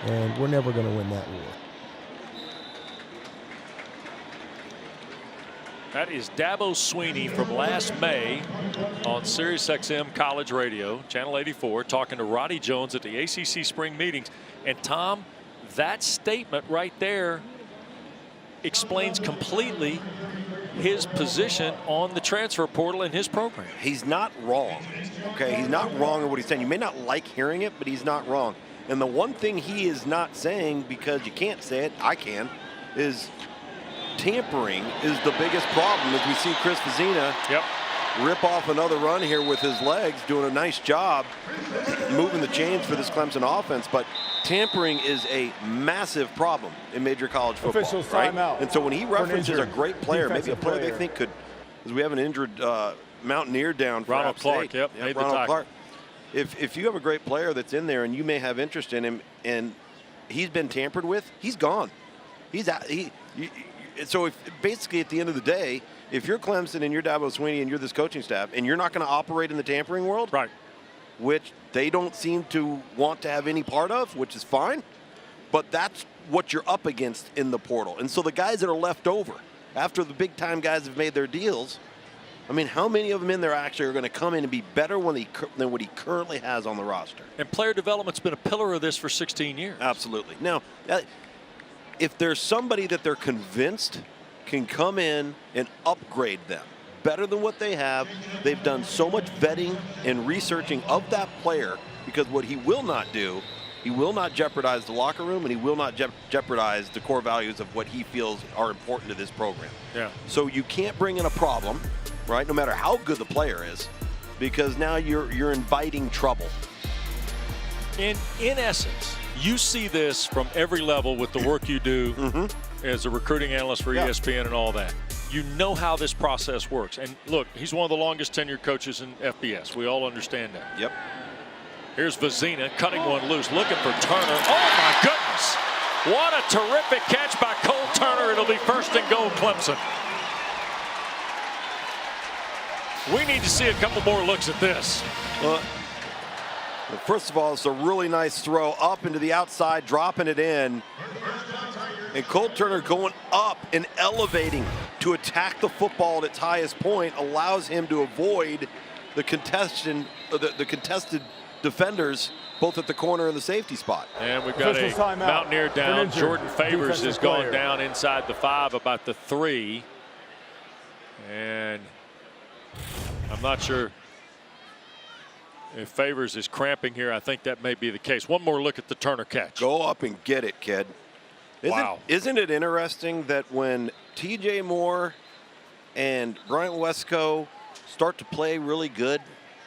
And we're never going to win that war. That is Dabo Swinney from last May on SiriusXM College Radio, Channel 84, talking to Roddy Jones at the ACC spring meetings. And Tom, that statement right there explains completely his position on the transfer portal in his program. He's not wrong. Okay, he's not wrong in what he's saying. You may not like hearing it, but he's not wrong. And the one thing he is not saying, because you can't say it, I can, is tampering is the biggest problem. As we see Chris Vezina rip off another run here with his legs, doing a nice job moving the chains for this Clemson offense. But tampering is a massive problem in major college football. Officials right? timeout. And so when he references a great player, maybe a player they think could, because we have an injured Mountaineer down for Ronald App Clark, State. yep, made the tackle. Clark. If you have a great player that's in there and you may have interest in him and he's been tampered with, he's gone. He's out. So if basically at the end of the day, if you're Clemson and you're Dabo Swinney and you're this coaching staff and you're not going to operate in the tampering world, right, which they don't seem to want to have any part of, which is fine, but that's what you're up against in the portal. And so the guys that are left over after the big time guys have made their deals, I mean, how many of them in there actually are going to come in and be better than what he currently has on the roster? And player development's been a pillar of this for 16 years. Absolutely. Now, if there's somebody that they're convinced can come in and upgrade them better than what they have, they've done so much vetting and researching of that player, because what he will not do, he will not jeopardize the locker room and he will not jeopardize the core values of what he feels are important to this program. Yeah. So you can't bring in a problem, right, no matter how good the player is, because now you're inviting trouble. In essence, you see this from every level with the work you do as a recruiting analyst for ESPN and all that. You know how this process works. And look, he's one of the longest tenured coaches in FBS. We all understand that. Yep. Here's Vezina cutting one loose, looking for Turner. Oh my goodness! What a terrific catch by Cole Turner. It'll be first and goal, Clemson. We need to see a couple more looks at this. Well, first of all, it's a really nice throw up into the outside, dropping it in. And Cole Turner going up and elevating to attack the football at its highest point allows him to avoid the contested defenders both at the corner and the safety spot. And we've got a Mountaineer down. Jordan Favors has gone down inside the 5, about the 3. And I'm not sure if Favors is cramping here. I think that may be the case. One more look at the Turner catch. Go up and get it, kid. Isn't it interesting that when TJ Moore and Bryant Wesco start to play really good,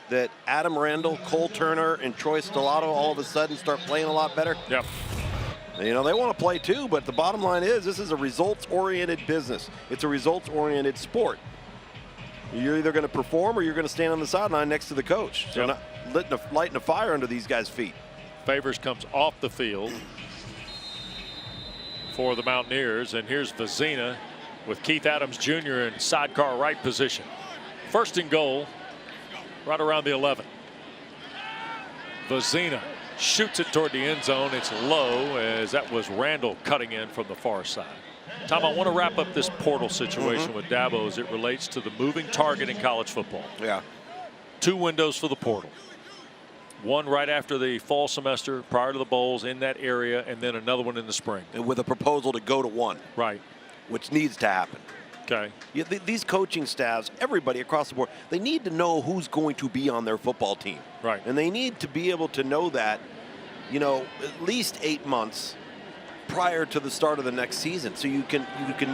that Adam Randall, Cole Turner, and Troy Stellato all of a sudden start playing a lot better? Yep. You know, they want to play too, but the bottom line is this is a results-oriented business. It's a results-oriented sport. You're either going to perform or you're going to stand on the sideline next to the coach. So not lighting a fire under these guys' feet. Favors comes off the field for the Mountaineers, and here's Vezina with Keith Adams Jr. in sidecar right position. First and goal, right around the 11. Vezina shoots it toward the end zone. It's low, as that was Randall cutting in from the far side. Tom, I want to wrap up this portal situation with Dabo as it relates to the moving target in college football. Yeah. 2 windows for the portal. One right after the fall semester, prior to the bowls in that area, and then another one in the spring. And with a proposal to go to 1. Right. Which needs to happen. Okay. These coaching staffs, everybody across the board, they need to know who's going to be on their football team. Right. And they need to be able to know that, you know, at least 8 months prior to the start of the next season, so you can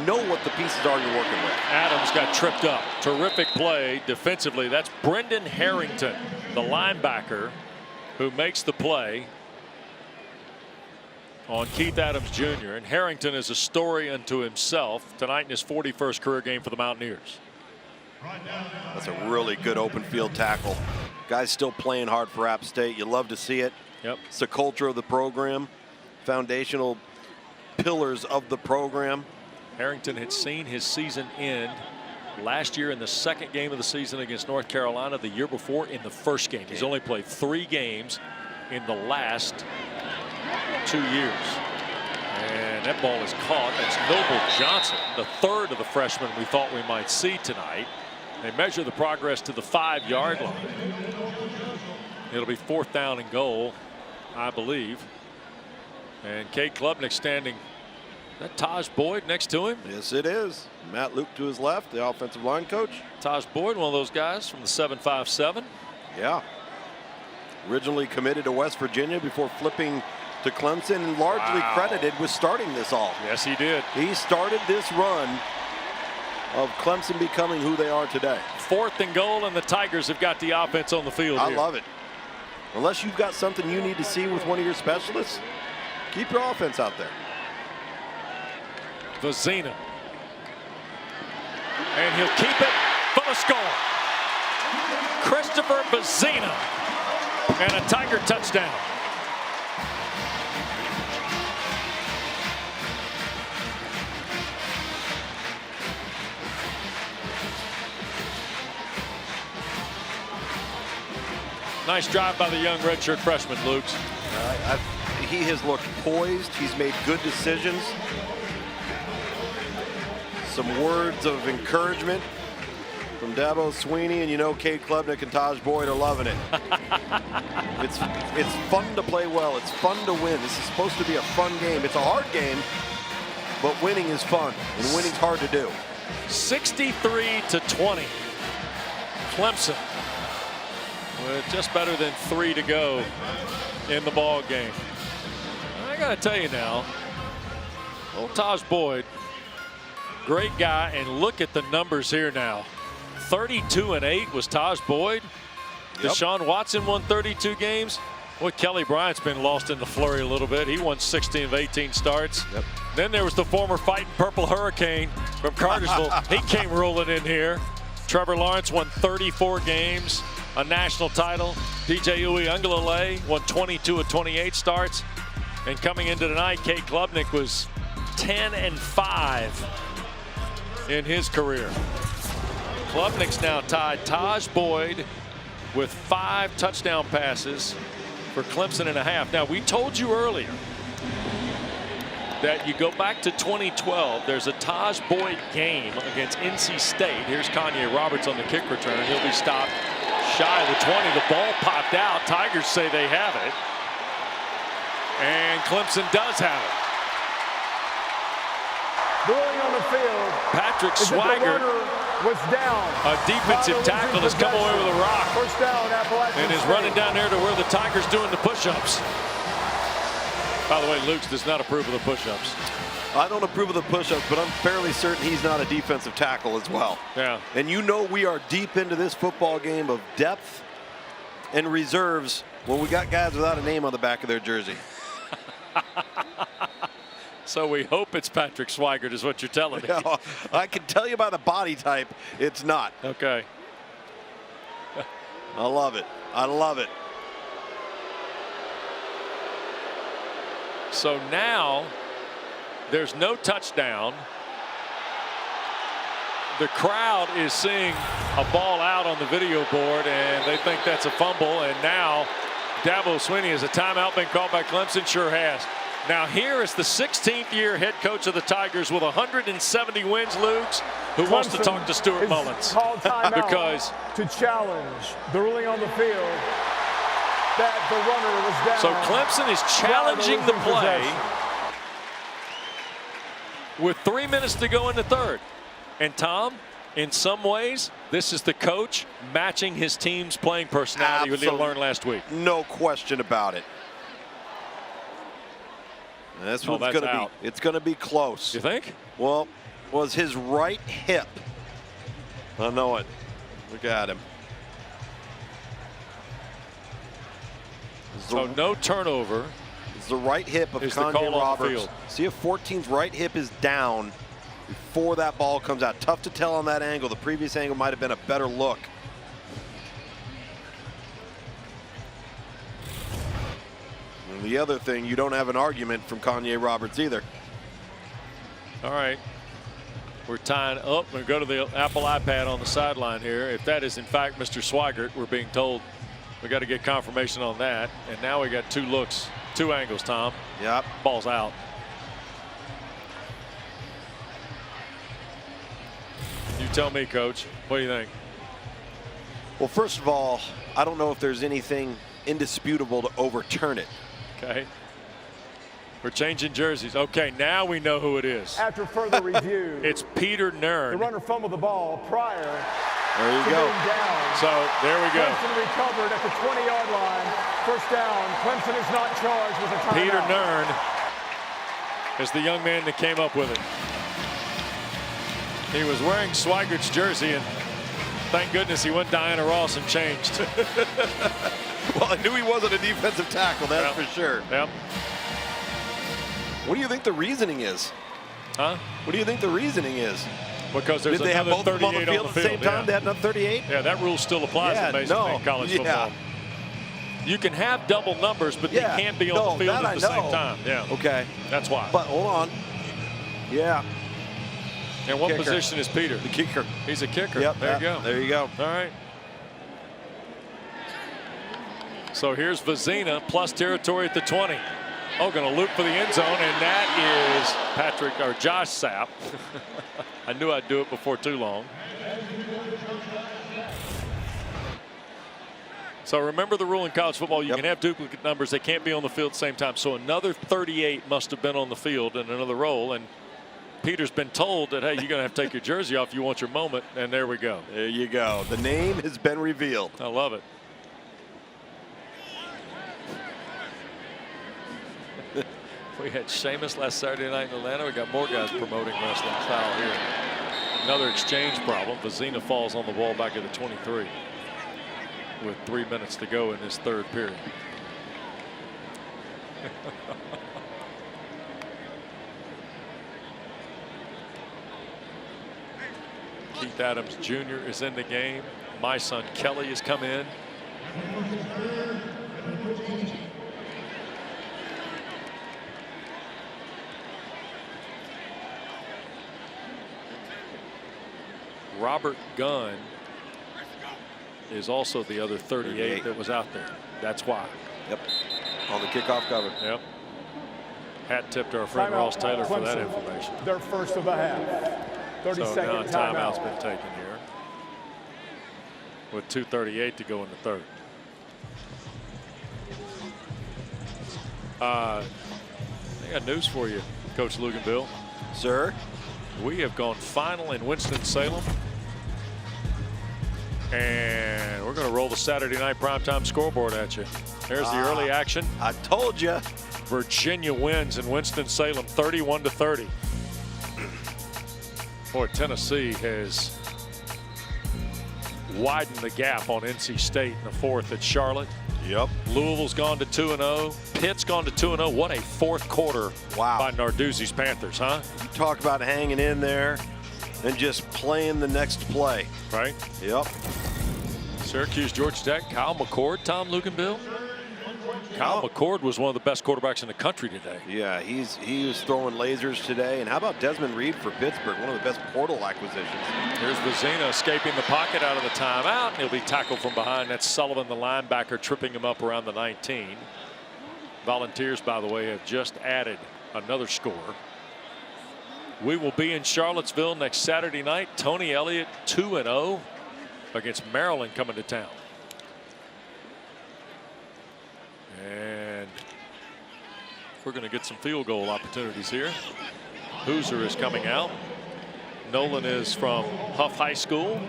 know what the pieces are you're working with. Adams got tripped up. Terrific play defensively. That's Brendan Harrington, the linebacker, who makes the play on Keith Adams Jr. And Harrington is a story unto himself tonight in his 41st career game for the Mountaineers. That's a really good open field tackle. Guys still playing hard for App State. You love to see it. Yep. It's the culture of the program, foundational pillars of the program. Harrington had seen his season end last year in the second game of the season against North Carolina, the year before in the first game. He's only played 3 games in the last 2 years. And that ball is caught. That's Noble Johnson, the third of the freshmen we thought we might see tonight. They measure the progress to the 5-yard line. It'll be 4th down and goal, I believe. And Cade Klubnik standing. Is that Taj Boyd next to him? Yes, it is. Matt Luke to his left, the offensive line coach. Taj Boyd, one of those guys from the 757. Yeah. Originally committed to West Virginia before flipping to Clemson, and largely credited with starting this all. Yes, he did. He started this run of Clemson becoming who they are today. 4th and goal, and the Tigers have got the offense on the field. I love it. Unless you've got something you need to see with one of your specialists, keep your offense out there. Vizina. And he'll keep it for the score. Christopher Vizina. And a Tiger touchdown. Nice drive by the young redshirt freshman, Lukes. He has looked poised. He's made good decisions. Some words of encouragement from Dabo Sweeney, and you know Cade Klubnik and Taj Boyd are loving it. It's fun to play well. It's fun to win. This is supposed to be a fun game. It's a hard game, but winning is fun, and winning's hard to do. 63-20. Clemson with just better than 3 to go in the ball game. I gotta tell you now, old Taj Boyd, great guy, and look at the numbers here now. 32-8 was Taj Boyd. Yep. Deshaun Watson won 32 games. Well, Kelly Bryant's been lost in the flurry a little bit. He won 16 of 18 starts. Yep. Then there was the former Fighting Purple Hurricane from Cartersville. He came rolling in here. Trevor Lawrence won 34 games, a national title. DJ Uiagalelei won 22 of 28 starts. And coming into tonight, Cade Klubnik was 10-5 in his career. Klubnik's now tied Taj Boyd with 5 touchdown passes for Clemson and a half. Now, we told you earlier that you go back to 2012. There's a Taj Boyd game against NC State. Here's Kanye Roberts on the kick return. He'll be stopped shy of the 20. The ball popped out. Tigers say they have it. And Clemson does have it. Going on the field. Patrick Swigert, was down. a defensive tackle, has come away with a rock. First down, Appalachian And is State. running down there to where the Tigers doing the push-ups. By the way, Luke does not approve of the push-ups. I don't approve of the push-ups, but I'm fairly certain he's not a defensive tackle as well. Yeah. And you know we are deep into this football game of depth and reserves when we got guys without a name on the back of their jersey. So we hope it's Patrick Swigert is what you're telling me. Yeah, I can tell you by the body type, it's not. Okay. I love it. I love it. So now there's no touchdown. The crowd is seeing a ball out on the video board, and they think that's a fumble. And now Dabo Sweeney, has a timeout been called by Clemson? Sure has. Now here is the 16th year head coach of the Tigers with 170 wins, Luke's, who Clemson wants to talk to Stuart is Mullins. Called timeout because to challenge the ruling on the field that the runner was down. So Clemson is challenging the play with 3 minutes to go in the third. And Tom, in some ways, this is the coach matching his team's playing personality with what he learned last week. No question about it. And that's what it's going to be. It's going to be close. You think? Well, was his right hip. I know it. Look at him. So no turnover. It's the right hip of Kanye Roberts. See if 14's right hip is down before that ball comes out. Tough to tell on that angle. The previous angle might have been a better look. And the other thing, you don't have an argument from Kanye Roberts either. All right. We're tying up. We go to the Apple iPad on the sideline here. If that is in fact Mr. Swigert, we're being told we got to get confirmation on that. And now we got 2 looks, 2 angles, Tom. Yep. Ball's out. You tell me, Coach. What do you think? Well, first of all, I don't know if there's anything indisputable to overturn it. Okay. We're changing jerseys. Okay, now we know who it is. After further review, It's Peter Nern. the runner fumbled the ball prior There you to go. being down. So there we go. Clemson recovered at the 20-yard line. First down. Clemson is not charged with a timeout. Peter Nern is the young man that came up with it. He was wearing Swigert's jersey, and thank goodness he went Diana Ross and changed. Well, I knew he wasn't a defensive tackle, that's Yep. for sure. Yep. What do you think the reasoning is? Huh? What do you think the reasoning is? Because there's Did they have another both of them on 38 the field at the same time? Yeah. They had another 38? Yeah, that rule still applies Yeah, in Major no, League college yeah. football. You can have double numbers, but Yeah, they can't be no, on the field that at I the same know. time. Yeah. Okay. That's why. But hold on. Yeah. And what Kicker. position is Peter? The kicker. He's a kicker. Yep. There you go. There you go. All right. So here's Vizina plus territory at the 20. Oh, going to loop for the end zone, and that is Josh Sapp. I knew I'd do it before too long. So remember the rule in college football, you can have duplicate numbers. They can't be on the field at the same time. So another 38 must have been on the field in another role. And Peter's been told that, hey, you're going to have to take your jersey off. You want your moment. And there we go. There you go. The name has been revealed. I love it. We had Sheamus last Saturday night in Atlanta. We got more guys promoting wrestling style here. Another exchange problem. Vizina falls on the ball back at the 23 with 3 minutes to go in this third period. Keith Adams Jr. is in the game. My son Kelly has come in. Robert Gunn is also the other 38 that was out there. That's why. Yep. On the kickoff cover. Yep. Hat tip to our friend Timeout, Ross Taylor for Clemson. that information. Their first of the half. 30 So second now a timeout's timeout. been taken here with 2:38 to go in the third. I got news for you, Coach Luganville. Sir? We have gone final in Winston-Salem. And we're going to roll the Saturday night primetime scoreboard at you. There's the early action. I told you. Virginia wins in Winston-Salem 31-30. Boy, Tennessee has widened the gap on NC State in the fourth at Charlotte. Yep. Louisville's gone to 2-0. Pitt's gone to 2-0. What a fourth quarter by Narduzzi's Panthers, huh? You talk about hanging in there and just playing the next play. Right? Yep. Syracuse, Georgia Tech, Kyle McCord, Tom Luganville. Kyle McCord was one of the best quarterbacks in the country today. Yeah, he was throwing lasers today. And how about Desmond Reed for Pittsburgh, one of the best portal acquisitions. Here's Vizina escaping the pocket out of the timeout. He'll be tackled from behind. That's Sullivan, the linebacker, tripping him up around the 19. Volunteers, by the way, have just added another score. We will be in Charlottesville next Saturday night. Tony Elliott 2-0 against Maryland coming to town. And we're going to get some field goal opportunities here. Hoosier is coming out. Nolan is from Huff High School,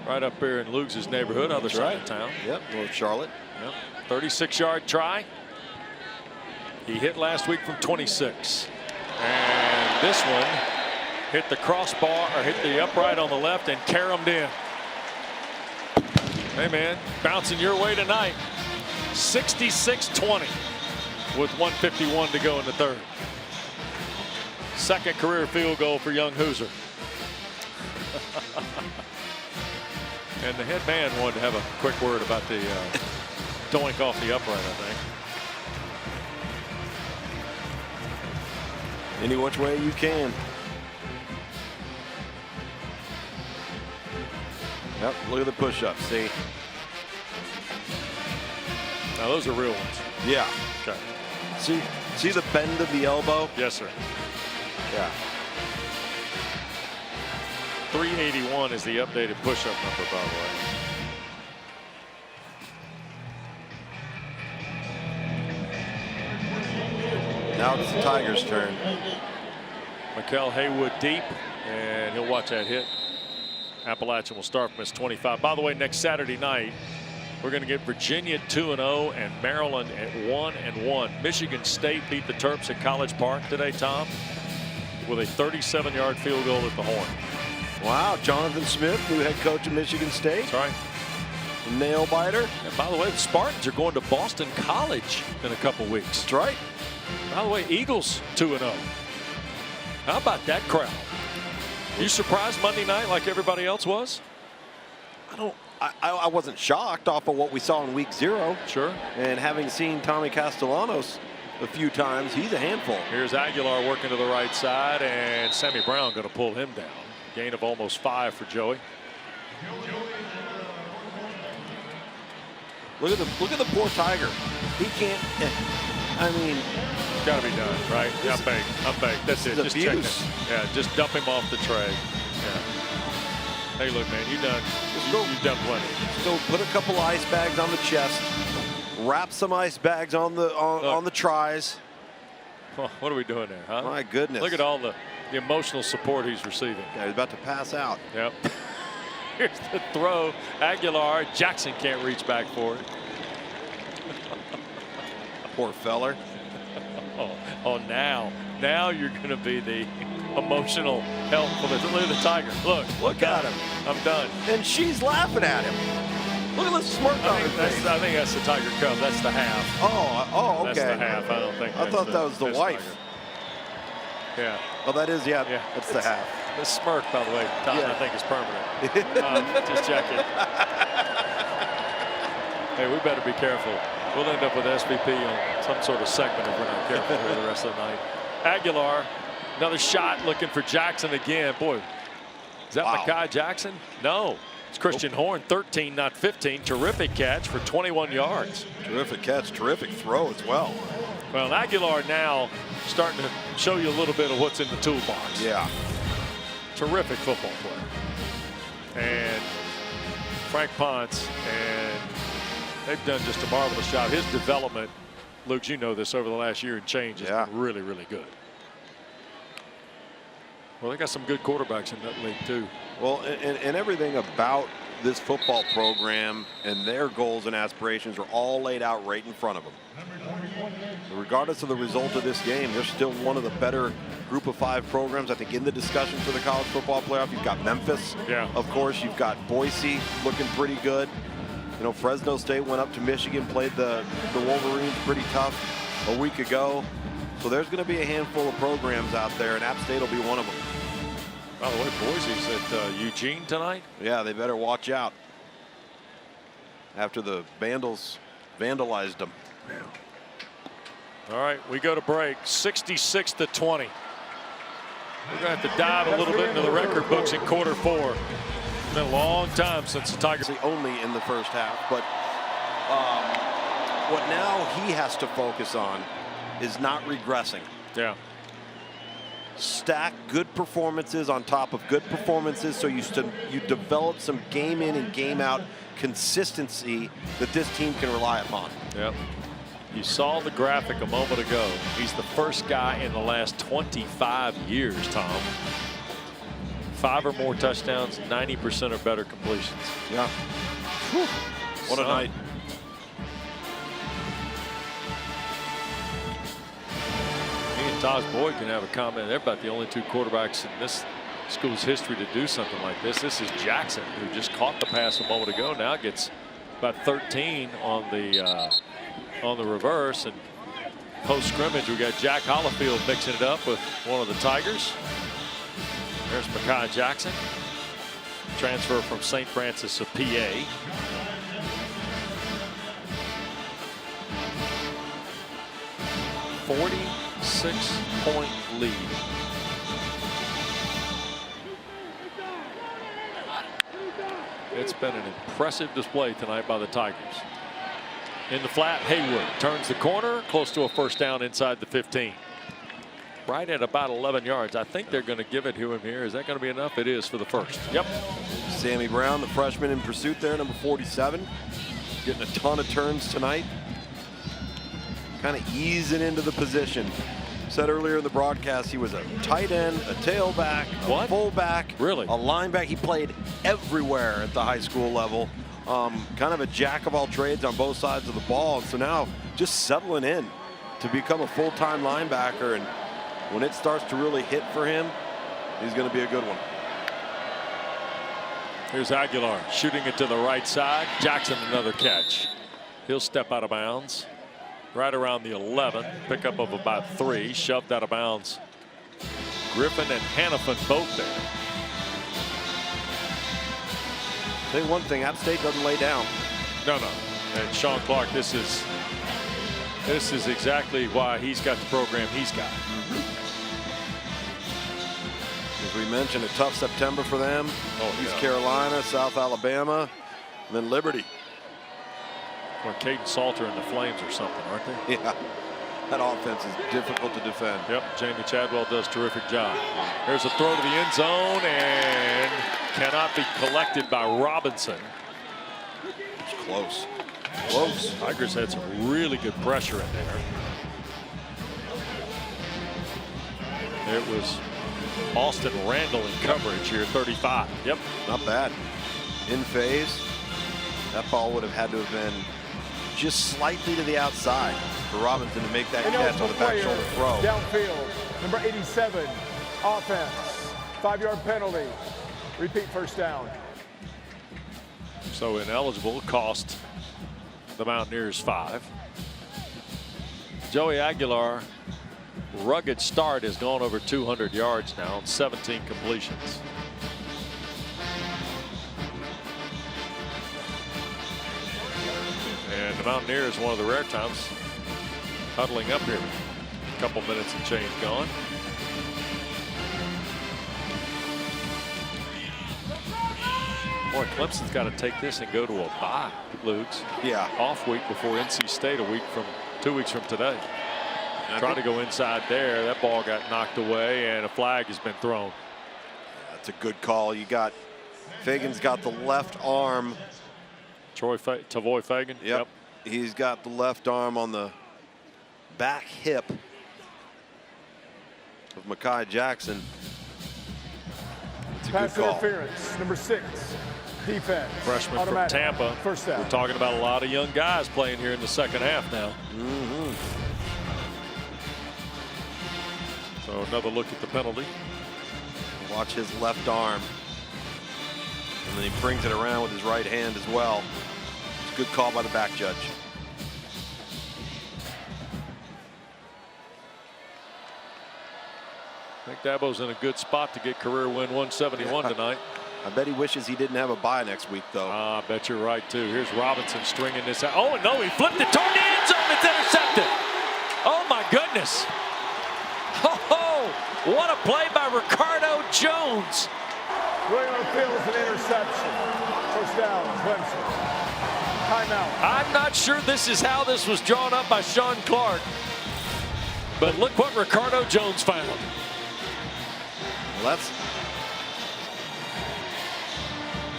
right up here in Lugs' neighborhood, other side of town. Yep, North Charlotte. Yep. 36-yard try. He hit last week from 26. And this one hit the crossbar, or hit the upright on the left and caromed in. Hey, man, bouncing your way tonight. 66-20 with 1:51 to go in the third. Second career field goal for young Hoosier. And the head man wanted to have a quick word about the doink off the upright, I think. Any which way you can. Yep, look at the push-ups, see? Now those are real ones. Yeah. Okay. See the bend of the elbow? Yes, sir. Yeah. 381 is the updated push-up number, by the way. Now it's the Tigers' turn. Mikael Haywood deep, and he'll watch that hit. Appalachian will start from his 25. By the way, next Saturday night, we're going to get Virginia 2-0 and Maryland at 1-1. Michigan State beat the Terps at College Park today, Tom, with a 37-yard field goal at the horn. Wow, Jonathan Smith, new head coach of Michigan State. That's right. Nail biter. And by the way, the Spartans are going to Boston College in a couple weeks. That's right. By the way, Eagles 2-0. How about that crowd? You surprised Monday night like everybody else was? I wasn't shocked off of what we saw in week 0. Sure. And having seen Tommy Castellanos a few times, he's a handful. Here's Aguilar working to the right side, and Sammy Brown going to pull him down. Gain of almost 5 for Joey. Look at the poor Tiger. He can't. I mean, got to be done, right? Yeah, I'm baked. That's it. Just check it. Yeah, just dump him off the tray. Yeah. Hey, look, man, you've done plenty. So put a couple ice bags on the chest. Wrap some ice bags on the tries. Oh, what are we doing there, huh? My goodness. Look at all the emotional support he's receiving. Yeah, he's about to pass out. Yep. Here's the throw. Aguilar. Jackson can't reach back for it. Poor feller. Oh, now you're going to be the emotional help for the. Look at the Tiger. Look at him. I'm done. And she's laughing at him. Look at the smirk on her face. I think that's the Tiger Cub. That's the half. Oh, okay. That's the half. I don't think. I thought that was the wife. Tiger. Yeah. Oh, that is, yeah. That's the half. The smirk, by the way, Tom, I think is permanent. Just checking. Hey, we better be careful. We'll end up with SVP on some sort of segment if we're not careful here the rest of the night. Aguilar, another shot looking for Jackson again. Boy, is that Mekhi Jackson? No, it's Christian Horn, 13, not 15. Terrific catch for 21 yards. Terrific catch, terrific throw as well. Well, Aguilar now starting to show you a little bit of what's in the toolbox. Yeah. Terrific football player. And Frank Ponce, and they've done just a marvelous job. His development, Luke, you know this, over the last year and change has been really, really good. Well, they got some good quarterbacks in that league, too. Well, and everything about this football program and their goals and aspirations are all laid out right in front of them. Regardless of the result of this game, they're still one of the better group of 5 programs, I think, in the discussion for the college football playoff. You've got Memphis, of course. You've got Boise looking pretty good. You know, Fresno State went up to Michigan, played the Wolverines pretty tough a week ago. So there's going to be a handful of programs out there, and App State will be one of them. By the way, Boise's at Eugene tonight. Yeah, they better watch out after the Vandals vandalized them. All right, we go to break, 66-20. We're going to have to dive a little bit into the record books in quarter 4. It's been a long time since the Tigers. Only in the first half, but what now he has to focus on is not regressing. Yeah. Stack good performances on top of good performances, so you develop some game in and game out consistency that this team can rely upon. Yep. You saw the graphic a moment ago. He's the first guy in the last 25 years, Tom. 5 or more touchdowns, 90% or better completions. Yeah. Whew. What a night. Me and Taj Boyd can have a comment. They're about the only 2 quarterbacks in this school's history to do something like this. This is Jackson, who just caught the pass a moment ago. Now gets about 13 on the on the reverse. And post scrimmage, we got Jack Hollifield mixing it up with one of the Tigers. There's Mekhi Jackson, transfer from St. Francis of PA. A 46-point lead. It's been an impressive display tonight by the Tigers. In the flat, Hayward turns the corner, close to a first down inside the 15. Right at about 11 yards. I think they're going to give it to him here. Is that going to be enough? It is for the first. Yep. Sammy Brown, the freshman in pursuit there, number 47. Getting a ton of turns tonight. Kind of easing into the position. Said earlier in the broadcast he was a tight end, a tailback, a fullback, really, a linebacker. He played everywhere at the high school level. Kind of a jack of all trades on both sides of the ball. And so now just settling in to become a full-time linebacker. And when it starts to really hit for him, he's going to be a good one. Here's Aguilar shooting it to the right side. Jackson another catch. He'll step out of bounds right around the 11. Pickup of about 3. Shoved out of bounds. Griffin and Hannafin both there. I think one thing, App State doesn't lay down. No. And Sean Clark, this is exactly why he's got the program he's got. As we mentioned, a tough September for them. East Carolina, South Alabama, and then Liberty. Or Caden Salter and the Flames or something, aren't they? Yeah. That offense is difficult to defend. Yep, Jamie Chadwell does a terrific job. There's a throw to the end zone and cannot be collected by Robinson. It's close. Close. Tigers had some really good pressure in there. It was Austin Randall in coverage here, 35. Yep. Not bad. In phase. That ball would have had to have been just slightly to the outside for Robinson to make that catch on the back shoulder throw. Downfield, number 87, offense, 5-yard penalty. Repeat first down. So ineligible, cost the Mountaineers 5. Joey Aguilar, rugged start, has gone over 200 yards now on 17 completions. And the Mountaineers, one of the rare times, huddling up here. A couple minutes and change gone. Boy, Clemson's got to take this and go to a bye, Luke's. Yeah. Off week before NC State 2 weeks from today. Trying to go inside there. That ball got knocked away and a flag has been thrown. That's a good call. You got Fagan's got the left arm. Tavoy Fagan. Yep. He's got the left arm on the back hip of Mekhi Jackson. It's a Pass good call. interference, number 6, defense. Freshman automatic. from Tampa. First down. We're talking about a lot of young guys playing here in the second half now. So another look at the penalty. Watch his left arm. And then he brings it around with his right hand as well. It's a good call by the back judge. I think Dabo's in a good spot to get career win 171 tonight. I bet he wishes he didn't have a bye next week, though. I bet you're right, too. Here's Robinson stringing this out. Oh, no, he flipped it toward the end zone. It's intercepted. Oh, my goodness. Oh, what a play by Ricardo Jones. Going on the field is an interception. First down, Clemson. Timeout. I'm not sure this is how this was drawn up by Sean Clark. But look what Ricardo Jones found. Well,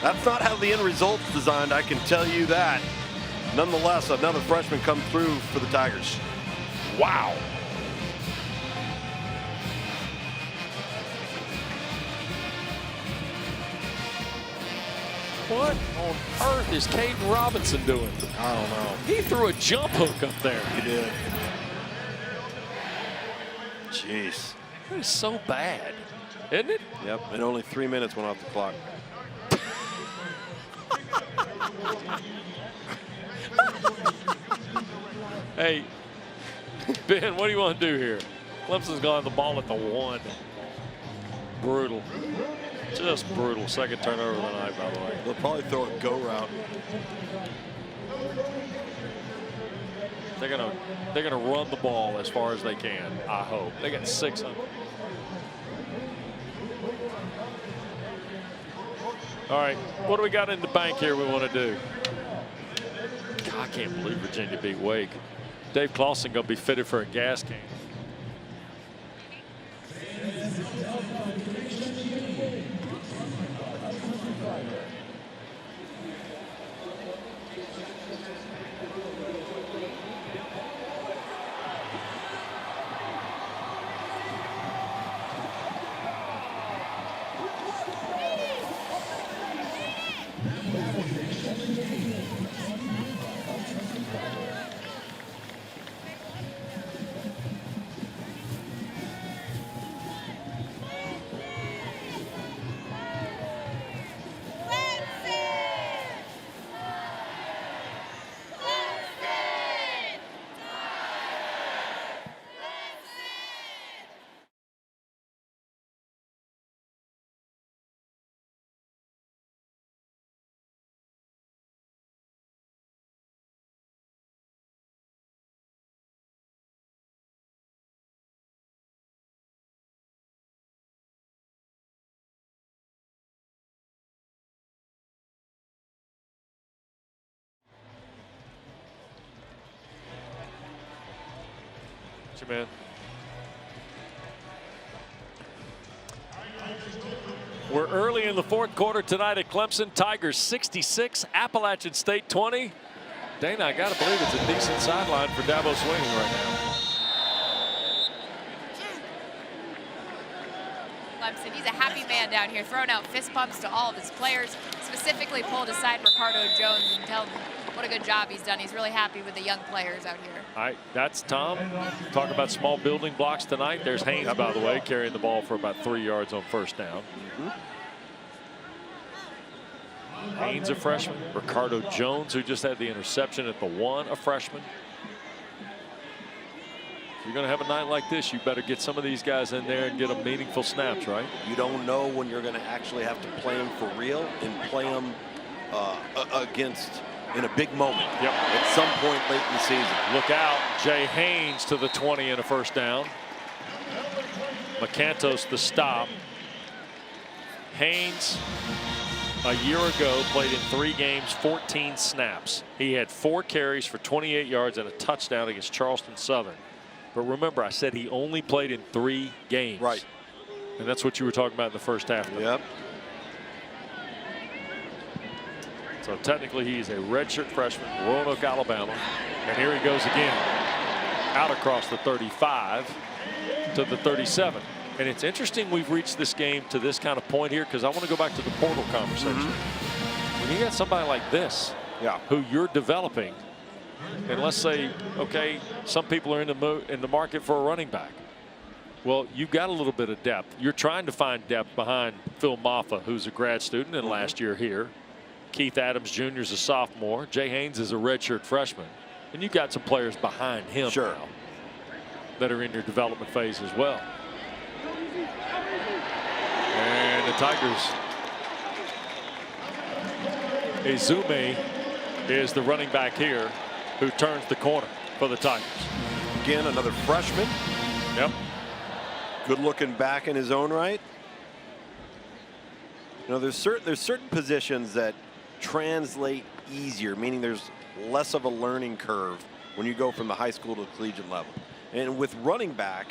that's not how the end result's designed, I can tell you that. Nonetheless, another freshman come through for the Tigers. Wow. What on earth is Caden Robinson doing? I don't know. He threw a jump hook up there. He did. Jeez. That is so bad, isn't it? Yep, and only 3 minutes went off the clock. Hey, Ben, what do you want to do here? Clemson's got the ball at the 1. Brutal. Just brutal. Second turnover of the night, by the way. They'll probably throw a go route. They're gonna run the ball as far as they can. I hope. They got 600. All right, what do we got in the bank here we want to do? God, I can't believe Virginia beat Wake. Dave Clawson gonna be fitted for a gas can. Man. We're early in the fourth quarter tonight at Clemson. Tigers 66, Appalachian State 20. Dana, I got to believe it's a decent sideline for Dabo Swinney right now. Clemson, he's a happy man down here, throwing out fist pumps to all of his players, specifically pulled aside Ricardo Jones and tell him what a good job he's done. He's really happy with the young players out here. All right, that's Tom. Talk about small building blocks tonight. There's Haynes, by the way, carrying the ball for about 3 yards on first down. Haynes, a freshman. Ricardo Jones, who just had the interception at the 1, a freshman. If you're going to have a night like this, you better get some of these guys in there and get them meaningful snaps, right? You don't know when you're going to actually have to play them for real and play them against in a big moment. Yep. At some point late in the season. Look out. Jay Haynes to the 20 and a first down. McCantos the stop. Haynes, a year ago, played in 3 games, 14 snaps. He had 4 carries for 28 yards and a touchdown against Charleston Southern. But remember, I said he only played in 3 games. Right. And that's what you were talking about in the first half. Yep. So technically he's a redshirt freshman, Roanoke, Alabama. And here he goes again. Out across the 35 to the 37. And it's interesting we've reached this game to this kind of point here, because I want to go back to the portal conversation. When you got somebody like this, who you're developing, and let's say, okay, some people are in the market for a running back. Well, you've got a little bit of depth. You're trying to find depth behind Phil Maffa, who's a grad student and last year here. Keith Adams Jr. is a sophomore. Jay Haynes is a redshirt freshman. And you've got some players behind him now that are in your development phase as well. And the Tigers, Izume is the running back here who turns the corner for the Tigers. Again, another freshman. Yep. Good looking back in his own right. You know, there's certain positions that translate easier, meaning there's less of a learning curve when you go from the high school to the collegiate level. And with running back,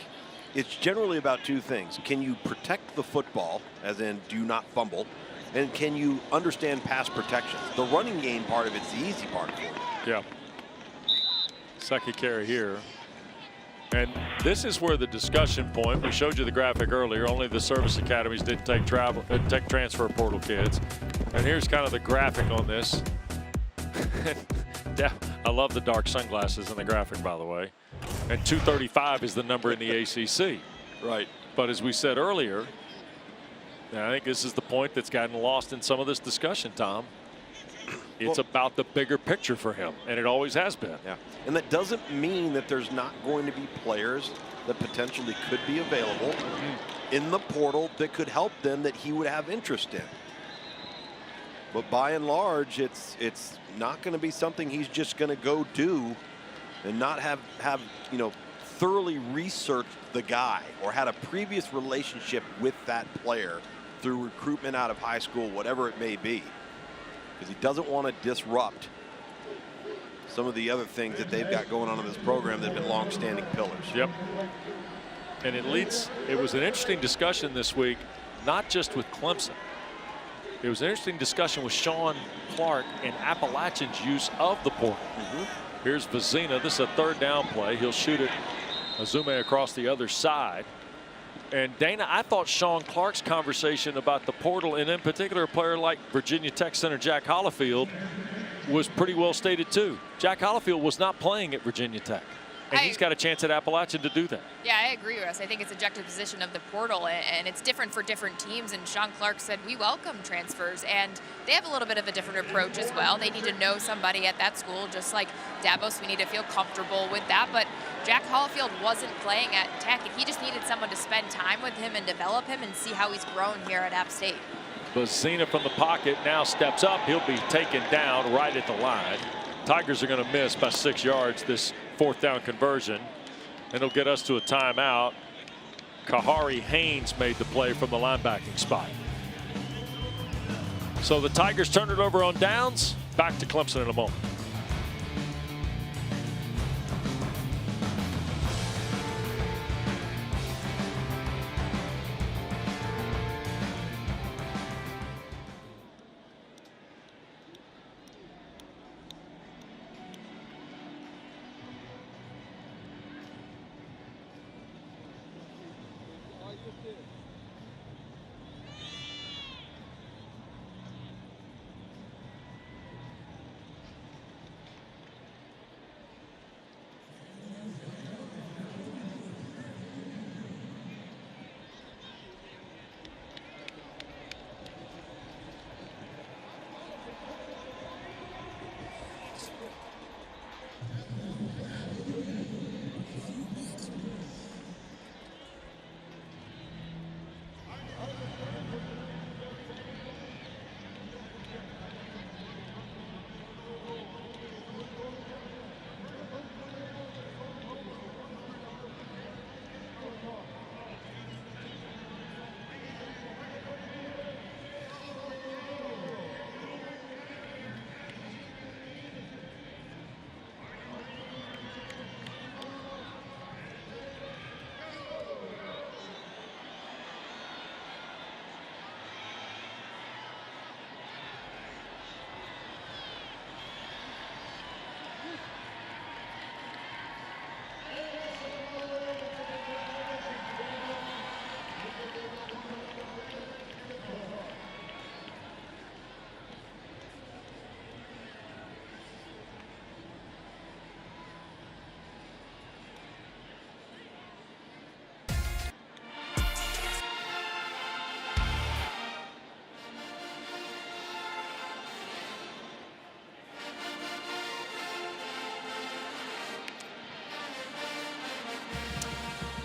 it's generally about 2 things. Can you protect the football, as in do not fumble, and can you understand pass protection? The running game part of it's the easy part for you. Yeah. Second carry here. And this is where the discussion point, we showed you the graphic earlier, only the service academies didn't take transfer portal kids. And here's kind of the graphic on this. I love the dark sunglasses in the graphic, by the way. And 235 is the number in the ACC. Right. But as we said earlier, I think this is the point that's gotten lost in some of this discussion, Tom. It's about the bigger picture for him, and it always has been. Yeah, and that doesn't mean that there's not going to be players that potentially could be available in the portal that could help them that he would have interest in. But by and large, it's not going to be something he's just going to go do and not have you know, thoroughly researched the guy or had a previous relationship with that player through recruitment out of high school, whatever it may be, because he doesn't want to disrupt some of the other things that they've got going on in this program that have been long-standing pillars. Yep. And it was an interesting discussion this week, not just with Clemson. It was an interesting discussion with Sean Clark and Appalachian's use of the portal. Here's Vizina. This is a third down play. He'll shoot it Azume across the other side. And Dana, I thought Sean Clark's conversation about the portal, and in particular a player like Virginia Tech center Jack Hollifield, was pretty well stated too. Jack Hollifield was not playing at Virginia Tech, and he's got a chance at Appalachian to do that. Yeah, I agree, Russ. I think it's a juxtaposition of the portal, and it's different for different teams. And Sean Clark said we welcome transfers, and they have a little bit of a different approach as well. They need to know somebody at that school, just like Davos. We need to feel comfortable with that. But Jack Hollifield wasn't playing at Tech, and he just needed someone to spend time with him and develop him and see how he's grown here at App State. Vizina from the pocket now steps up. He'll be taken down right at the line. Tigers are going to miss by 6 yards this fourth down conversion, and it'll get us to a timeout. Kahari Haynes made the play from the linebacking spot. So the Tigers turn it over on downs. Back to Clemson in a moment.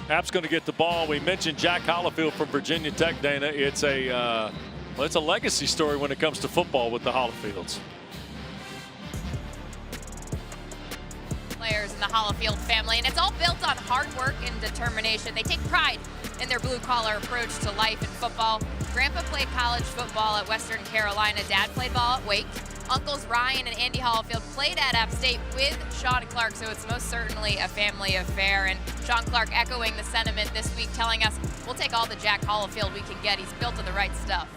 App's going to get the ball. We mentioned Jack Hollifield from Virginia Tech, Dana. It's a legacy story when it comes to football with the Hollifields. Players in the Hollifield family, and it's all built on hard work and determination. They take pride in their blue-collar approach to life and football. Grandpa played college football at Western Carolina. Dad played ball at Wake. Uncles Ryan and Andy Hollifield played at App State with Sean Clark, so it's most certainly a family affair. And Sean Clark echoing the sentiment this week, telling us we'll take all the Jack Hollifield we can get. He's built of the right stuff.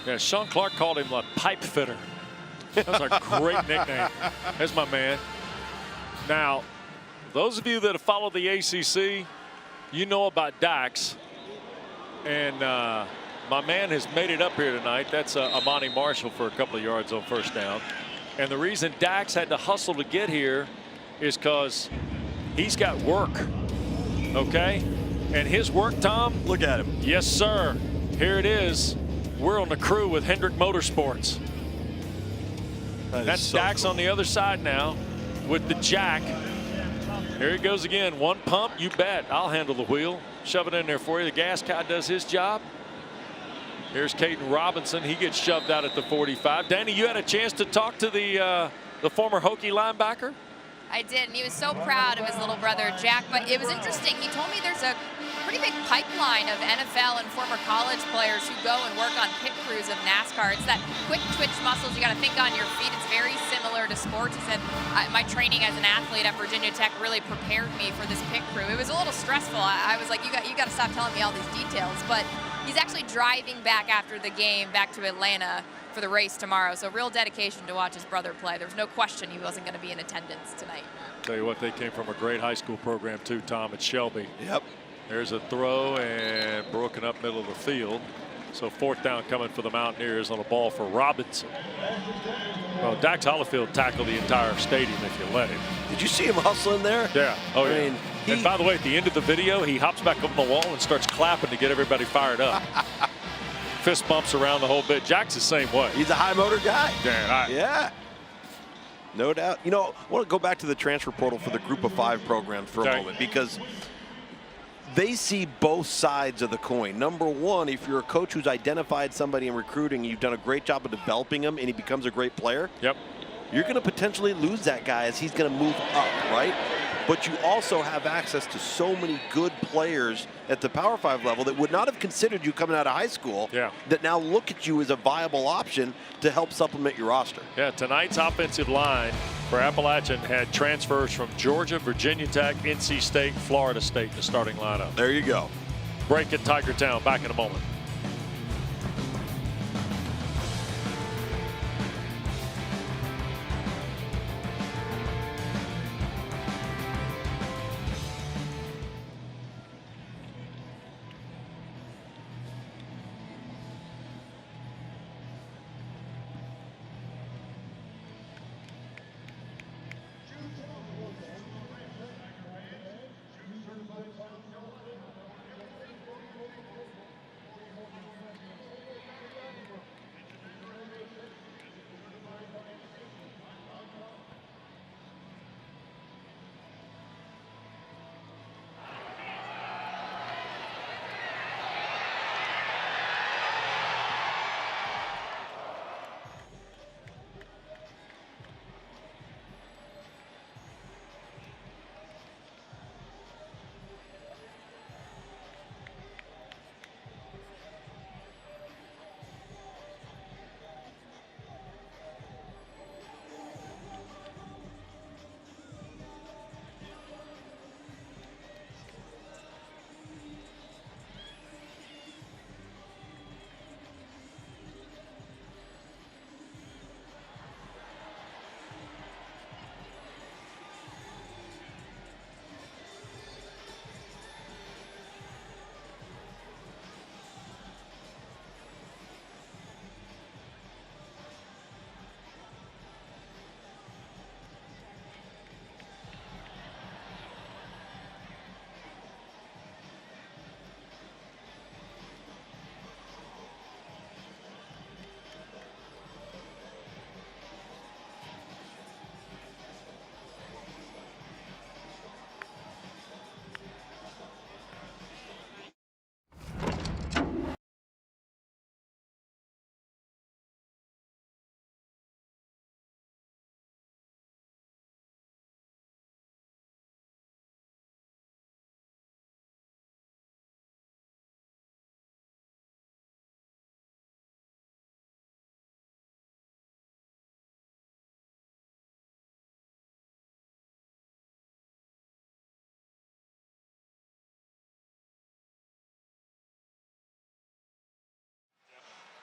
Yeah, Sean Clark called him a pipe fitter. That's a great nickname. That's my man. Now, those of you that have followed the ACC, you know about Dax. And my man has made it up here tonight. That's Amani Marshall for a couple of yards on first down. And the reason Dax had to hustle to get here is because he's got work, okay? And his work, Tom? Look at him. Yes, sir. Here it is. We're on the crew with Hendrick Motorsports. That's so Dax cool. on the other side now with the jack. Here he goes again. One pump, you bet. I'll handle the wheel. Shove it in there for you. The gas guy does his job. Here's Caden Robinson. He gets shoved out at the 45. Danny, you had a chance to talk to the former Hokie linebacker? I did, and he was so proud of his little brother, Jack. But it was interesting. He told me there's a pretty big pipeline of NFL and former college players who go and work on pit crews of NASCAR. It's that quick twitch muscles. You got to think on your feet. It's very similar to sports. He said, my training as an athlete at Virginia Tech really prepared me for this pit crew. It was a little stressful. I was like, you got to stop telling me all these details. But he's actually driving back after the game back to Atlanta for the race tomorrow. So real dedication to watch his brother play. There was no question he wasn't going to be in attendance tonight. Tell you what, they came from a great high school program too, Tom, at Shelby. Yep. There's a throw and broken up middle of the field. So 4th down coming for the Mountaineers on a ball for Robinson. Well, Dax Hollifield tackled the entire stadium if you let him. Did you see him hustling there? Yeah. Oh, I yeah. mean, And by the way, at the end of the video, he hops back up on the wall and starts clapping to get everybody fired up. Fist bumps around the whole bit. Jack's the same way. He's a high motor guy. Yeah. No doubt. You know, I want to go back to the transfer portal for the Group of 5 programs for a moment, because they see both sides of the coin. Number one, if you're a coach who's identified somebody in recruiting, you've done a great job of developing him, and he becomes a great player. Yep. You're going to potentially lose that guy as he's going to move up, right? But you also have access to so many good players at the Power 5 level that would not have considered you coming out of high school, that now look at you as a viable option to help supplement your roster. Yeah, tonight's offensive line for Appalachian had transfers from Georgia, Virginia Tech, NC State, Florida State in the starting lineup. There you go. Break at Tiger Town. Back in a moment.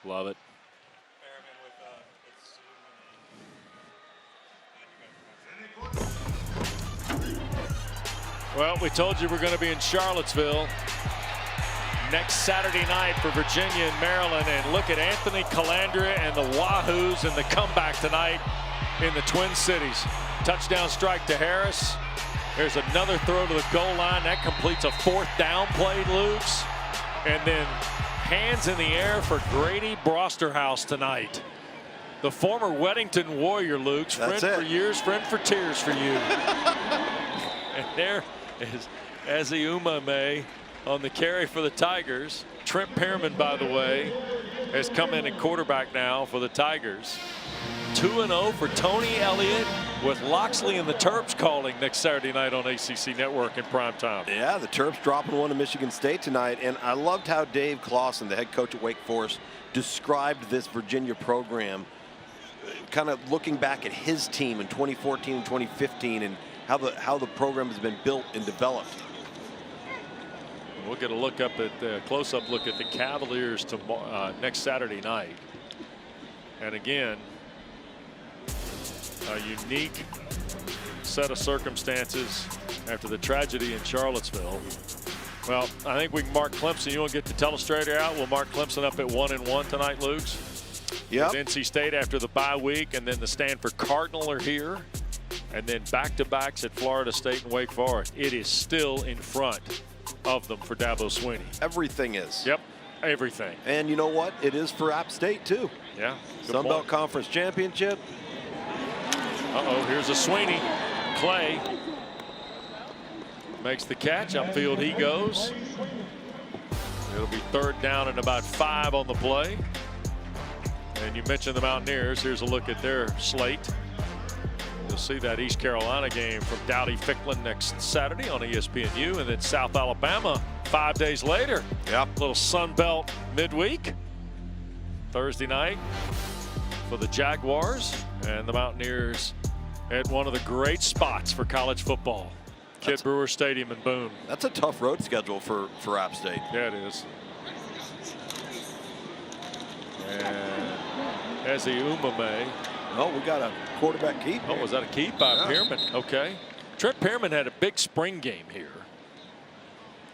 Love it. Well, we told you we're going to be in Charlottesville next Saturday night for Virginia and Maryland. And look at Anthony Calandria and the Wahoos and the comeback tonight in the Twin Cities. Touchdown strike to Harris. There's another throw to the goal line. That completes a 4th down play, Luke's. And then hands in the air for Grady Brosterhouse tonight. The former Weddington Warrior, Luke's friend for years, friend for tears for you. And there is Ezeumame on the carry for the Tigers. Trent Pearman, by the way, has come in at quarterback now for the Tigers. 2-0 for Tony Elliott, with Loxley and the Terps calling next Saturday night on ACC Network in prime time. Yeah, the Terps dropping one to Michigan State tonight. And I loved how Dave Clawson, the head coach at Wake Forest, described this Virginia program, kind of looking back at his team in 2014 and 2015 and how the program has been built and developed. We'll get a look up at the close-up look at the Cavaliers next Saturday night. And again, a unique set of circumstances after the tragedy in Charlottesville. Well, I think we can mark Clemson. You want to get the telestrator out? We'll mark Clemson up at 1-1 tonight, Luke's. Yep. With NC State after the bye week, and then the Stanford Cardinal are here, and then back-to-backs at Florida State and Wake Forest. It is still in front of them for Dabo Swinney. Everything is. Yep, everything. And you know what? It is for App State too. Yeah. Sun Belt Conference Championship. Uh-oh, here's a Swinney. Clay makes the catch. Upfield he goes. It'll be 3rd down and about 5 on the play. And you mentioned the Mountaineers. Here's a look at their slate. You'll see that East Carolina game from Dowdy Ficklin next Saturday on ESPNU, and then South Alabama 5 days later. Yep. Little Sun Belt midweek. Thursday night for the Jaguars, and the Mountaineers at one of the great spots for college football. Kid Brewer Stadium in Boone. That's a tough road schedule for App State. Yeah, it is. And Ezeumame. Oh, we got a quarterback keep. Oh, was that a keep by Pearman? Okay. Trent Pearman had a big spring game here.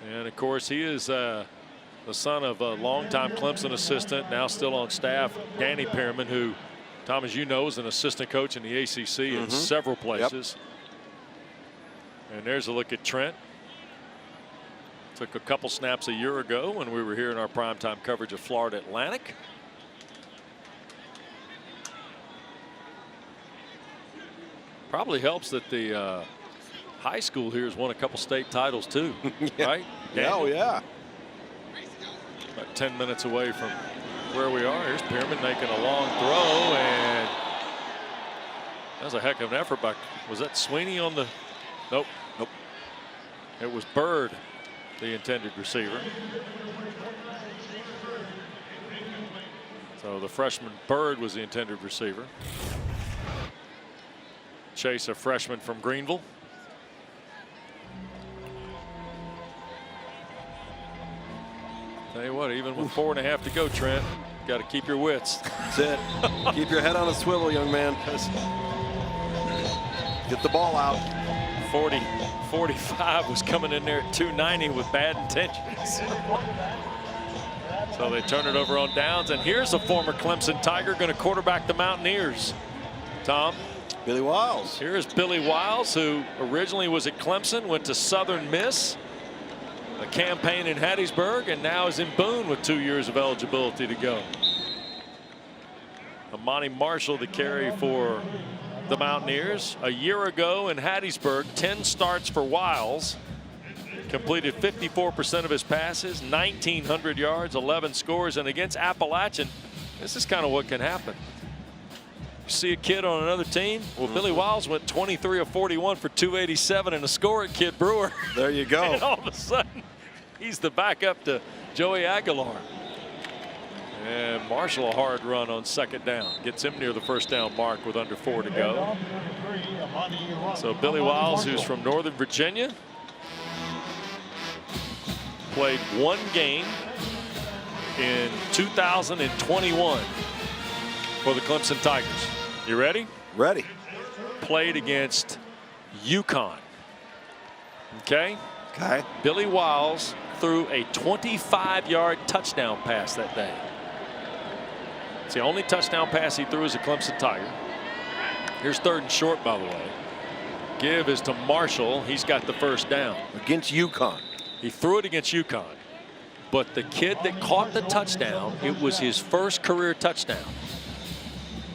And, of course, he is the son of a longtime Clemson assistant, now still on staff, Danny Pearman, who, Tom, as you know, is an assistant coach in the ACC in several places. Yep. And there's a look at Trent. Took a couple snaps a year ago when we were here in our primetime coverage of Florida Atlantic. Probably helps that the high school here has won a couple state titles too, right? Yeah, oh yeah. About 10 minutes away from where we are. Here's Pearman making a long throw, and that was a heck of an effort by, was that Swinney on the, nope. It was Bird, the intended receiver. So the freshman Bird was the intended receiver. Chase, a freshman from Greenville. Tell you what, even with 4.5 to go, Trent, got to keep your wits. That's it. Keep your head on a swivel, young man. Get the ball out. 45 was coming in there at 290 with bad intentions. So they turn it over on downs, and here's a former Clemson Tiger going to quarterback the Mountaineers. Tom? Billy Wiles. Here's Billy Wiles, who originally was at Clemson, went to Southern Miss, a campaign in Hattiesburg, and now is in Boone with 2 years of eligibility to go. Amani Marshall the carry for the Mountaineers. A year ago in Hattiesburg, 10 starts for Wiles. Completed 54% of his passes, 1,900 yards, 11 scores, and against Appalachian, this is kind of what can happen. You see a kid on another team? Well, Billy Wiles went 23 of 41 for 287 and a score at Kid Brewer. There you go. And all of a sudden, he's the backup to Joey Aguilar. And Marshall, a hard run on 2nd down. Gets him near the 1st down mark with under 4 to go. So Billy Wiles, who's from Northern Virginia, played 1 game in 2021 for the Clemson Tigers. You ready? Ready. Played against UConn. Okay? Okay. Billy Wiles threw a 25-yard touchdown pass that day. It's the only touchdown pass he threw as a Clemson Tiger. Here's 3rd and short, by the way. Give is to Marshall. He's got the 1st down. Against UConn. He threw it against UConn. But the kid that caught the touchdown, it was his 1st career touchdown.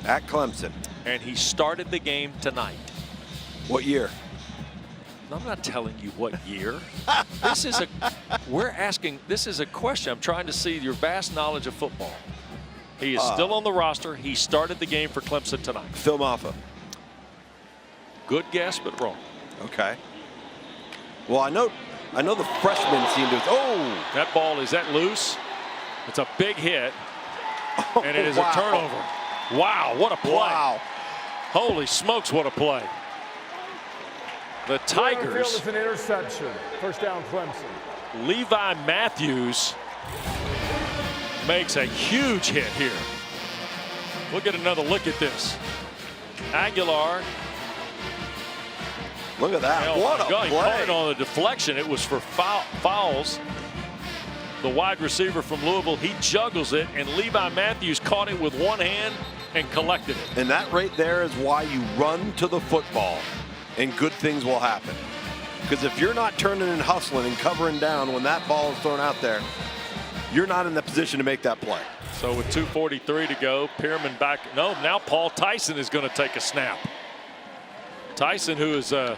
At Clemson. And he started the game tonight. What year? I'm not telling you what year. This is a question. I'm trying to see your vast knowledge of football. He is still on the roster. He started the game for Clemson tonight. Phil Maffa. Good guess, but wrong. Okay. Well, I know the freshmen seem to. Oh, that ball, is that loose? It's a big hit, and it is a turnover. Wow, what a play. Wow. Holy smokes, what a play. The Tigers. It's an interception. First down, Clemson. Levi Matthews makes a huge hit here. We'll get another look at this. Aguilar. Look at that. What a play. He caught it on the deflection. It was for fouls. The wide receiver from Louisville, he juggles it, and Levi Matthews caught it with one hand and collected it. And that right there is why you run to the football, and good things will happen. Because if you're not turning and hustling and covering down when that ball is thrown out there, you're not in the position to make that play. So with 2:43 to go, Pierman back. No, now Paul Tyson is going to take a snap. Tyson, who is the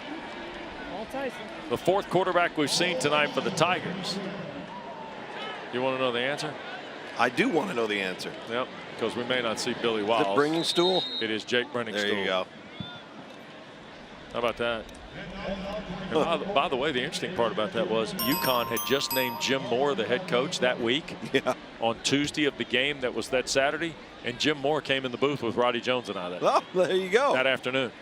fourth quarterback we've seen tonight for the Tigers. You want to know the answer? I do want to know the answer. Yep, because we may not see Billy Wiles. Is it Bringing Stool? It is Jake Bringing Stool. There you go. How about that? And by the way, the interesting part about that was UConn had just named Jim Moore the head coach that week. Yeah. On Tuesday of the game that was that Saturday, and Jim Moore came in the booth with Roddy Jones and I Oh, there you go. that afternoon.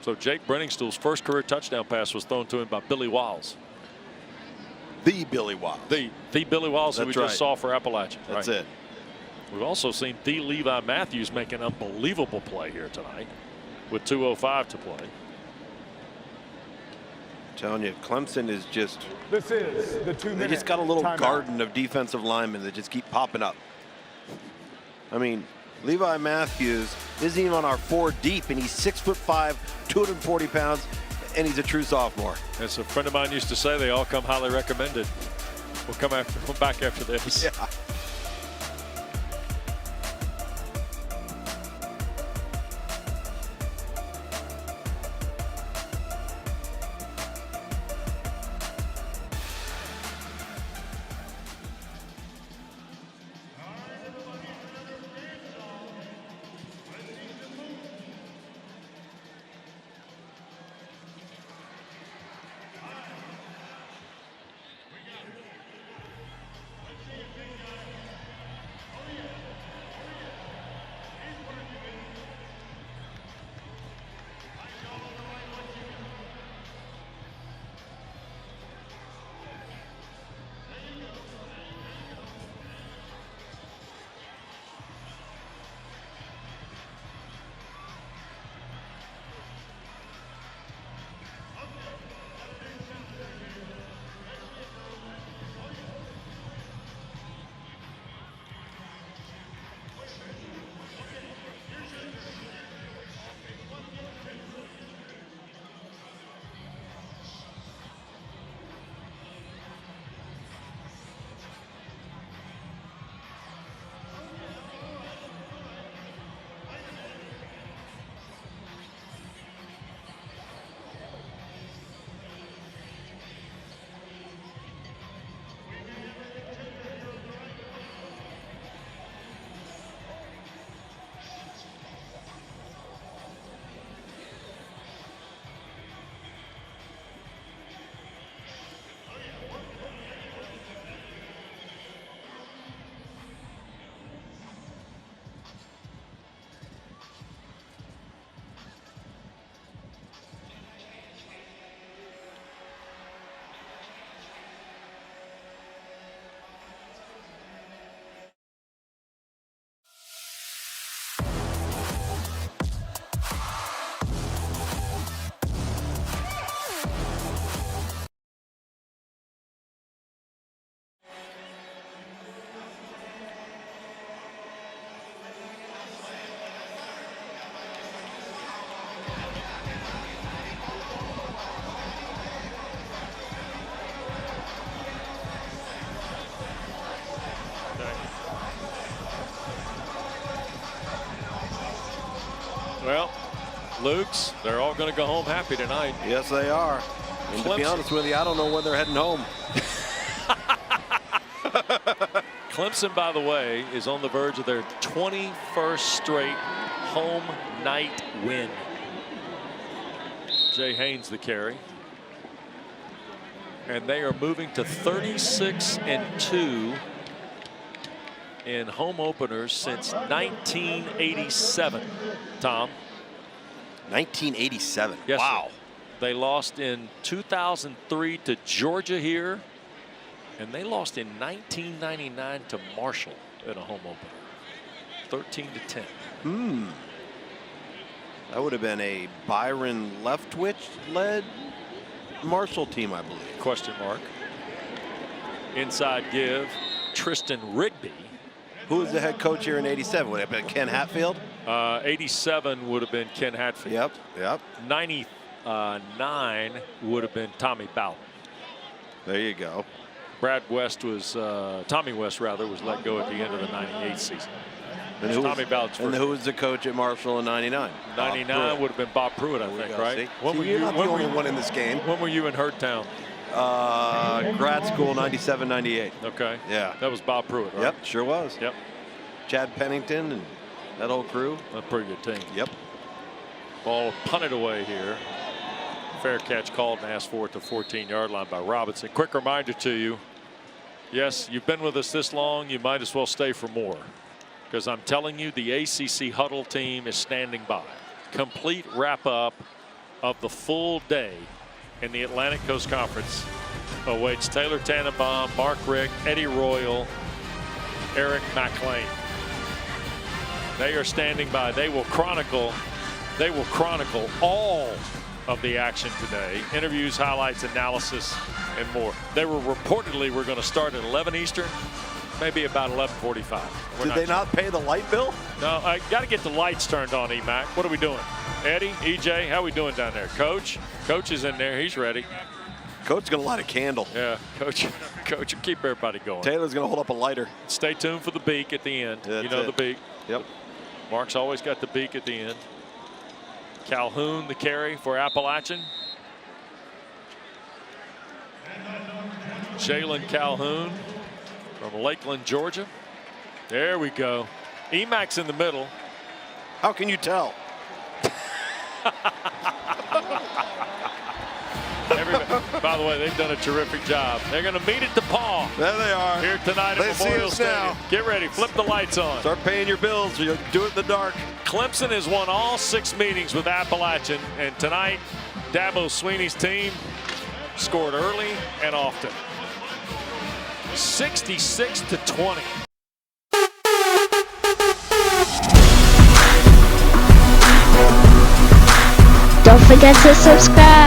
So Jake Brenningstool's first career touchdown pass was thrown to him by Billy Wiles. The Billy Wiles. The Billy Wiles who we That's just saw for Appalachian. That's right. it. We've also seen the Levi Matthews make an unbelievable play here tonight with 2:05 to play. I'm telling you, Clemson is just. This is the 2-minute. They just got a little timeout. garden of defensive linemen that just keep popping up. I mean, Levi Matthews isn't even on our 4 deep, and he's 6'5", 240 pounds, and he's a true sophomore. As a friend of mine used to say, they all come highly recommended. We'll come back after this. Yeah. Well, Luke's, they're all going to go home happy tonight. Yes, they are. And to be Clemson. honest with you, I don't know when they're heading home. Clemson, by the way, is on the verge of their 21st straight home night win. Jay Haynes the carry. And they are moving to 36-2 in home openers since 1987. Tom? 1987. Yes, wow. sir. They lost in 2003 to Georgia here. And they lost in 1999 to Marshall in a home opener. 13-10. That would have been a Byron Leftwich led Marshall team, I believe. Question mark. Inside give. Tristan Rigby. Who was the head coach here in '87? Would it have been Ken Hatfield? 87 would have been Ken Hatfield. Yep. 99 would have been Tommy Bowden. There you go. Brad West was, Tommy West rather, was let go at the end of the 98 season. And who Tommy Bowden's and who was the coach at Marshall in '99? 99 would have been Bob Pruitt, I think, right? See? When were You're you? not the only one in this game. When were you in Herdtown? Grad school '97, '98. Okay. Yeah. That was Bob Pruitt, right? Yep, sure was. Yep. Chad Pennington and that whole crew. A pretty good team. Yep. Ball punted away here. Fair catch called and asked for at the 14-yard line by Robinson. Quick reminder to you. Yes, you've been with us this long. You might as well stay for more. Because I'm telling you, the ACC huddle team is standing by. Complete wrap-up of the full day in the Atlantic Coast Conference awaits Taylor Tannenbaum, Mark Rick, Eddie Royal, Eric McLean. They are standing by. They will chronicle all of the action today. Interviews, highlights, analysis, and more. They were reportedly we're going to start at 11 Eastern, maybe about 11:45. Did they not pay the light bill? No, I got to get the lights turned on, EMAC. What are we doing? Eddie, EJ, how we doing down there? Coach is in there. He's ready. Coach's going to light a candle. Yeah, Coach will keep everybody going. Taylor's going to hold up a lighter. Stay tuned for the beak at the end. That's you know it. the beak. Yep. Mark's always got the beak at the end. Calhoun the carry for Appalachian. Jalen Calhoun from Lakeland, Georgia. There we go. EMAC's in the middle. How can you tell? By the way, they've done a terrific job. They're going to meet at DePaul. There they are. Here tonight They at see Memorial us Stadium. now. Get ready. Flip the lights on. Start paying your bills or you'll do it in the dark. Clemson has won all 6 meetings with Appalachian, and tonight Dabo Sweeney's team scored early and often. 66-20. Don't forget to subscribe.